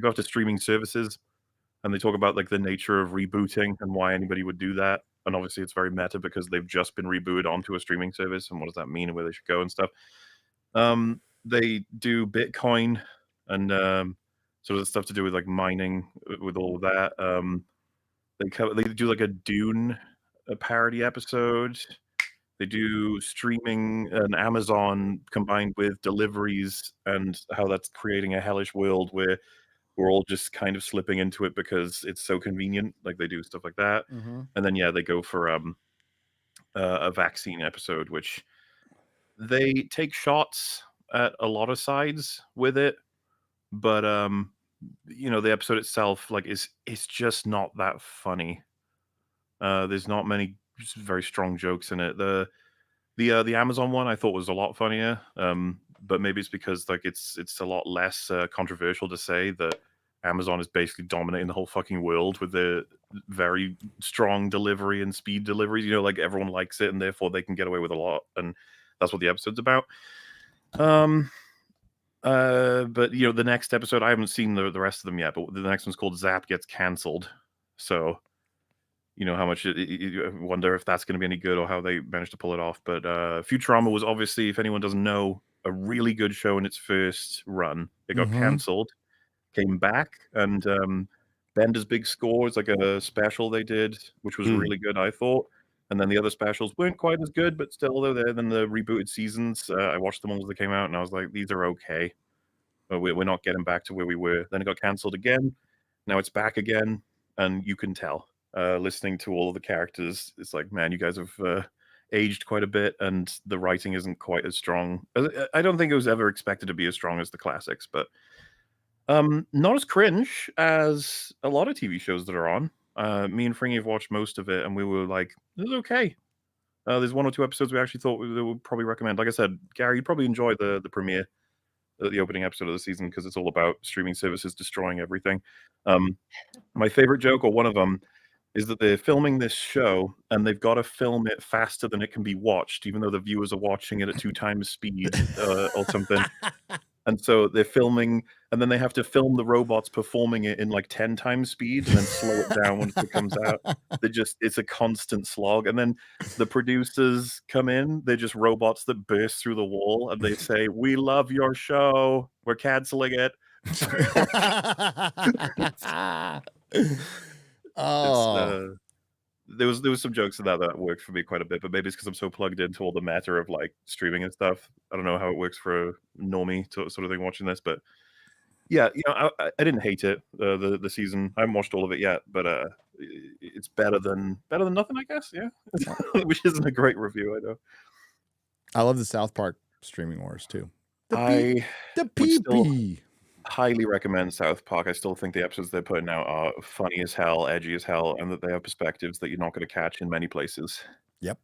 go after streaming services and they talk about like the nature of rebooting and why anybody would do that. And obviously, it's very meta because they've just been rebooted onto a streaming service and what does that mean and where they should go and stuff. They do Bitcoin and sort of stuff to do with like mining with all of that. They do like a Dune parody episode. They do streaming and Amazon combined with deliveries and how that's creating a hellish world where we're all just kind of slipping into it because it's so convenient. Like they do stuff like that. Mm-hmm. And then, they go for a vaccine episode, which they take shots at a lot of sides with it. but the episode itself, like, it's just not that funny. There's not many very strong jokes in it. The Amazon one I thought was a lot funnier, but maybe it's because like it's a lot less controversial to say that Amazon is basically dominating the whole fucking world with their very strong delivery and speed deliveries. Like everyone likes it, and therefore they can get away with a lot, and that's what the episode's about. But the next episode, I haven't seen the rest of them yet, but the next one's called Zap Gets Cancelled. So how much you wonder if that's going to be any good or how they managed to pull it off. But Futurama was obviously, if anyone doesn't know, a really good show in its first run. It got cancelled, came back, and Bender's Big Score is like a special they did, which was really good, I thought. And then the other specials weren't quite as good, but still they're there than the rebooted seasons. I watched them all as they came out, and I was like, these are okay. But we're not getting back to where we were. Then it got cancelled again. Now it's back again, and you can tell. Listening to all of the characters, it's like, man, you guys have aged quite a bit, and the writing isn't quite as strong. I don't think it was ever expected to be as strong as the classics, but not as cringe as a lot of TV shows that are on. Me and Fringy have watched most of it, and we were like, this is okay. There's 1 or 2 episodes we actually thought we would probably recommend. Like I said, Gary, you'd probably enjoy the premiere, the opening episode of the season, because it's all about streaming services destroying everything. My favorite joke, or one of them, is that they're filming this show and they've got to film it faster than it can be watched, even though the viewers are watching it at 2 times speed or something. And so they're filming, and then they have to film the robots performing it in like 10 times speed and then slow it down once it comes out. It's a constant slog. And then the producers come in, they're just robots that burst through the wall, and they say, "We love your show. We're canceling it." There was some jokes in that worked for me quite a bit, but maybe it's because I'm so plugged into all the matter of like streaming and stuff. I don't know how it works for a normie sort of thing watching this, but yeah, I didn't hate it. The season, I haven't watched all of it yet, but it's better than nothing, I guess. Yeah, which isn't a great review, I know. I love the South Park streaming wars too. The PP. Highly recommend South Park. I still think the episodes they're putting out are funny as hell, edgy as hell, and that they have perspectives that you're not going to catch in many places. Yep.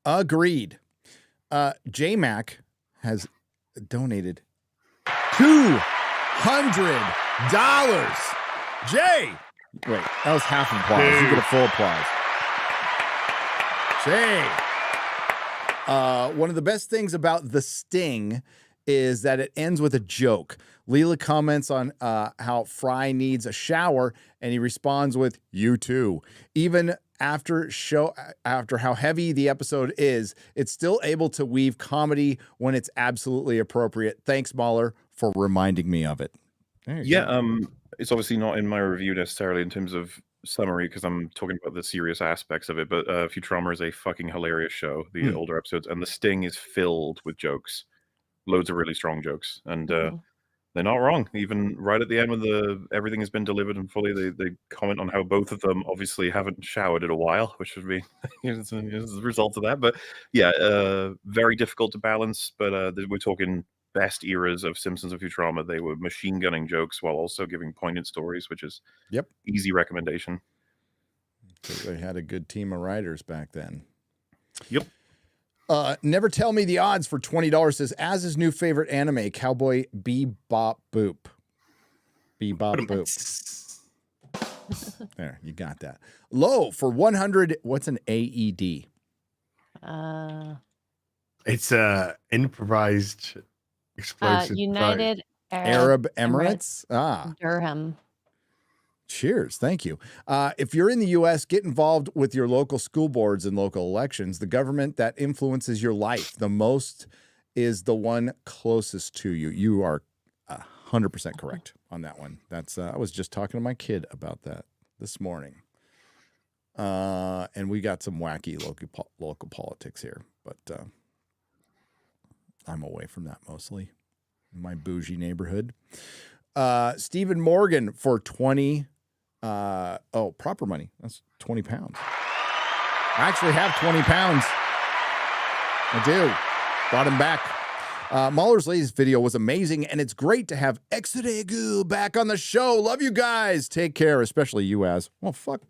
Agreed. J-Mac has donated $200. Jay! Wait, that was half applause. You get a full applause. Jay! One of the best things about The Sting is that it ends with a joke. Leela comments on how Fry needs a shower, and he responds with, "You too." Even after how heavy the episode is, it's still able to weave comedy when it's absolutely appropriate. Thanks, MauLer, for reminding me of it. It's obviously not in my review necessarily in terms of summary, because I'm talking about the serious aspects of it, but Futurama is a fucking hilarious show, the older episodes, and The Sting is filled with jokes. Loads of really strong jokes, and they're not wrong. Even right at the end when everything has been delivered and fully, they comment on how both of them obviously haven't showered in a while, which would be as a result of that. But yeah, very difficult to balance. But we're talking best eras of Simpsons and Futurama. They were machine gunning jokes while also giving poignant stories, which is easy recommendation. So they had a good team of writers back then. Yep. Never Tell Me the Odds for $20 says, as his new favorite anime, Cowboy Bebop Boop. Bebop Boop. There, you got that. Low for 100. What's an AED? It's improvised explosive. United Arab Emirates. Durham. Cheers. Thank you. If you're in the U.S., get involved with your local school boards and local elections. The government that influences your life the most is the one closest to you. You are 100% correct on that one. That's I was just talking to my kid about that this morning. And we got some wacky local politics here, but I'm away from that mostly in my bougie neighborhood. Stephen Morgan for 20. Proper money. That's 20 pounds. I actually have 20 pounds. I do. Brought him back. MauLer's latest video was amazing, and it's great to have Exodegu back on the show. Love you guys. Take care, especially you, Az. Well, fuck.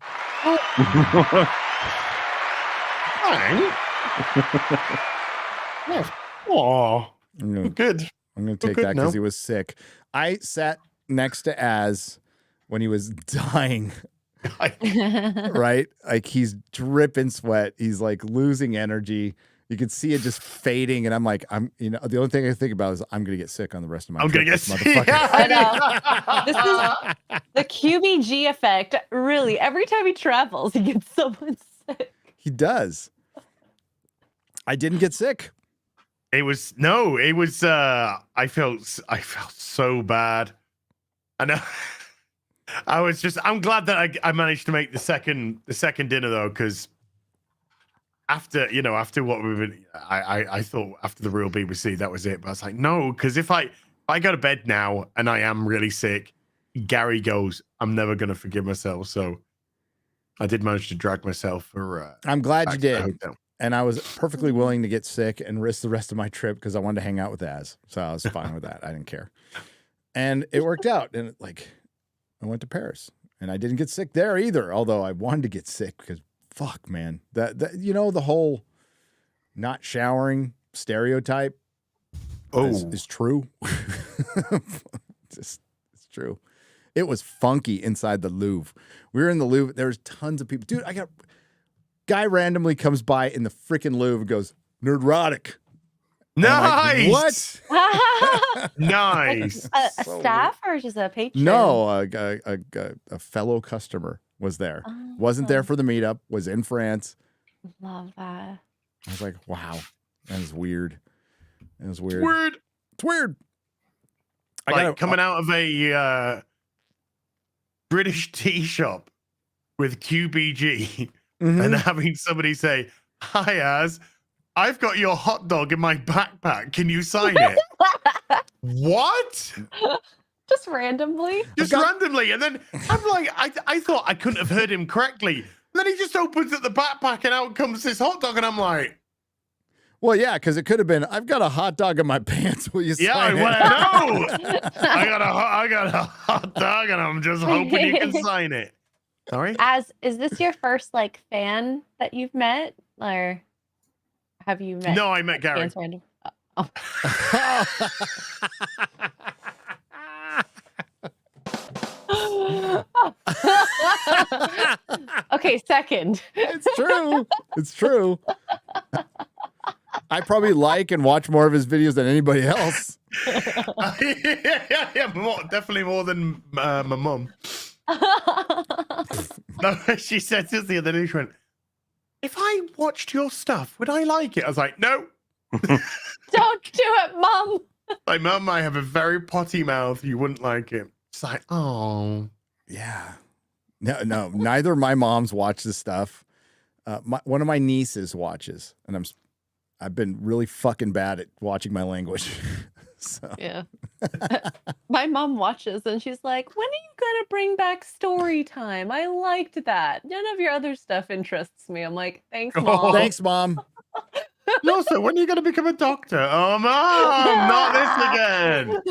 Oh, good. I'm going to take good that now. because he was sick. I sat next to Az when he was dying. Right? Like he's dripping sweat. He's like losing energy. You can see it just fading. And I'm like, the only thing I think about is I'm going to get sick on the rest of my trip. I'm going to get this sick. motherfucker. This is the QBG effect. Really, every time he travels, he gets someone sick. He does. I didn't get sick. I felt so bad. I know. I'm glad that I managed to make the second dinner though, because after what we've been, I thought after the real BBC that was it, but I was like, no, because if I go to bed now and I am really sick, Gary goes, I'm never gonna forgive myself. So I did manage to drag myself for. I'm glad you did. And I was perfectly willing to get sick and risk the rest of my trip because I wanted to hang out with Az. So I was fine with that. I didn't care. And it worked out. And I went to Paris and I didn't get sick there either. Although I wanted to get sick because fuck, man, that the whole not showering stereotype is true. It's true. It was funky inside the Louvre. We were in the Louvre. There was tons of people. Dude, guy randomly comes by in the freaking Louvre and goes, Nerdrotic. Nice. Like, what? Nice. A staff or just a patron? No, a fellow customer was there. Wasn't there for the meetup. Was in France. Love that. I was like, wow, that is weird. It was weird. It's weird. Coming out of a British tea shop with QBG and having somebody say, "Hi, Az, I've got your hot dog in my backpack. Can you sign it?" What? Just randomly? Just randomly. And then I'm like, I thought I couldn't have heard him correctly. And then he just opens up the backpack and out comes this hot dog. And I'm like, well, yeah, because it could have been, I've got a hot dog in my pants. Will you sign I it? want to know. I got a hot dog and I'm just hoping you can sign it. Sorry? Is this your first fan that you've met? Or have you met? No, I met Gary. fans random? Oh. Okay, second. It's true. It's true. I probably like and watch more of his videos than anybody else. Definitely more than my mum. No, she said this the other day. She went, "If I watched your stuff, would I like it?" I was like, "No." Don't do it, Mum. Like, Mum, I have a very potty mouth. You wouldn't like it. It's like, oh. Yeah. No, neither of my moms watch this stuff. One of my nieces watches, and I've been really fucking bad at watching my language. So. Yeah. My mom watches and she's like, "When are you gonna bring back story time? I liked that. None of your other stuff interests me." I'm like, "Thanks, Mom." Thanks, Mom. No, so when are you going to become a doctor? Oh, Mom, not this again.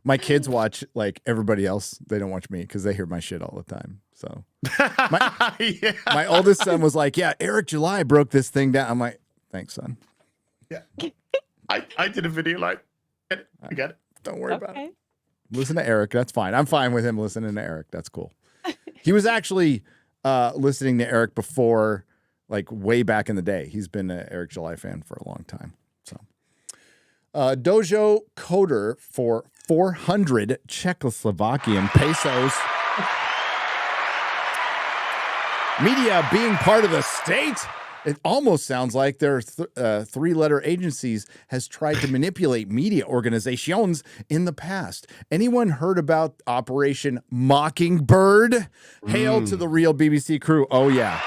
My kids watch like everybody else. They don't watch me because they hear my shit all the time. So my oldest son was like, "Yeah, Eric July broke this thing down." I'm like, "Thanks, son." Yeah. I did a video like, I get it. Don't worry about it. Listen to Eric. That's fine. I'm fine with him listening to Eric. That's cool. He was actually listening to Eric before, like way back in the day. He's been an Eric July fan for a long time. So, Dojo Coder for 400 Czechoslovakian pesos. Media being part of the state. It almost sounds like their three-letter agencies has tried to manipulate media organizations in the past. Anyone heard about Operation Mockingbird? Hail to the real BBC crew. Oh, yeah.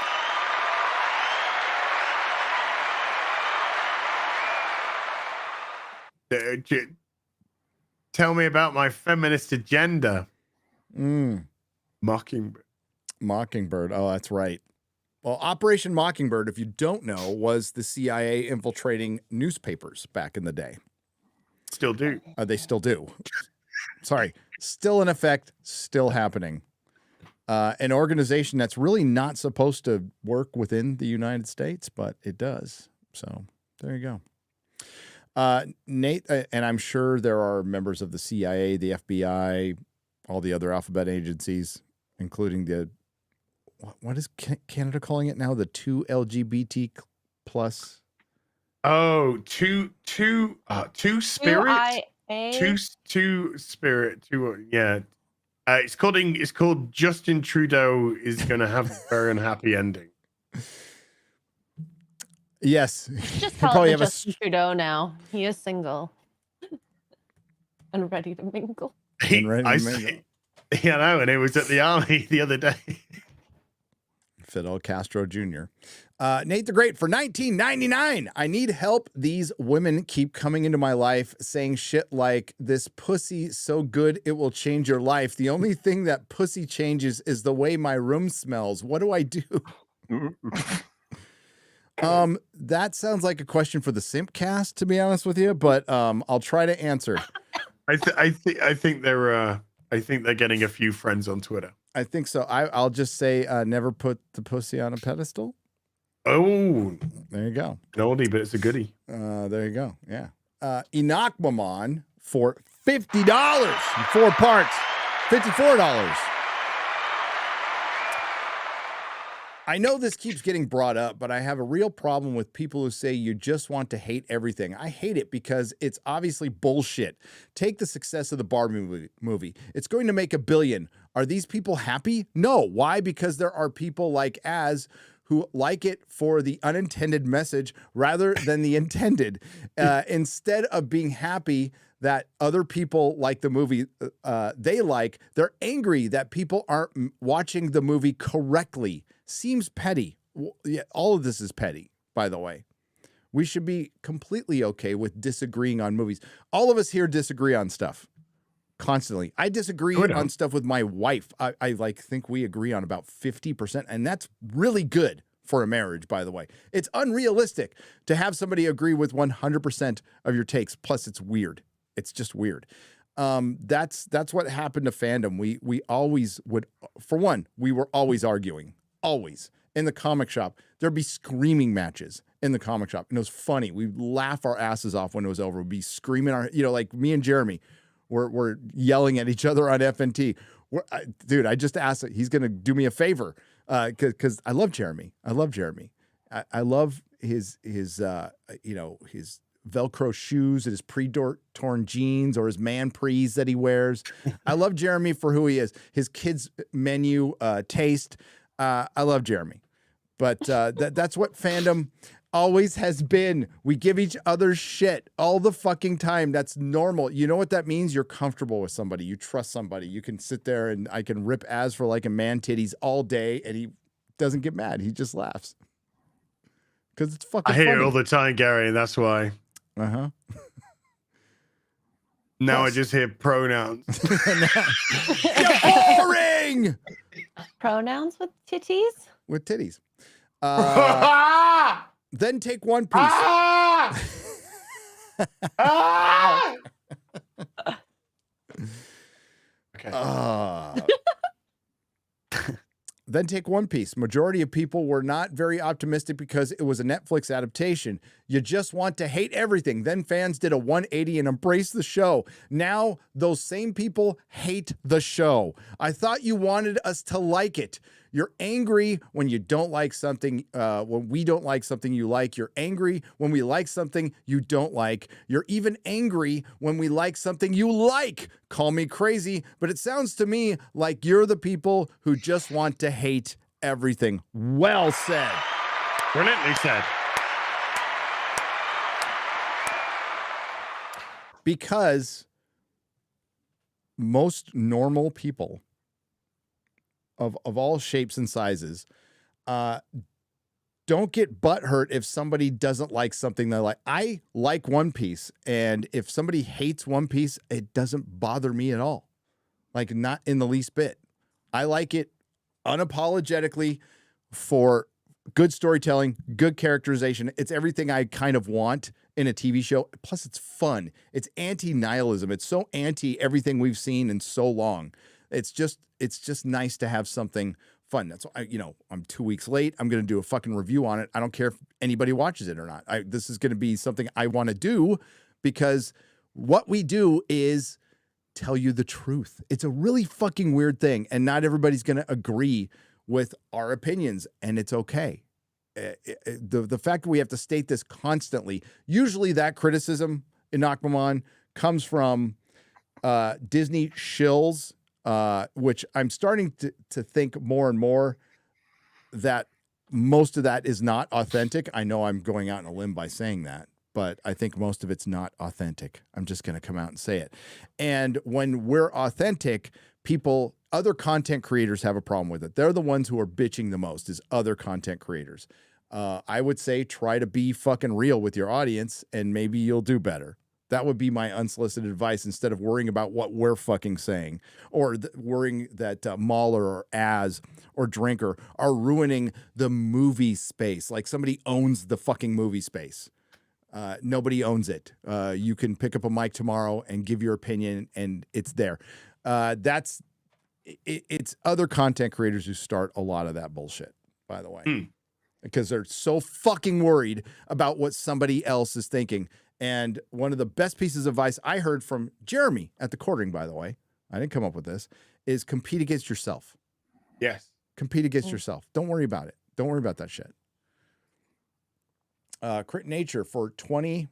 Tell me about my feminist agenda. Mockingbird. Mockingbird. Oh, that's right. Well, Operation Mockingbird, if you don't know, was the CIA infiltrating newspapers back in the day. Still do. They still do. Sorry. Still in effect, still happening. An organization that's really not supposed to work within the United States, but it does. So there you go. Nate, and I'm sure there are members of the CIA, the FBI, all the other alphabet agencies, including the, what is Canada calling it now? The 2 LGBT plus. Oh, two spirit, two spirit, yeah. It's called Justin Trudeau is going to have a very unhappy ending. Yes, Just call it Justin Trudeau now. He is single and ready to mingle. Yeah, I know, and it was at the army the other day. Fidel Castro Jr. Nate the Great for $19.99. I need help. These women keep coming into my life saying shit like, this pussy so good it will change your life. The only thing that pussy changes is the way my room smells. What do I do? That sounds like a question for the Simpcast, to be honest with you, but I'll try to answer. I think they're getting a few friends on Twitter. I think so. I'll just say never put the pussy on a pedestal. Oh, there you go. An oldie, but it's a goodie. There you go. Yeah. Enoch Maman for $50 in 4 parts. $54. I know this keeps getting brought up, but I have a real problem with people who say you just want to hate everything. I hate it because it's obviously bullshit. Take the success of the Barbie movie. It's going to make $1 billion. Are these people happy? No. Why? Because there are people like Az who like it for the unintended message rather than the intended. Instead of being happy that other people like the movie they're angry that people aren't watching the movie correctly. Seems petty. Yeah, all of this is petty, by the way. We should be completely okay with disagreeing on movies. All of us here disagree on stuff constantly. I disagree on stuff with my wife. I think we agree on about 50%, and that's really good for a marriage, by the way. It's unrealistic to have somebody agree with 100% of your takes. Plus, it's weird. It's just weird. That's what happened to fandom. We always would, for one, we were always arguing. Always. In the comic shop, there'd be screaming matches in the comic shop. And it was funny. We'd laugh our asses off when it was over. We'd be screaming like me and Jeremy were yelling at each other on FNT. Dude, I just asked, he's going to do me a favor. Cause I love Jeremy. I love his Velcro shoes and his pre-torn jeans or his man prees that he wears. I love Jeremy for who he is. His kids menu taste. I love Jeremy, but that's what fandom always has been. We give each other shit all the fucking time. That's normal. You know what that means? You're comfortable with somebody. You trust somebody. You can sit there and I can rip Az for like a man titties all day and he doesn't get mad. He just laughs. Because it's fucking I hear funny. it all the time, Gary, and that's why. Uh-huh. Now I just hear pronouns. You're boring! Pronouns with titties? With titties. Then take one piece. Okay. Then take One Piece. Majority of people were not very optimistic because it was a Netflix adaptation. You just want to hate everything. Then fans did a 180 and embraced the show. Now those same people hate the show. I thought you wanted us to like it. You're angry when you don't like something, when we don't like something you like. You're angry when we like something you don't like. You're even angry when we like something you like. Call me crazy, but it sounds to me like you're the people who just want to hate everything. Well said. Brilliantly said. Because most normal people of all shapes and sizes don't get butthurt if somebody doesn't like something they like. I like One Piece, and if somebody hates One Piece, it doesn't bother me at all. Like, not in the least bit. I like it unapologetically for good storytelling, good characterization. It's everything I kind of want in a TV show. Plus, it's fun. It's anti-nihilism. It's so anti everything we've seen in so long. It's just nice to have something fun. That's why, I'm 2 weeks late. I'm going to do a fucking review on it. I don't care if anybody watches it or not. This is going to be something I want to do because what we do is tell you the truth. It's a really fucking weird thing, and not everybody's going to agree with our opinions, and it's okay. The fact that we have to state this constantly, usually that criticism in Nakmaman comes from Disney shills, which I'm starting to think more and more that most of that is not authentic. I know I'm going out on a limb by saying that, but I think most of it's not authentic. I'm just going to come out and say it. And when we're authentic, other content creators have a problem with it. They're the ones who are bitching the most, is other content creators. I would say try to be fucking real with your audience and maybe you'll do better. That would be my unsolicited advice instead of worrying about what we're fucking saying or worrying that MauLer or Az or Drinker are ruining the movie space. Like somebody owns the fucking movie space. Nobody owns it. You can pick up a mic tomorrow and give your opinion and it's there. It's other content creators who start a lot of that bullshit, by the way, because they're so fucking worried about what somebody else is thinking. And one of the best pieces of advice I heard from Jeremy at the Quartering, by the way, I didn't come up with this, is compete against yourself. Yes. Compete against yourself. Don't worry about it. Don't worry about that shit. Crit Nature for 20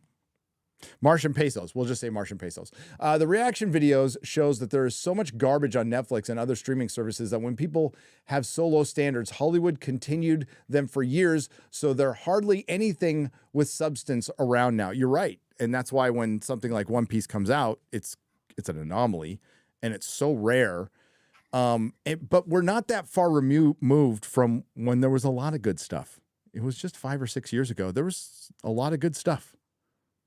Martian pesos. We'll just say Martian pesos. The reaction videos shows that there is so much garbage on Netflix and other streaming services that when people have so low standards, Hollywood continued them for years, so there hardly anything with substance around now. You're right. And that's why when something like One Piece comes out, it's an anomaly and it's so rare. But we're not that far removed from when there was a lot of good stuff. It was just 5 or 6 years ago. There was a lot of good stuff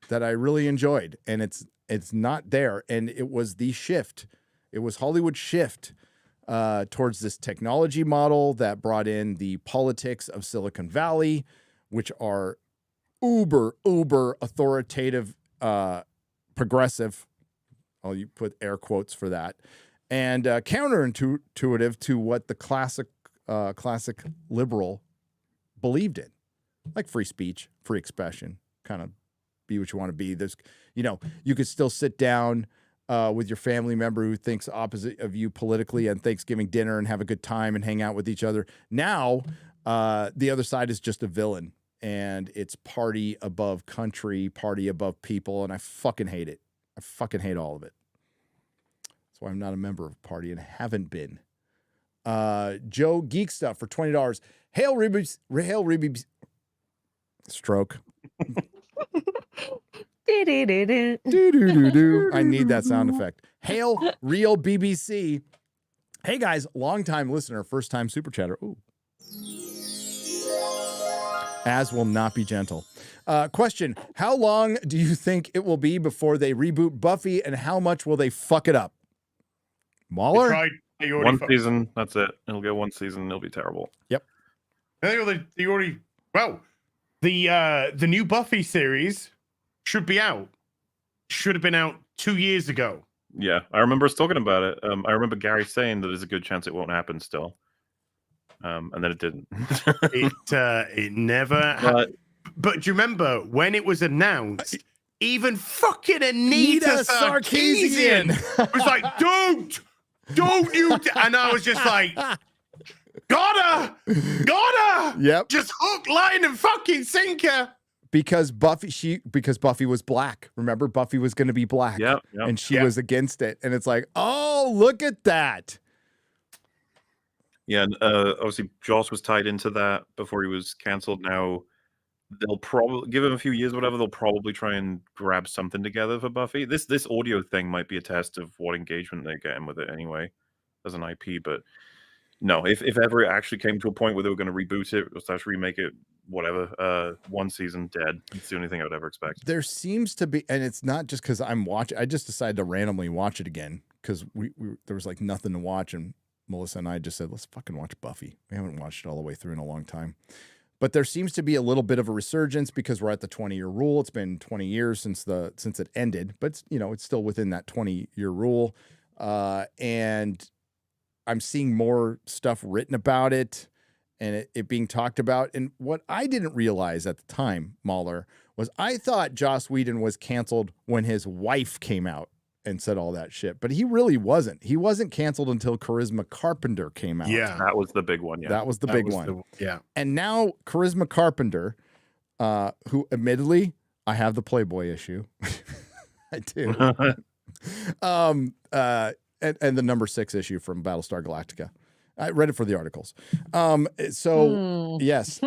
that I really enjoyed, and it's not there. And it was the shift. It was Hollywood's shift towards this technology model that brought in the politics of Silicon Valley, which are uber authoritative, progressive. You put air quotes for that, and counterintuitive to what the classic liberal believed in, like free speech, free expression, kind of be what you want to be. There's, you could still sit down with your family member who thinks opposite of you politically and Thanksgiving dinner and have a good time and hang out with each other. Now, the other side is just a villain, and it's party above country, party above people, and I fucking hate it. I fucking hate all of it. That's why I'm not a member of a party and haven't been. Joe Geek Stuff for $20. Hail Reeby's stroke. I need that sound effect. Hail Real BBC. Hey guys, long time listener, first time super chatter. Ooh. As will not be gentle. Question: how long do you think it will be before they reboot Buffy, and how much will they fuck it up? MauLer? One season, that's it. It'll go one season, it'll be terrible. Yep. The new Buffy series should be out. Should have been out 2 years ago. Yeah, I remember us talking about it. I remember Gary saying that there's a good chance it won't happen still. And then it didn't. It never. But do you remember when it was announced? Even fucking Anita Sarkeesian was like, "Don't you?" And I was just like, "Gotta." Yep. Just hook, line, and fucking sinker. Because Buffy was black. Remember, Buffy was going to be black. Yep. And she was against it. And it's like, oh, look at that. Yeah, and obviously Joss was tied into that before he was canceled. Now they'll probably give him a few years, whatever. They'll probably try and grab something together for Buffy. This audio thing might be a test of what engagement they're getting with it anyway, as an IP. But no, if ever it actually came to a point where they were going to reboot it or slash remake it, whatever, one season dead. It's the only thing I would ever expect. There seems to be, and it's not just because I'm watching. I just decided to randomly watch it again because there was like nothing to watch, and Melissa and I just said, let's fucking watch Buffy. We haven't watched it all the way through in a long time. But there seems to be a little bit of a resurgence because we're at the 20-year rule. It's been 20 years since it ended, but it's still within that 20-year rule. And I'm seeing more stuff written about it and it being talked about. And what I didn't realize at the time, MauLer, was I thought Joss Whedon was canceled when his wife came out and said all that shit, but he really wasn't. He wasn't canceled until Charisma Carpenter came out. Yeah, that was the big one. Yeah, that was the big one. Yeah, and now Charisma Carpenter, who admittedly I have the Playboy issue, I do, and the number 6 issue from Battlestar Galactica. I read it for the articles. Yes,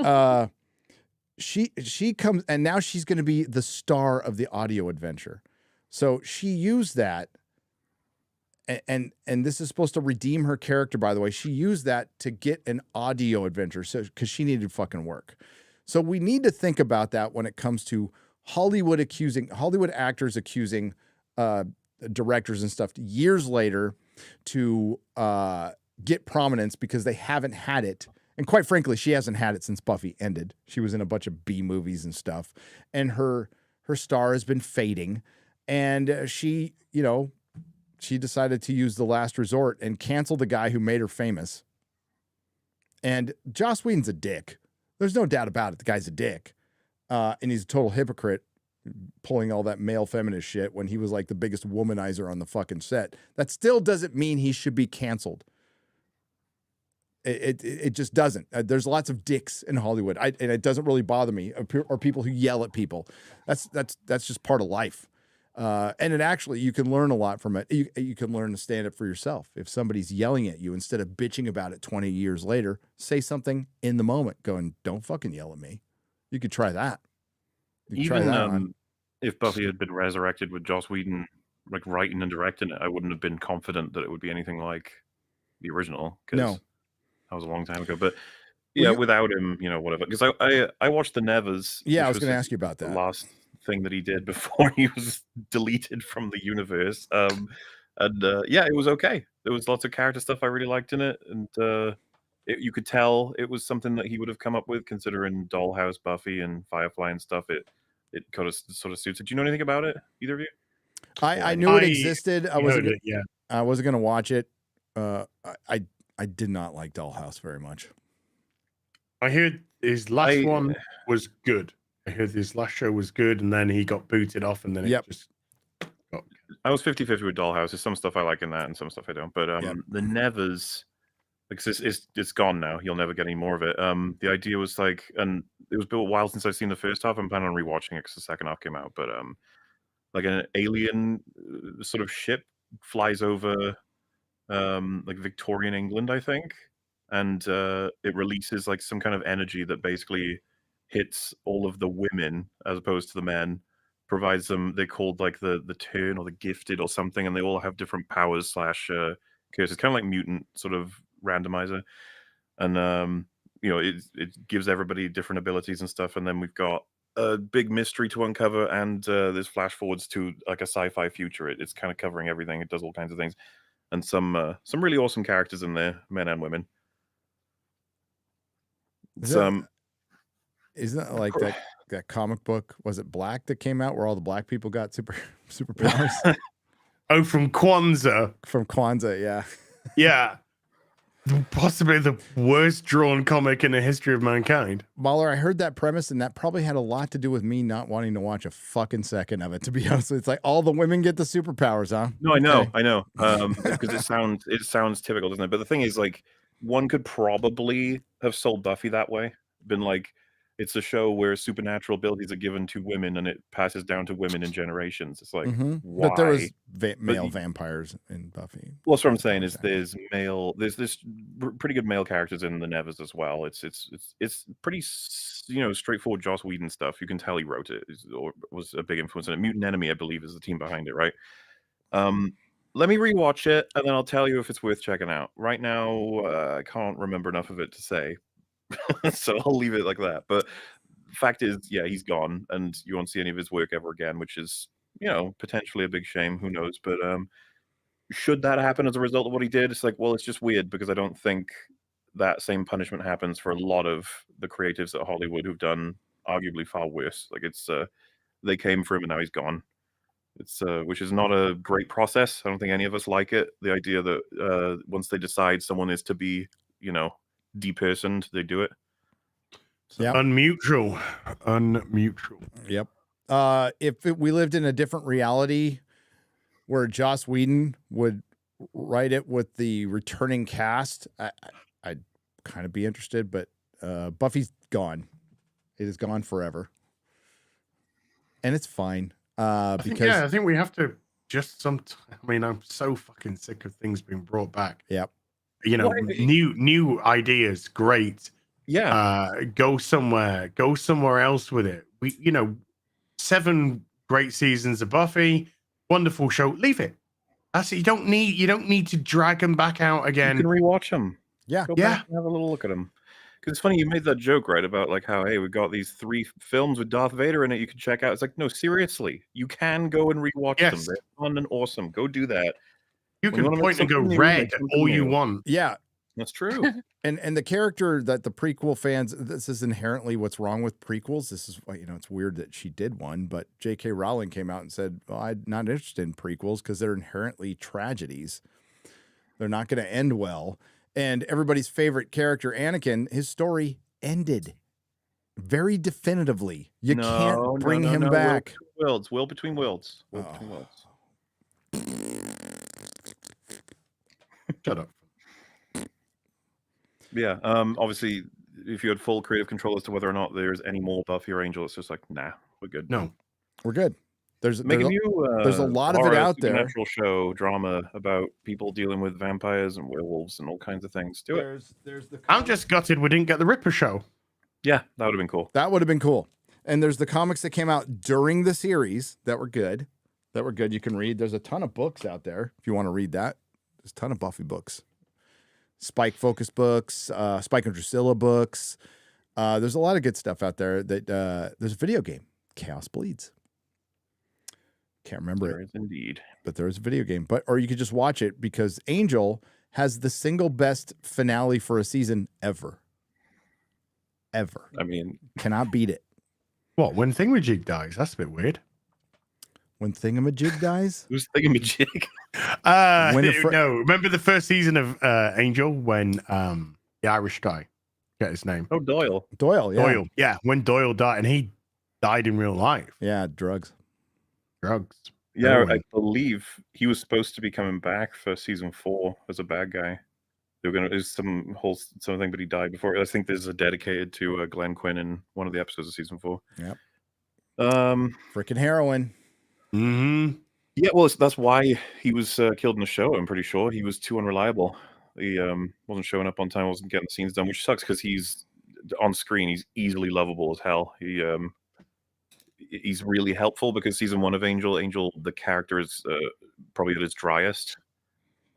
she comes and now she's going to be the star of the audio adventure. So she used that, and this is supposed to redeem her character, by the way. She used that to get an audio adventure, so because she needed fucking work. So we need to think about that when it comes to Hollywood actors accusing directors and stuff years later to get prominence because they haven't had it. And quite frankly, she hasn't had it since Buffy ended. She was in a bunch of B movies and stuff, and her star has been fading. And she decided to use the last resort and cancel the guy who made her famous. And Joss Whedon's a dick. There's no doubt about it. The guy's a dick. And he's a total hypocrite, pulling all that male feminist shit when he was like the biggest womanizer on the fucking set. That still doesn't mean he should be canceled. It just doesn't. There's lots of dicks in Hollywood, and it doesn't really bother me, or people who yell at people. That's just part of life. And it actually, you can learn a lot from it. You can learn to stand up for yourself. If somebody's yelling at you, instead of bitching about it 20 years later, say something in the moment, going, don't fucking yell at me. You could try that. Even if Buffy had been resurrected with Joss Whedon like writing and directing it, I wouldn't have been confident that it would be anything like the original. No. That was a long time ago. But yeah, without him, whatever. Because I watched the Nevers. Yeah, I was going to ask you about that. The last thing that he did before he was deleted from the universe. Yeah, it was okay. There was lots of character stuff I really liked in it, and you could tell it was something that he would have come up with, considering Dollhouse, Buffy, and Firefly and stuff. It kind of sort of suits it. Do you know anything about it, either of you? I knew it existed. I wasn't going to watch it. I did not like Dollhouse very much. I heard his last one was good. I heard his last show was good, and then he got booted off, and then it just got... I was 50-50 with Dollhouse. There's some stuff I like in that, and some stuff I don't. But the Nevers, because it's gone now. You'll never get any more of it. The idea was like, and it was built a while since I've seen the first half. I'm planning on rewatching it because the second half came out. But like an alien sort of ship flies over like Victorian England, I think, and it releases like some kind of energy that basically hits all of the women as opposed to the men, provides them, they're called like the turn or the gifted or something, and they all have different powers / curses, kind of like mutant sort of randomizer. And it gives everybody different abilities and stuff. And then we've got a big mystery to uncover, and there's flash forwards to like a sci-fi future. It's kind of covering everything. It does all kinds of things, and some really awesome characters in there, men and women. Isn't that like that comic book? Was it Black that came out where all the black people got superpowers? Oh, from Kwanzaa. From Kwanzaa, yeah. Yeah. Possibly the worst drawn comic in the history of mankind. MauLer, I heard that premise, and that probably had a lot to do with me not wanting to watch a fucking second of it, to be honest. It's like all the women get the superpowers, huh? No, I know. Because it sounds typical, doesn't it? But the thing is, like, one could probably have sold Buffy that way. Been like, it's a show where supernatural abilities are given to women, and it passes down to women in generations. It's like, why? But there was male vampires in Buffy. Well, that's what I'm saying is there's pretty good male characters in the Nevers as well. It's pretty straightforward Joss Whedon stuff. You can tell he wrote it or was a big influence in it. Mutant Enemy, I believe, is the team behind it, right? Let me rewatch it, and then I'll tell you if it's worth checking out. Right now, I can't remember enough of it to say. So I'll leave it like that. But the fact is, yeah, he's gone, and you won't see any of his work ever again, which is, potentially a big shame. Who knows? But should that happen as a result of what he did, it's like, well, it's just weird because I don't think that same punishment happens for a lot of the creatives at Hollywood who've done arguably far worse. Like it's they came for him and now he's gone. It's which is not a great process. I don't think any of us like it. The idea that once they decide someone is to be, depersoned, they do it. Yeah. Unmutual. Yep. If we lived in a different reality where Joss Whedon would write it with the returning cast, I'd kind of be interested, but Buffy's gone. It is gone forever. And it's fine. I think we have to just I'm so fucking sick of things being brought back. Yep. New ideas, great. Yeah. Go somewhere else with it. 7 great seasons of Buffy, wonderful show. Leave it. That's it. You don't need to drag them back out again. You can rewatch them. Yeah. Go back and have a little look at them. Because it's funny, you made that joke, right, about like how, hey, we've got these 3 films with Darth Vader in it you can check out. It's like, no, seriously, you can go and rewatch them. They're fun and awesome. Go do that. You can point and go red all you want. Yeah. That's true. And the character that the prequel fans, this is inherently what's wrong with prequels. This is why, it's weird that she did one, but J.K. Rowling came out and said, well, I'm not interested in prequels because they're inherently tragedies. They're not going to end well. And everybody's favorite character, Anakin, his story ended very definitively. You can't bring him back. Will between worlds. Will between worlds. Shut up. Yeah. Obviously, if you had full creative control as to whether or not there's any more Buffy or Angel, it's just like, nah, we're good. No, we're good. There's a lot of it horror, out there. Supernatural show drama about people dealing with vampires and werewolves and all kinds of things. Do it. I'm just gutted we didn't get the Ripper show. Yeah, that would have been cool. That would have been cool. And there's the comics that came out during the series that were good. You can read. There's a ton of books out there if you want to read that. There's a ton of Buffy books. Spike Focus books, Spike and Drusilla books. There's a lot of good stuff out there. That there's a video game, Chaos Bleeds. Can't remember There is indeed. but there is a video game. Or you could just watch it because Angel has the single best finale for a season ever. Ever. I mean, cannot beat it. What? When Thingamajig dies? That's a bit weird. When Thingamajig dies? Who's Thingamajig? No, remember the first season of Angel when the Irish guy, get his name. Oh, Doyle. Doyle, yeah. Doyle, yeah. When Doyle died, and he died in real life. Yeah, drugs. Yeah, Heroin. I believe he was supposed to be coming back for season 4 as a bad guy. They were gonna there's something, but he died before. I think there's a dedicated to Glenn Quinn in one of the episodes of season 4. Yep. Freaking heroin. Mm-hmm. Yeah, well, that's why he was killed in the show. I'm pretty sure he was too unreliable. He wasn't showing up on time, wasn't getting the scenes done, which sucks because he's on screen. He's easily lovable as hell. He's really helpful because season 1 of Angel, the character is probably at its driest.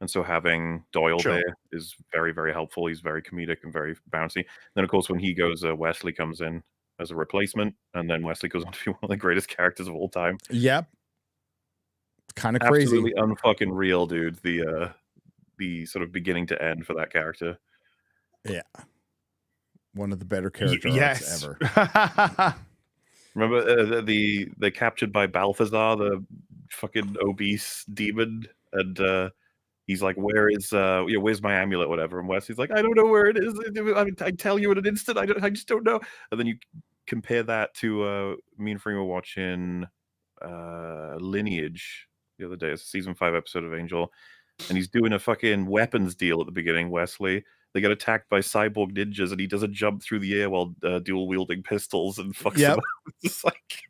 And so having Doyle there is very, very helpful. He's very comedic and very bouncy. Then, of course, when he goes, Wesley comes in as a replacement. And then Wesley goes on to be one of the greatest characters of all time. Yep. Kind of crazy. Absolutely unfucking real, dude. The sort of beginning to end for that character. Yeah. One of the better character arcs ever. Remember they're captured by Balthazar, the fucking obese demon, and he's like, "Where's my amulet?" Whatever, and Wesley's like, "I don't know where it is. I tell you in an instant. I just don't know." And then you compare that to me and Freeman watching Lineage the other day. It's a season 5 episode of Angel, and he's doing a fucking weapons deal at the beginning. Wesley. They get attacked by cyborg ninjas, and he does a jump through the air while dual wielding pistols and fucks them up. It's like,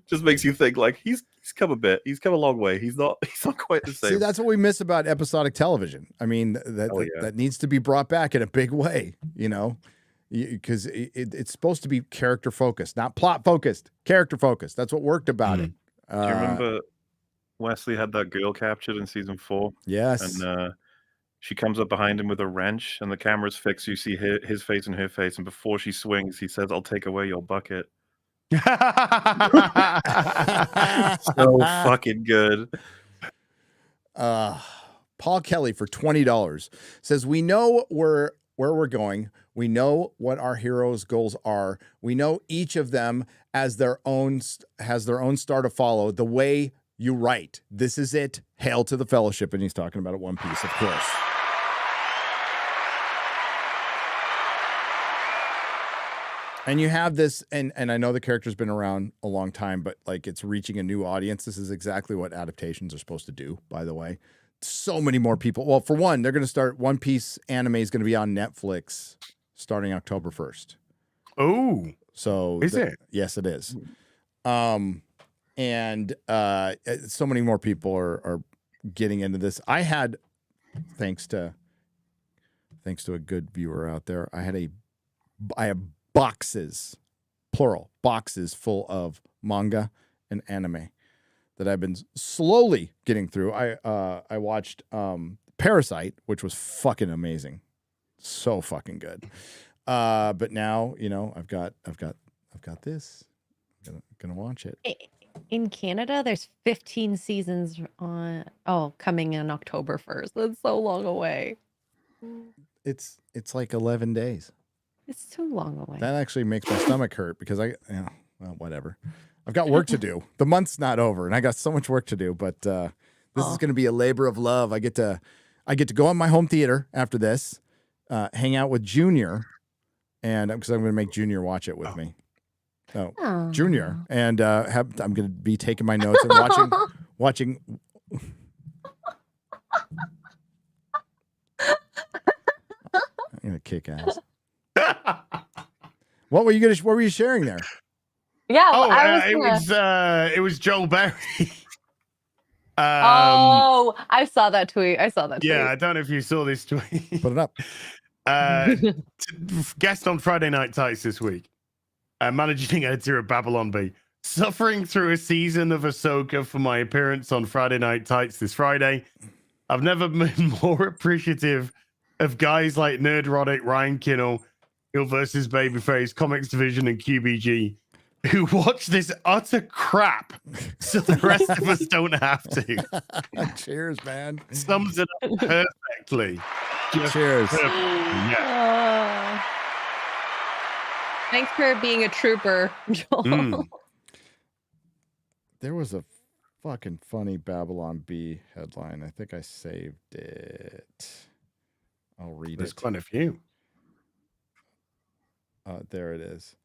just makes you think like he's come a bit. He's come a long way. He's not quite the same. See, that's what we miss about episodic television. I mean, that needs to be brought back in a big way, because it's supposed to be character focused, not plot focused. Character focused. That's what worked about it. Do you remember Wesley had that girl captured in season 4? Yes. And she comes up behind him with a wrench, and the camera's fixed. You see his face and her face, and before she swings, he says, "I'll take away your bucket." So fucking good. Paul Kelly for $20 says, "We know we're where we're going. We know what our heroes' goals are. We know each of them has their own star to follow. The way you write. This is it. Hail to the Fellowship. And he's talking about it One Piece, of course. And you have this, and I know the character's been around a long time, but like it's reaching a new audience. This is exactly what adaptations are supposed to do, by the way. So many more people. Well, for one, they're going to start, One Piece anime is going to be on Netflix starting October 1st. Oh. So is it? Yes, it is. And so many more people are getting into this. I had, thanks to a good viewer out there, I have boxes, plural, boxes full of manga and anime that I've been slowly getting through. I watched Parasite, which was fucking amazing. So fucking good. But now, you know, I've got this. I'm gonna watch it. In Canada, there's 15 seasons coming in October 1st. That's so long away. It's like 11 days. It's too long away. That actually makes my stomach hurt because well, whatever. I've got work to do. The month's not over, and I got so much work to do. But this is going to be a labor of love. I get to go on my home theater after this, hang out with Junior, and because I'm going to make Junior watch it with me. Oh, Junior, and I'm going to be taking my notes and watching. I'm going to kick ass. What were you sharing there? Yeah, it was Joel Berry. I saw that tweet. Yeah, I don't know if you saw this tweet. Put it up. Guest on Friday Night Tights this week. Managing editor of Babylon Bee. Suffering through a season of Ahsoka for my appearance on Friday Night Tights this Friday. I've never been more appreciative of guys like Nerdrotic, Ryan Kinnell, HeelvsBabyface, Comics Division, and QBG who watch this utter crap so the rest of us don't have to. Cheers, man. Sums it up perfectly. Cheers. Yeah. Thanks for being a trooper, Joel. There was a fucking funny Babylon Bee headline. I think I saved it. I'll read There's it. quite a few. There it is.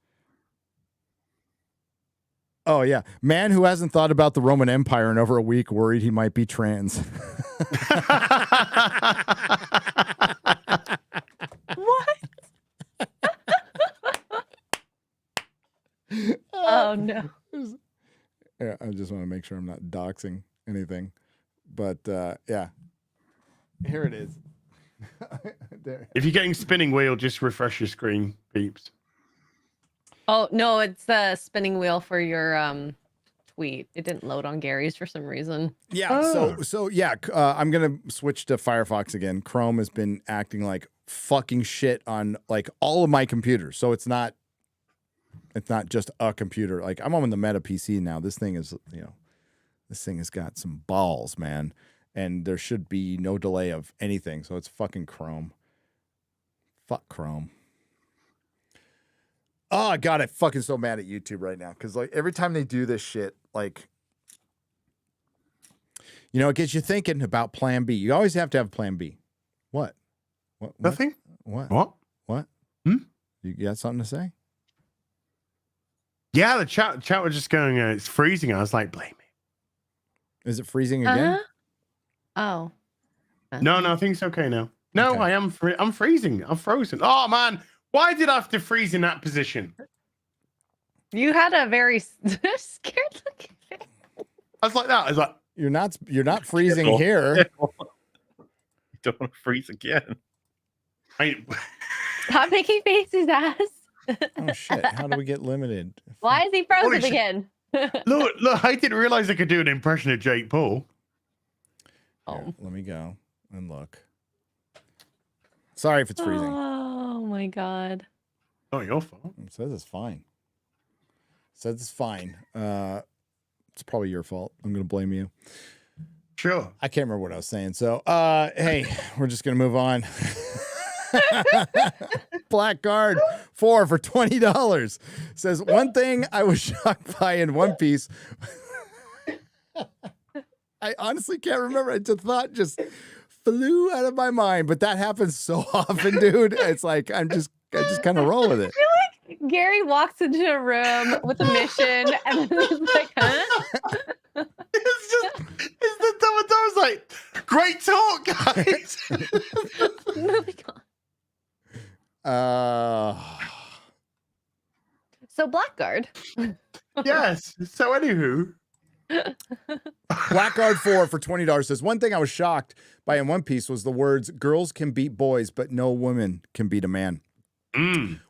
Oh, yeah. Man who hasn't thought about the Roman Empire in over a week worried he might be trans. What? Oh, no. Yeah, I just want to make sure I'm not doxing anything. But, yeah. Here it is. There. If you're getting spinning wheel, just refresh your screen, peeps. Oh, no, it's the spinning wheel for your tweet. It didn't load on Gary's for some reason. Yeah, so yeah, I'm going to switch to Firefox again. Chrome has been acting like fucking shit on like all of my computers. So it's not just a computer. Like I'm on the Meta PC now. This thing is, this thing has got some balls, man. And there should be no delay of anything. So it's fucking Chrome. Fuck Chrome. Oh, God, I'm fucking so mad at YouTube right now. Because, like, every time they do this shit, like, it gets you thinking about plan B. You always have to have plan B. What? Nothing? What? You got something to say? Yeah, the chat was just going, it's freezing. I was like, blame me. Is it freezing again? Oh. No, I think it's okay now. No, okay. I'm freezing. I'm frozen. Oh, man. Why did I have to freeze in that position? You had a very scared looking face. I was like that. I was like, you're not freezing here. You don't want to freeze again. Stop making faces, ass. Oh shit! How do we get limited? Why is he frozen again? look! I didn't realize I could do an impression of Jake Paul. Here, let me go and look. Sorry if it's freezing. Oh my god. Oh, your fault. It says it's fine. It's fine. It's probably your fault. I'm gonna blame you. Sure. I can't remember what I was saying. So, hey, we're just gonna move on. Blackguard 4 for $20 says one thing I was shocked by in One Piece. I honestly can't remember. The thought just flew out of my mind, but that happens so often, dude. It's like I just kind of roll with it. I feel like Gary walks into a room with a mission and then he's like, huh? It's the Dumbledore's like, great talk, guys. Moving on. So Blackguard. Yes. So anywho. Blackguard 4 for $20 says one thing I was shocked by in One Piece was the words girls can beat boys, but no woman can beat a man.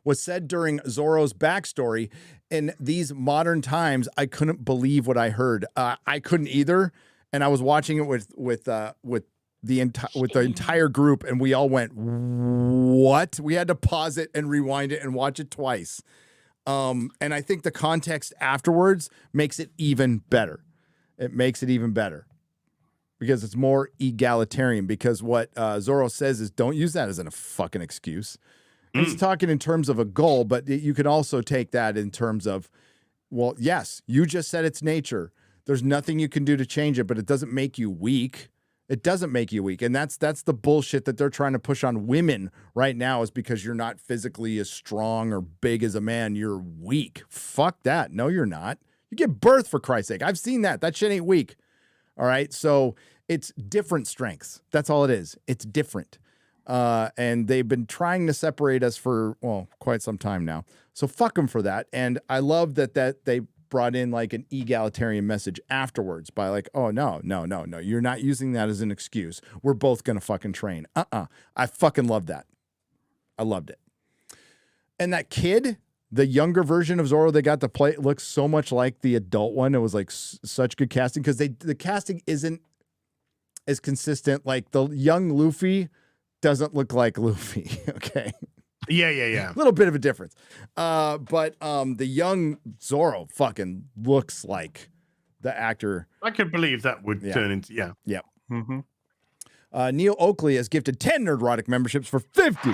Was said during Zoro's backstory. In these modern times, I couldn't believe what I heard. I couldn't either, and I was watching it with the entire group, and we all went, "What?" We had to pause it and rewind it and watch it twice. And I think the context afterwards makes it even better. It makes it even better because it's more egalitarian. Because what Zoro says is, "Don't use that as a fucking excuse." He's talking in terms of a goal, but you could also take that in terms of, well, yes, you just said it's nature. There's nothing you can do to change it, but it doesn't make you weak. It doesn't make you weak. And that's the bullshit that they're trying to push on women right now is because you're not physically as strong or big as a man. You're weak. Fuck that. No, you're not. You give birth, for Christ's sake. I've seen that. That shit ain't weak. All right? So it's different strengths. That's all it is. It's different. And they've been trying to separate us for, well, quite some time now. So fuck them for that. And I love that they brought in like an egalitarian message afterwards by like, oh, no. You're not using that as an excuse. We're both going to fucking train. I fucking love that. I loved it. And that kid, the younger version of Zoro they got to play, looks so much like the adult one. It was like such good casting because the casting isn't as consistent. Like the young Luffy doesn't look like Luffy. Okay. Yeah. A little bit of a difference. But the young Zoro fucking looks like the actor. I could believe that would turn into, Yeah. Neil Oakley has gifted 10 Nerdrotic memberships for 50.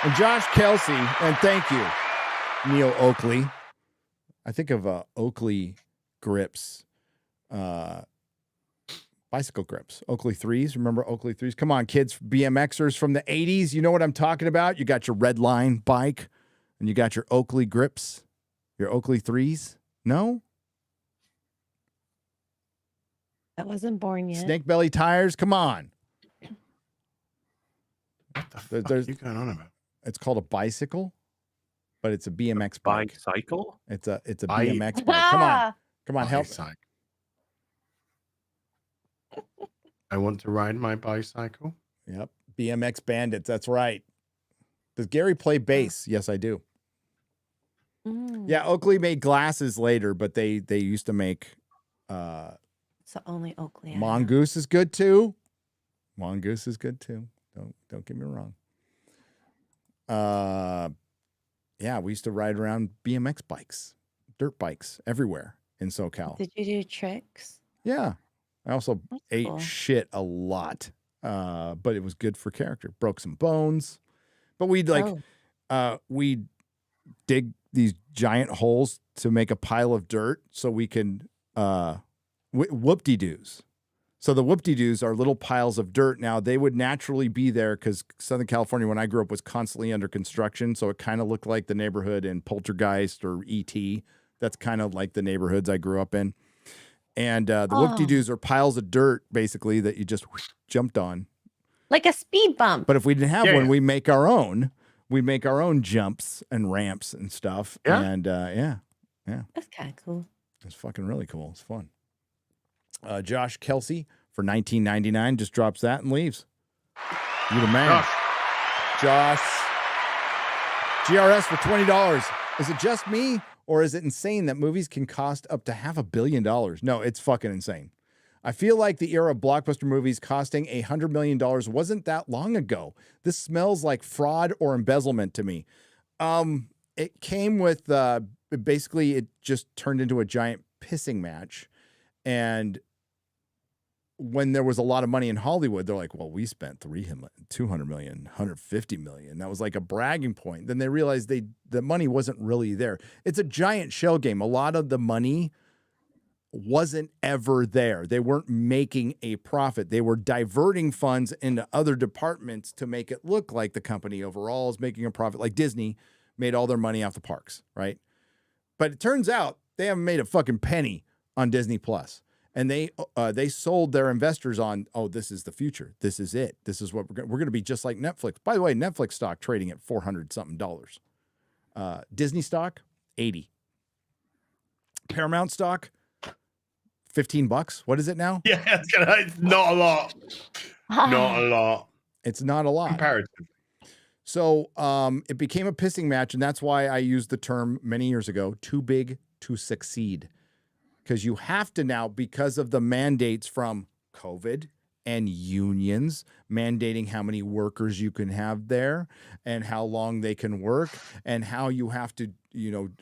And Josh Kelsey, and thank you, Neil Oakley. I think of Oakley grips. Bicycle grips, Oakley 3s. Remember Oakley 3s? Come on, kids, BMXers from the 80s. You know what I'm talking about. You got your red line bike and you got your Oakley grips, your Oakley 3s. No? I wasn't born yet. Snake belly tires. Come on. What the fuck are you going on about? It's called a bicycle, but it's a BMX bike. Bicycle? It's a BMX bike. Come on, help. I want to ride my bicycle. Yep. BMX Bandits. That's right. Does Gary play bass? Yes, I do. Yeah, Oakley made glasses later, but they used to make So only Oakley. Mongoose is good too. Don't get me wrong. Yeah, we used to ride around BMX bikes, dirt bikes everywhere in SoCal. Did you do tricks? Yeah. I also ate cool. shit a lot, but it was good for character. Broke some bones, but we'd we'd dig these giant holes to make a pile of dirt so we can whoop-de-doos. So the whoop-de-doos are little piles of dirt. Now they would naturally be there because Southern California, when I grew up, was constantly under construction. So it kind of looked like the neighborhood in Poltergeist or E.T. That's kind of like the neighborhoods I grew up in. And the whoop-de-doos are piles of dirt, basically, that you just jumped on. Like a speed bump. But if we didn't have one, we make our own. We make our own jumps and ramps and stuff. Yeah. And yeah. That's kind of cool. It's fucking really cool. It's fun. Josh Kelsey for $19.99 just drops that and leaves. You the man. Josh. GRS for $20. Is it just me? Or is it insane that movies can cost up to $500 million? No, it's fucking insane. I feel like the era of blockbuster movies costing $100 million wasn't that long ago. This smells like fraud or embezzlement to me. It came with, basically, it just turned into a giant pissing match. And when there was a lot of money in Hollywood, they're like, well, we spent 200 million, 150 million. That was like a bragging point. Then they realized the money wasn't really there. It's a giant shell game. A lot of the money wasn't ever there. They weren't making a profit. They were diverting funds into other departments to make it look like the company overall is making a profit. Like Disney made all their money off the parks, right? But it turns out they haven't made a fucking penny on Disney Plus. And they sold their investors on, oh, this is the future. This is it. This is what we're going to be just like Netflix. By the way, Netflix stock trading at $400 something. Disney stock, 80. Paramount stock, $15. What is it now? Yeah, it's not a lot. Not a lot. It's not a lot. Comparative. So it became a pissing match, and that's why I used the term many years ago, too big to succeed. Because you have to now, because of the mandates from COVID and unions mandating how many workers you can have there and how long they can work and how you have to, you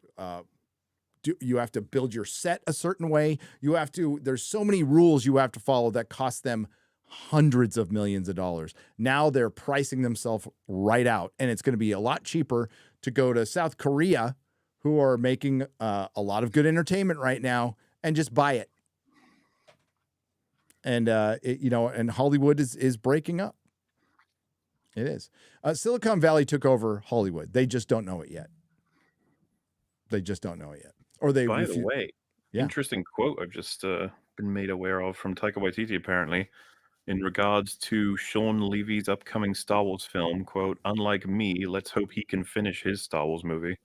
have to build your set a certain way. There's so many rules you have to follow that cost them hundreds of millions of dollars. Now they're pricing themselves right out, and it's going to be a lot cheaper to go to South Korea, who are making a lot of good entertainment right now, and just buy it. And and Hollywood is breaking up. It is. Silicon Valley took over Hollywood. They just don't know it yet. They just don't know it yet. Or they. By the way, interesting quote I've just been made aware of from Taika Waititi apparently, in regards to Sean Levy's upcoming Star Wars film. Quote: "Unlike me, let's hope he can finish his Star Wars movie."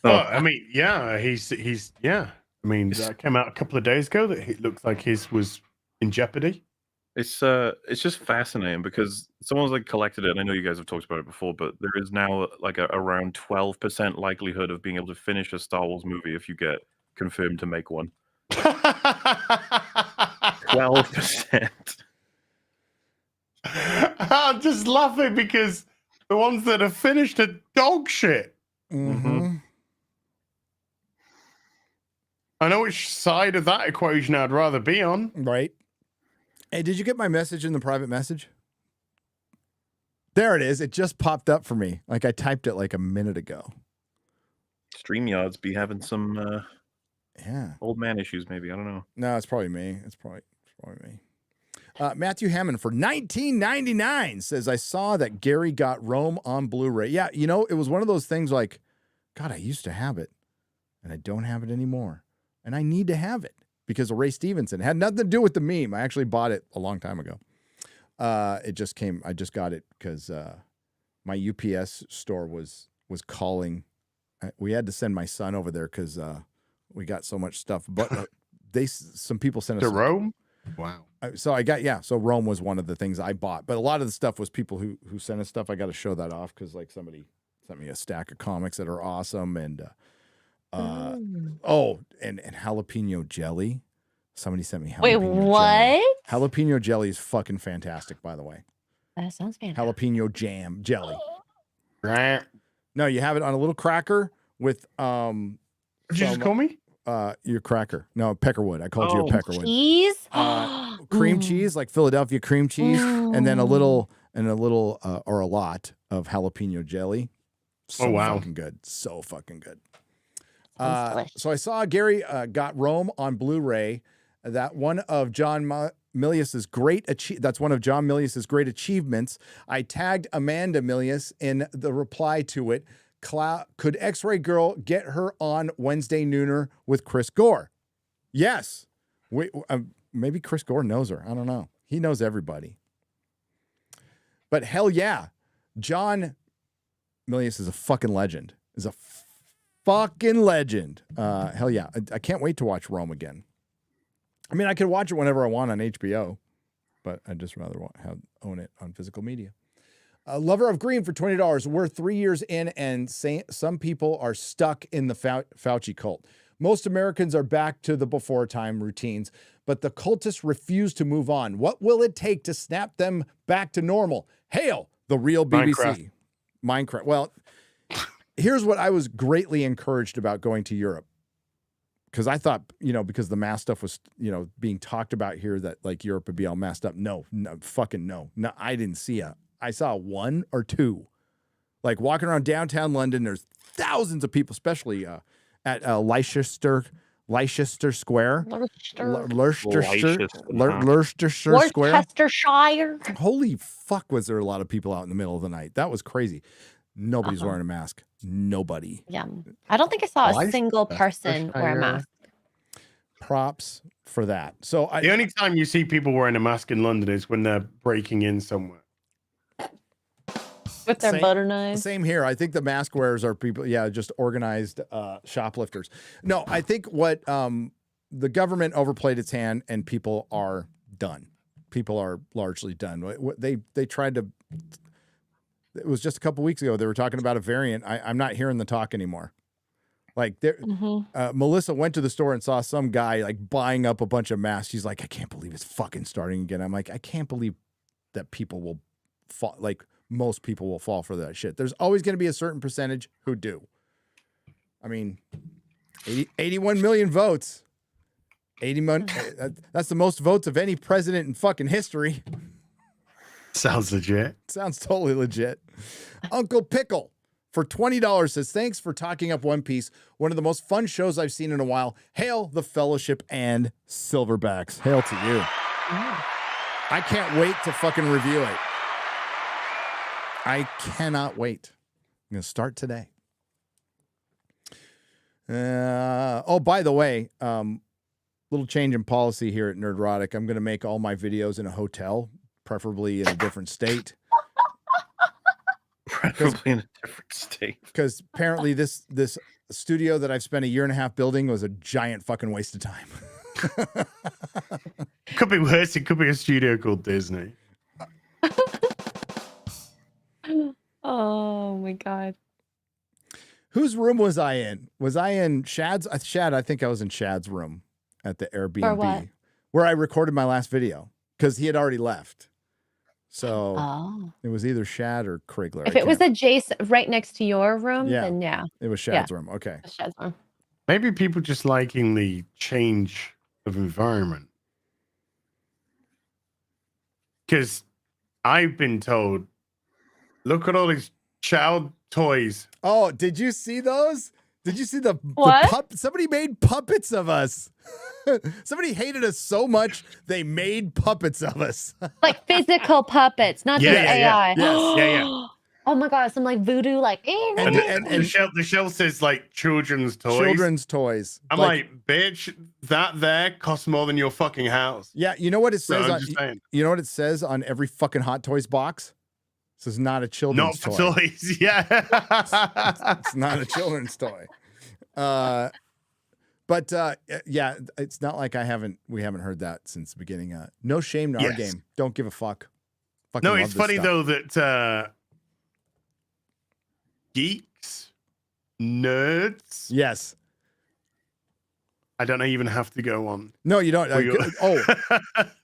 I mean, yeah, he's yeah. I mean, that came out a couple of days ago that it looks like his was in jeopardy. It's just fascinating because someone's like collected it, and I know you guys have talked about it before, but there is now like around 12% likelihood of being able to finish a Star Wars movie if you get confirmed to make one. 12%. I'm just laughing because the ones that have finished are dog shit. Mm-hmm. I know which side of that equation I'd rather be on. Right. Hey, did you get my message in the private message? There it is. It just popped up for me. Like I typed it like a minute ago. StreamYards be having some old man issues, maybe. I don't know. No, it's probably me. It's probably me. Matthew Hammond for $19.99 says, I saw that Gary got Rome on Blu-ray. Yeah, it was one of those things like, God, I used to have it, and I don't have it anymore. And I need to have it because of Ray Stevenson. It had nothing to do with the meme. I actually bought it a long time ago. It just came. I just got it because my UPS store was calling. We had to send my son over there because we got so much stuff. But some people sent us to Rome. Wow. So so Rome was one of the things I bought. But a lot of the stuff was people who sent us stuff. I got to show that off because like somebody sent me a stack of comics that are awesome and. And jalapeno jelly. Somebody sent me jalapeno Wait, what? Jelly. Jalapeno jelly is fucking fantastic, by the way. That sounds fantastic. Jalapeno jelly. No, you have it on a little cracker with What'd you just call me? Your cracker. No, peckerwood. I called you a peckerwood. Cheese? Cream cheese, like Philadelphia cream cheese, and then a little or a lot of jalapeno jelly. So fucking good. So fucking good. So I saw Gary got Rome on Blu-ray. That's one of John Milius's great achievements. I tagged Amanda Milius in the reply to it. Could X-Ray Girl get her on Wednesday Nooner with Chris Gore? Yes. Maybe Chris Gore knows her. I don't know. He knows everybody. But hell yeah, John Milius is a fucking legend. Fucking legend. Hell yeah. I can't wait to watch Rome again. I mean, I could watch it whenever I want on HBO, but I'd just rather own it on physical media. Lover of Green for $20. We're 3 years in, and some people are stuck in the Fauci cult. Most Americans are back to the before time routines, but the cultists refuse to move on. What will it take to snap them back to normal? Hail the real BBC. Minecraft. Well, here's what I was greatly encouraged about going to Europe. because I thought, because the mask stuff was, being talked about here that like Europe would be all masked up. No, fucking no. No, I didn't see I saw one or two. Like walking around downtown London, there's thousands of people, especially at Leicester Square. Leicestershire Square. Worcestershire. Holy fuck, was there a lot of people out in the middle of the night. That was crazy. Nobody's wearing a mask. Nobody. Yeah. I don't think I saw a single person wear a mask. Props for that. So the only time you see people wearing a mask in London is when they're breaking in somewhere. With their butter knives. Same here. I think the mask wearers are people, just organized shoplifters. No, I think what the government overplayed its hand and people are done. People are largely done. They tried to, it was just a couple weeks ago, they were talking about a variant. I'm not hearing the talk anymore. Like Melissa went to the store and saw some guy like buying up a bunch of masks. She's like, I can't believe it's fucking starting again. I'm like, I can't believe that people will fall, like most people will fall for that shit. There's always going to be a certain percentage who do. I mean, 81 million votes. 81. That's the most votes of any president in fucking history. Sounds legit. Sounds totally legit. Uncle Pickle for $20 says, thanks for talking up One Piece. One of the most fun shows I've seen in a while. Hail the Fellowship and Silverbacks. Hail to you. I can't wait to fucking review it. I cannot wait. I'm going to start today. By the way, little change in policy here at Nerdrotic. I'm going to make all my videos in a hotel, preferably in a different state. Preferably in a different state. Because apparently this studio that I've spent a year and a half building was a giant fucking waste of time. Could be worse. It could be a studio called Disney. Oh my God. Whose room was I in? Was I in Shad's? Shad, I think I was in Shad's room at the Airbnb where I recorded my last video because he had already left. So it was either Shad or Krigler. If it was adjacent, right next to your room, then yeah. It was Shad's room. Okay. Shad's room. Maybe people just liking the change of environment. Because I've been told, look at all these child toys. Oh, did you see those? Did you see the somebody made puppets of us. Somebody hated us so much they made puppets of us. Like physical puppets, not just AI. Yes. Oh my God, some like voodoo, like. And the shelf says like children's toys. Children's toys. I'm like, bitch, that there costs more than your fucking house. Yeah, you know what it says? You know what it says on every fucking Hot Toys box? This is not a children's toy. Not for toys, yeah. It's not a children's toy. But yeah, it's not like we haven't heard that since the beginning. No shame to our game. Don't give a fuck. Fucking no, it's funny though that geeks, nerds. Yes. I don't even have to go on. No, you don't.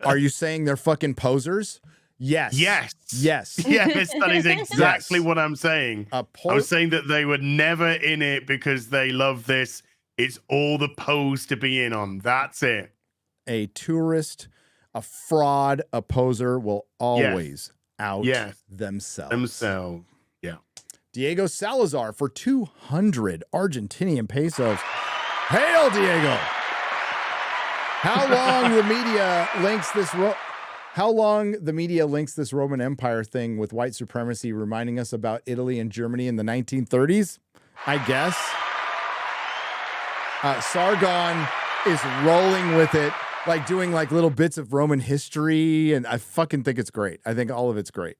Are you saying they're fucking posers? Yes. Yes. Yes. Yes, that is exactly what I'm saying. I was saying that they were never in it because they love this. It's all the pose to be in on. That's it. A tourist, a fraud, a poser will always out themselves. Yeah. Diego Salazar for 200 Argentinian pesos. Hail, Diego. How long the media links this Roman Empire thing with white supremacy, reminding us about Italy and Germany in the 1930s? I guess. Sargon is rolling with it, like doing like little bits of Roman history, and I fucking think it's great. I think all of it's great.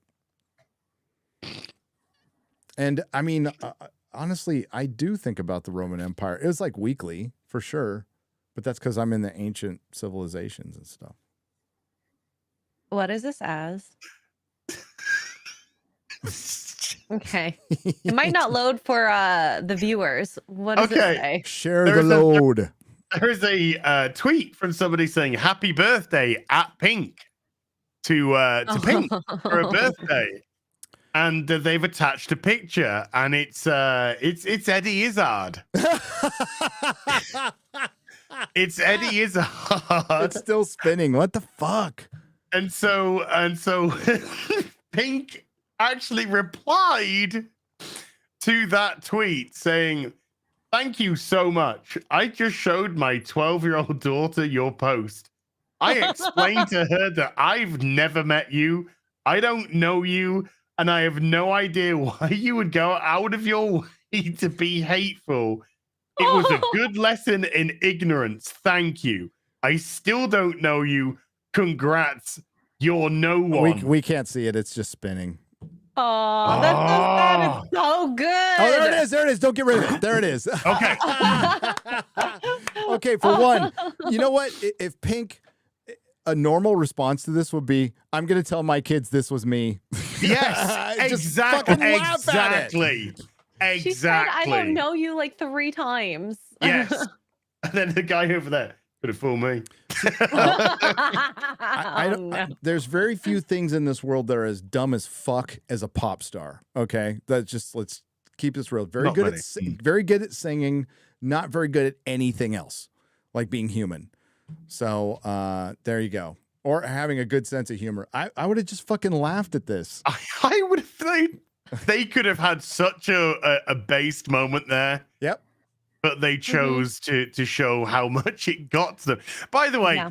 And I mean, honestly, I do think about the Roman Empire. It was like weekly for sure, but that's because I'm in the ancient civilizations and stuff. What is this as? Okay. It might not load for the viewers. What does it say? Share the load. There's a tweet from somebody saying happy birthday at Pink to Pink for a birthday. And they've attached a picture, and it's Eddie Izzard. It's Eddie Izzard. It's still spinning. What the fuck? And so Pink actually replied to that tweet saying, "Thank you so much. I just showed my 12-year-old daughter your post. I explained to her that I've never met you. I don't know you, and I have no idea why you would go out of your way to be hateful. It was a good lesson in ignorance. Thank you. I still don't know you. Congrats. You're no one." We can't see it. It's just spinning. Oh, that's so sad. It's so good. Oh, there it is. There it is. Don't get rid of it. There it is. Okay. Okay, for one, you know what? If Pink, a normal response to this would be, I'm going to tell my kids this was me. Yes, Just exactly. fucking laugh at it. Exactly. She said, I don't know you like 3 times. Yes. And then the guy over there could have fooled me. There's very few things in this world that are as dumb as fuck as a pop star. Okay, let's keep this real. Very Not good many. very good at singing, not very good at anything else, like being human. So there you go. Or having a good sense of humor. I would have just fucking laughed at this. I would have. They could have had such a based moment there. Yep. But they chose to show how much it got to them. By the way,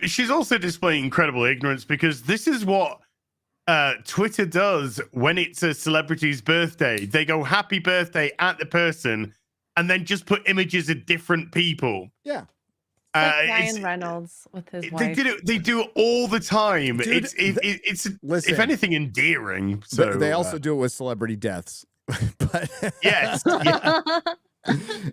she's also displaying incredible ignorance, because this is what Twitter does when it's a celebrity's birthday. They go happy birthday at the person and then just put images of different people. Yeah. Like Ryan Reynolds with his wife. They do it all the time. Dude, It's listen, if anything, endearing. So they also do it with celebrity deaths. But yes.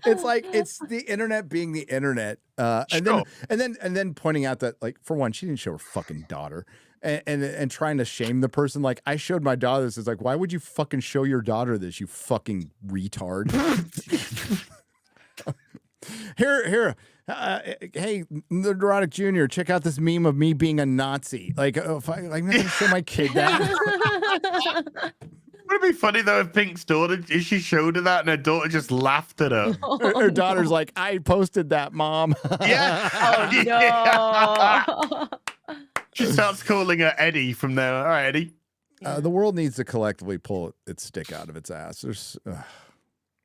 It's like it's the internet being the internet, and then pointing out that, like, for one, she didn't show her fucking daughter, and trying to shame the person. Like, I showed my daughter this. It's like, why would you fucking show your daughter this, you fucking retard? Here. Hey, Nerdrotic Jr., check out this meme of me being a Nazi. Like, I'm not gonna show my kid that. Would it be funny though if Pink's daughter, if she showed her that and her daughter just laughed at her? Her daughter's like, I posted that, Mom. Yeah. Oh, no. She starts calling her Eddie from there. All right, Eddie. The world needs to collectively pull its stick out of its ass.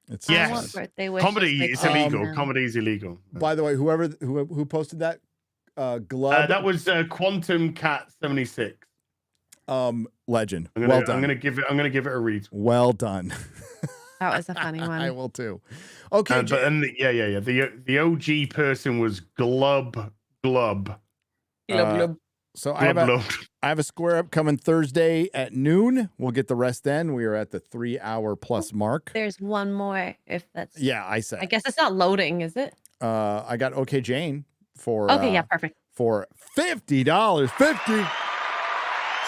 It's yes. Comedy is illegal. Comedy is illegal. By the way, who posted that? Glove. That was Quantum Cat 76. Legend. Well done. I'm gonna give it a read. Well done. That was a funny one. I will too. Okay. The OG person was Glub. So I have a square up coming Thursday at noon. We'll get the rest then. We are at the 3-hour plus mark. There's one more, if that's. Yeah, I said. I guess it's not loading, is it? I got OK Jane for. Okay, yeah, perfect. For $50. 50.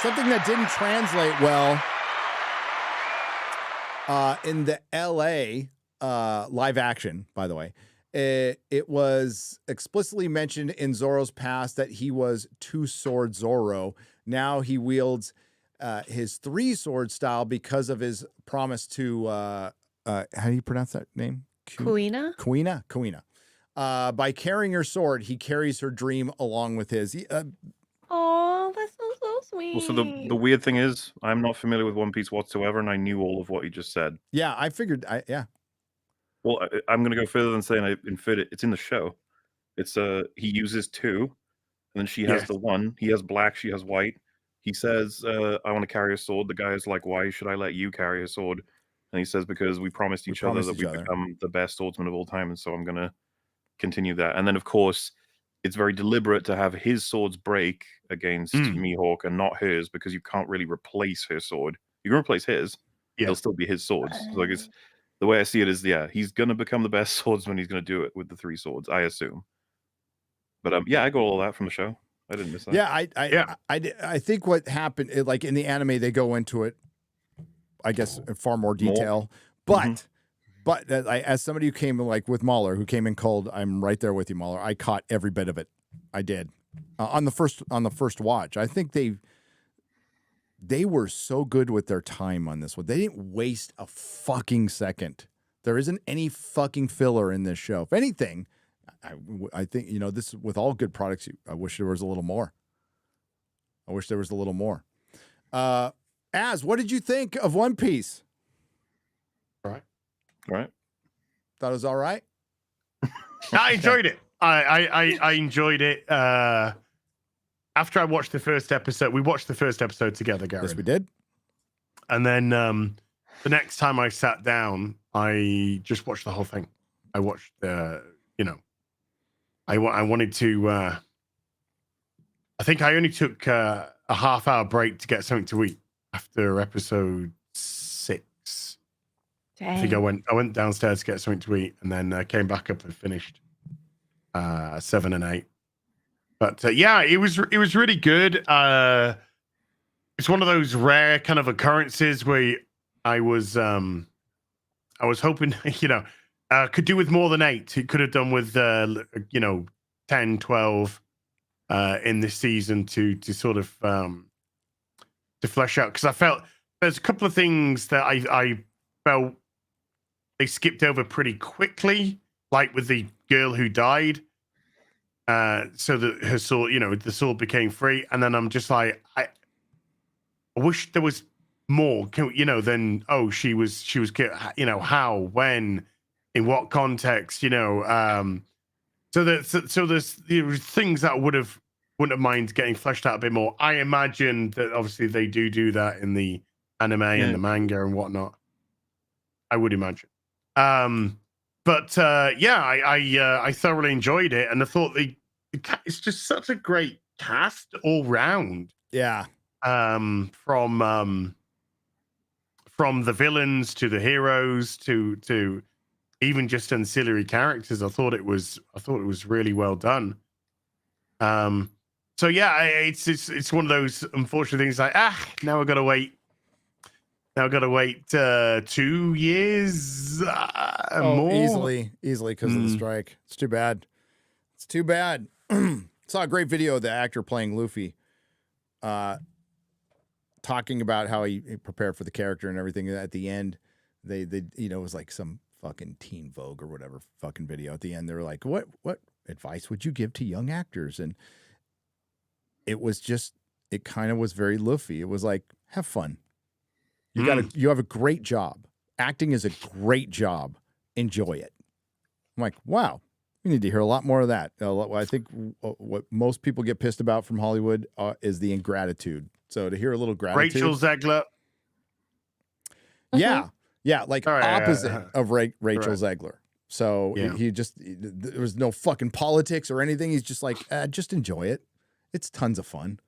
Something that didn't translate well in the LA live action, by the way. It was explicitly mentioned in Zorro's past that he was 2-sword Zorro. Now he wields his 3-sword style because of his promise to how do you pronounce that name? Kuina? Kuina. By carrying her sword, he carries her dream along with his. Oh, that's so sweet. Well, so the weird thing is, I'm not familiar with One Piece whatsoever, and I knew all of what he just said. Yeah, I figured. Yeah. Well, I'm going to go further than saying I inferred it. It's in the show. It's he uses 2, and then she has the 1. He has black, she has white. He says, "I want to carry a sword." The guy is like, "Why should I let you carry a sword?" And he says, "Because we promised each other that we become the best swordsman of all time, and so I'm going to continue that." And then, of course, it's very deliberate to have his swords break against Mihawk and not hers, because you can't really replace her sword. You can replace his. It'll still be his swords. So, like, it's the way I see it is, he's going to become the best swordsman. He's going to do it with the 3 swords, I assume. But I got all that from the show. I didn't miss that. Yeah, I think what happened, like in the anime, they go into it, I guess, in far more detail. But as somebody who came like with MauLer, who came in cold, I'm right there with you, MauLer. I caught every bit of it. I did on the first watch. I think they were so good with their time on this one. They didn't waste a fucking second. There isn't any fucking filler in this show. If anything, I think, you know, this with all good products, I wish there was a little more. I wish there was a little more. Az, what did you think of One Piece? All right. Thought it was all right? I enjoyed it. I enjoyed it. After I watched the first episode, we watched the first episode together, Gary. Yes, we did. And then the next time I sat down, I just watched the whole thing. I watched you know, I wanted to. I think I only took a half-hour break to get something to eat after episode 6. Dang. I think I went downstairs to get something to eat, and then came back up and finished 7 and 8. But yeah, it was really good. It's one of those rare kind of occurrences where I was hoping, you know, could do with more than 8. It could have done with you know, 10, 12 in this season to sort of to flesh out, because I felt there's a couple of things that I felt they skipped over pretty quickly, like with the girl who died. So that her sword, you know, the sword became free, and then I'm just like, I wish there was more, you know, than she was, you know, how, when, in what context, you know. So there's things that wouldn't have mind getting fleshed out a bit more. I imagine that obviously they do that in the anime and the manga and whatnot. I would imagine. But yeah, I thoroughly enjoyed it, and I thought it's just such a great cast all round. Yeah. From the villains to the heroes to even just ancillary characters, I thought it was really well done. So yeah, it's one of those unfortunate things. Like now I've got to wait. Now I've got to wait 2 years more. Easily because of the strike. It's too bad. It's too bad. Saw a great video of the actor playing Luffy, talking about how he prepared for the character and everything. At the end, they you know, it was like some fucking Teen Vogue or whatever fucking video. At the end, they were like, "What advice would you give to young actors?" And it was just, it kind of was very Luffy. It was like, have fun. You have a great job. Acting is a great job. Enjoy it. I'm like, wow, we need to hear a lot more of that. I think what most people get pissed about from Hollywood is the ingratitude. So to hear a little gratitude. Rachel Zegler. Yeah. Yeah. Like opposite of Rachel Correct. Zegler. So he just, there was no fucking politics or anything. He's just like, just enjoy it. It's tons of fun.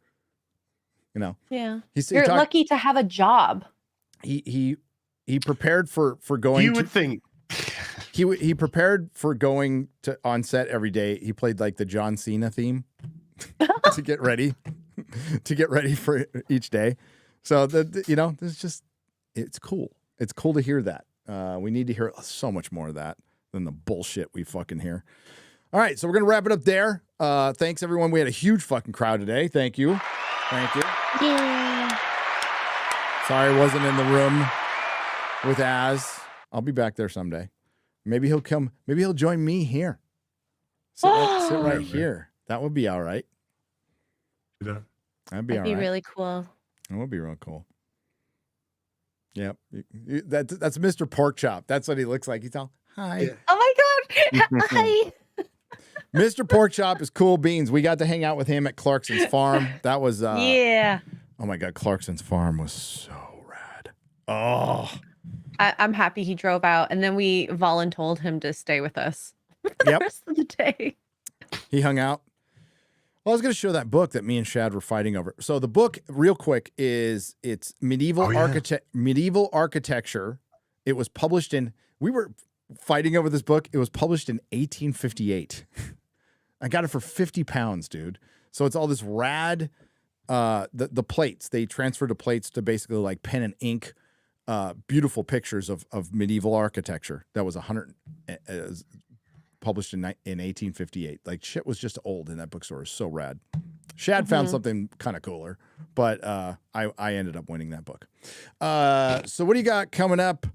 You know? Yeah. You're lucky to have a job. He prepared for going. You would think he prepared for going to on set every day. He played like the John Cena theme to get ready for each day. So you know, it's cool. It's cool to hear that. We need to hear so much more of that than the bullshit we fucking hear. All right, so we're gonna wrap it up there. Thanks everyone. We had a huge fucking crowd today. Thank you. Yeah. Sorry I wasn't in the room with Az. I'll be back there someday. Maybe he'll come. Maybe he'll join me here. Sit right here. That would be all right. That'd be all right. Really cool. That would be real cool. Yep. That's Mr. Porkchop. That's what he looks like. He's all, hi. Yeah. Oh my God. Hi. Mr. Porkchop is cool beans. We got to hang out with him at Clarkson's farm. That was yeah. Oh my God, Clarkson's farm was so rad. Oh. I'm happy he drove out, and then we voluntold him to stay with us for the rest of the day. He hung out. Well, I was going to show that book that me and Shad were fighting over. So the book, real quick, it's medieval architecture. It was published we were fighting over this book. It was published in 1858. I got it for 50 pounds, dude. So it's all this rad, the plates. They transferred the plates to basically like pen and ink, beautiful pictures of medieval architecture. That was published in 1858. Like shit was just old in that bookstore. It was so rad. Shad found something kind of cooler, but I ended up winning that book. So what do you got coming up,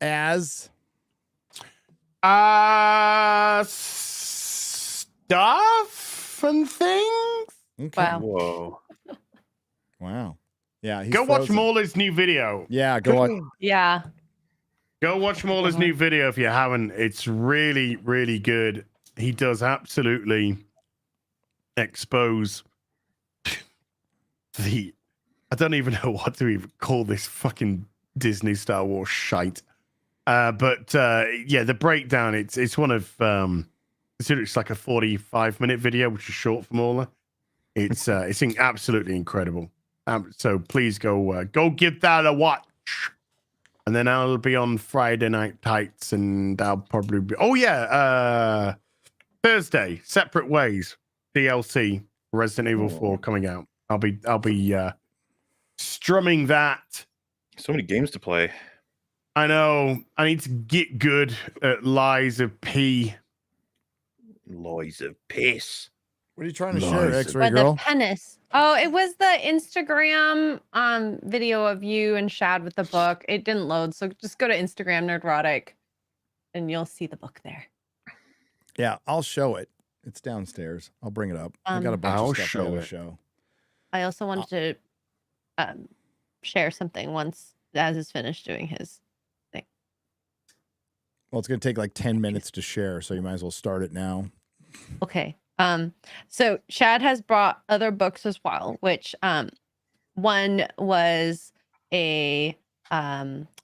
Az? stuff and things. Okay. Wow. Whoa. Wow. Yeah. He's Go watch frozen. MauLer's new video. Yeah. Go watch. Yeah. Go watch MauLer's new video if you haven't. It's really, really good. He does absolutely expose the. I don't even know what to even call this fucking Disney Star Wars shite. But yeah, the breakdown. It's one of it's like a 45-minute video, which is short for MauLer. It's absolutely incredible. So please go give that a watch. And then I'll be on Friday Night Tights, and I'll probably be. Oh yeah, Thursday, Separate Ways DLC Resident Evil 4 coming out. I'll be strumming that. So many games to play. I know. I need to get good at Lies of P. Lies of Piss. What are you trying to share, X-Ray Or the Girl? penis. Oh, it was the Instagram video of you and Shad with the book. It didn't load, so just go to Instagram Nerdrotic, and you'll see the book there. Yeah, I'll show it. It's downstairs. I'll bring it up. I got a bunch I'll of stuff show to it. show. I also wanted to share something once Az is finished doing his thing. Well, it's going to take like 10 minutes to share, so you might as well start it now. Okay. So Shad has brought other books as well, which one was it's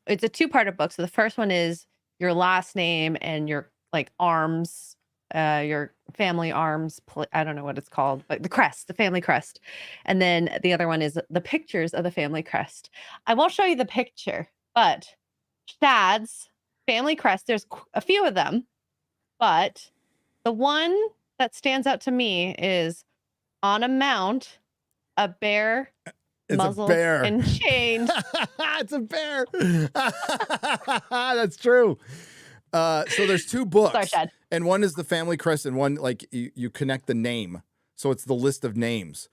a two-parter book. So the first one is your last name and your like arms, your family arms. I don't know what it's called, but the crest, the family crest. And then the other one is the pictures of the family crest. I won't show you the picture, but Shad's family crest, there's a few of them, but the one that stands out to me is on a mount, a bear, It's muzzled a bear. and chained. It's a bear. That's true. So there's two books, Sorry, Shad. and one is the family crest, and one like you connect the name, so it's the list of names,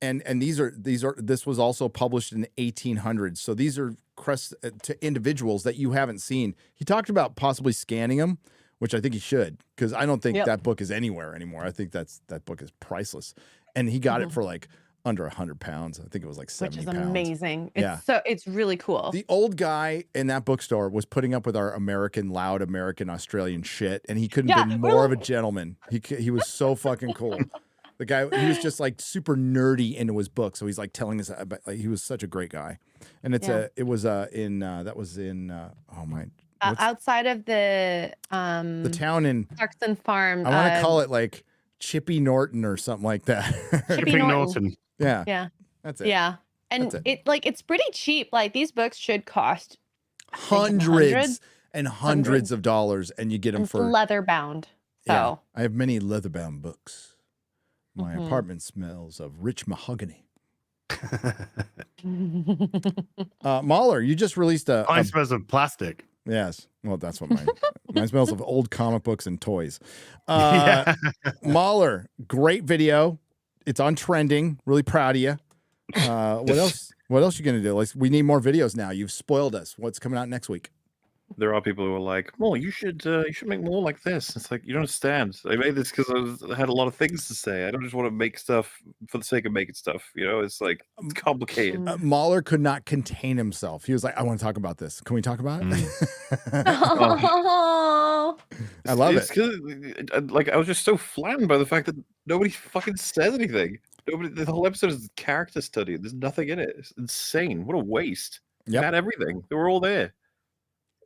and this was also published in the 1800s. So these are crests to individuals that you haven't seen. He talked about possibly scanning them, which I think he should, because I don't think that book is anywhere anymore. I think that book is priceless, and he got it for like under 100 pounds. I think it was like 70 Which is pounds. amazing. It's Yeah. so it's really cool. The old guy in that bookstore was putting up with our loud American Australian shit, and he couldn't have been more of a gentleman. He was so fucking cool. The guy, he was just like super nerdy into his book, so he's like telling us about, like, he was such a great guy. And Outside of the town in Clarkson Farm. I want to call it like Chippy Norton or something like that. Chippy Norton. Yeah. Yeah. That's it. Yeah. And That's it's pretty cheap. Like these books should cost hundreds and hundreds of dollars, and you get them It's for leather bound. So Yeah, I have many leather-bound books. My Mhm. apartment smells of rich mahogany. MauLer, you just released Mine smells of plastic. Yes. Well, that's what mine smells of old comic books and toys. Yeah. MauLer, great video. It's on trending. Really proud of you. What else? What else you gonna do? Like, we need more videos now. You've spoiled us. What's coming out next week? There are people who are like, "Well, you should make more like this." It's like, you don't understand. I made this because I had a lot of things to say. I don't just want to make stuff for the sake of making stuff. You know, it's like it's complicated. MauLer could not contain himself. He was like, "I want to talk about this. Can we talk about it?" Oh. I love It's it. 'cause, like, I was just so flattened by the fact that nobody fucking says anything. Nobody. The whole episode is character study. There's nothing in it. It's insane. What a waste. Yep. Had everything. They were all there.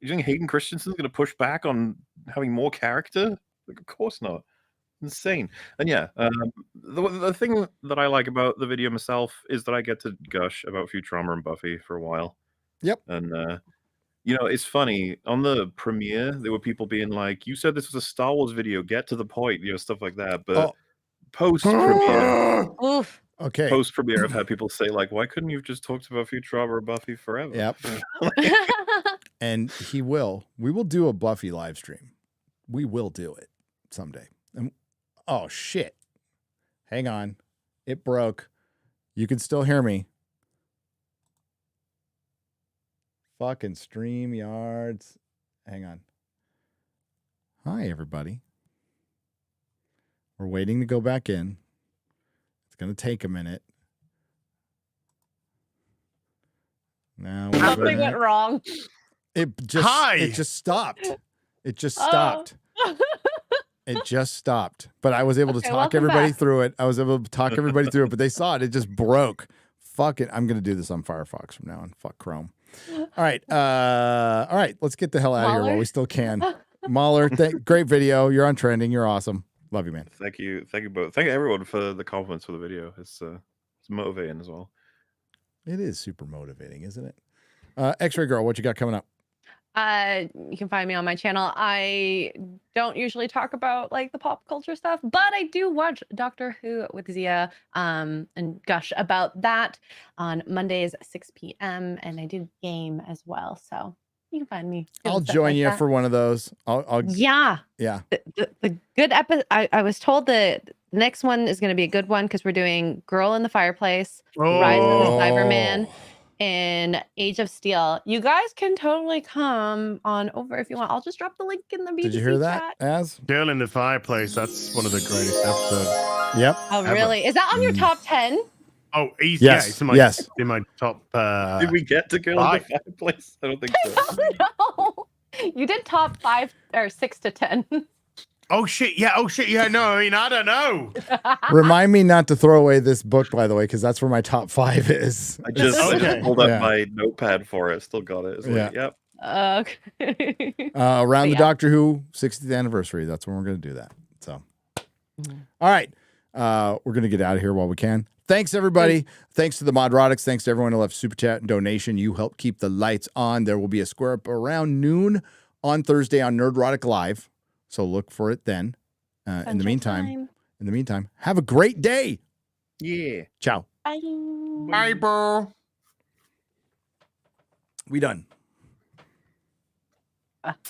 You think Hayden Christensen's going to push back on having more character? Like, of course not. Insane. And yeah, the thing that I like about the video myself is that I get to gush about Futurama and Buffy for a while. Yep. And you know, it's funny. On the premiere, there were people being like, "You said this was a Star Wars video. Get to the point," you know, stuff like that. But post premiere, Oof. Okay. post premiere, I've had people say like, "Why couldn't you have just talked about Futurama or Buffy forever?" Yep. And we will do a Buffy live stream. We will do it someday. And oh shit. Hang on. It broke. You can still hear me. Fucking StreamYards. Hang on. Hi, everybody. We're waiting to go back in. It's going to take a minute. Now Something went wrong. It just stopped. It just stopped. It just stopped. But I was able to talk welcome everybody back. through it. I was able to talk everybody through it, but they saw it. It just broke. Fuck it. I'm going to do this on Firefox from now on. Fuck Chrome. All right. All right. Let's get the hell out of here while we still can. MauLer, great video. You're on trending. You're awesome. Love you, man. Thank you both. Thank everyone for the compliments for the video. It's motivating as well. It is super motivating, isn't it? X-Ray Girl, what you got coming up? You can find me on my channel. I don't usually talk about like the pop culture stuff, but I do watch Doctor Who with Zia and gush about that on Mondays at 6 p.m. And I do game as well. So you can find me. I'll join you for one of those. Yeah. Yeah. The good episode. I was told that the next one is going to be a good one because we're doing Girl in the Fireplace, Rise of the Cyberman, and Age of Steel. You guys can totally come on over if you want. I'll just drop the link in the BBC Did you hear that, chat. Az? Girl in the Fireplace. That's one of the greatest episodes. Yep. Oh, really? Is that on your top 10? Oh, easy. Yes, Yeah, it's in my, yes. in my top. Did we get to Girl in the Fireplace? I don't think so. No. You did top 5 or 6 to 10. Oh shit! Yeah. Oh shit! Yeah. No, I mean, I don't know. Remind me not to throw away this book, by the way, because that's where my top 5 is. I just pulled up Yeah. my notepad for it. Still got it. It's like, Yeah. yep. Okay. Around the yeah. Doctor Who 60th anniversary. That's when we're going to do that. So, all right. We're going to get out of here while we can. Thanks, everybody. Thanks to the Nerdrotics. Thanks to everyone who left super chat and donation. You help keep the lights on. There will be a square up around noon on Thursday on Nerdrotic Live. So look for it then. In the meantime, have a great day. Yeah. Ciao. Bye. Bye, bro. We done.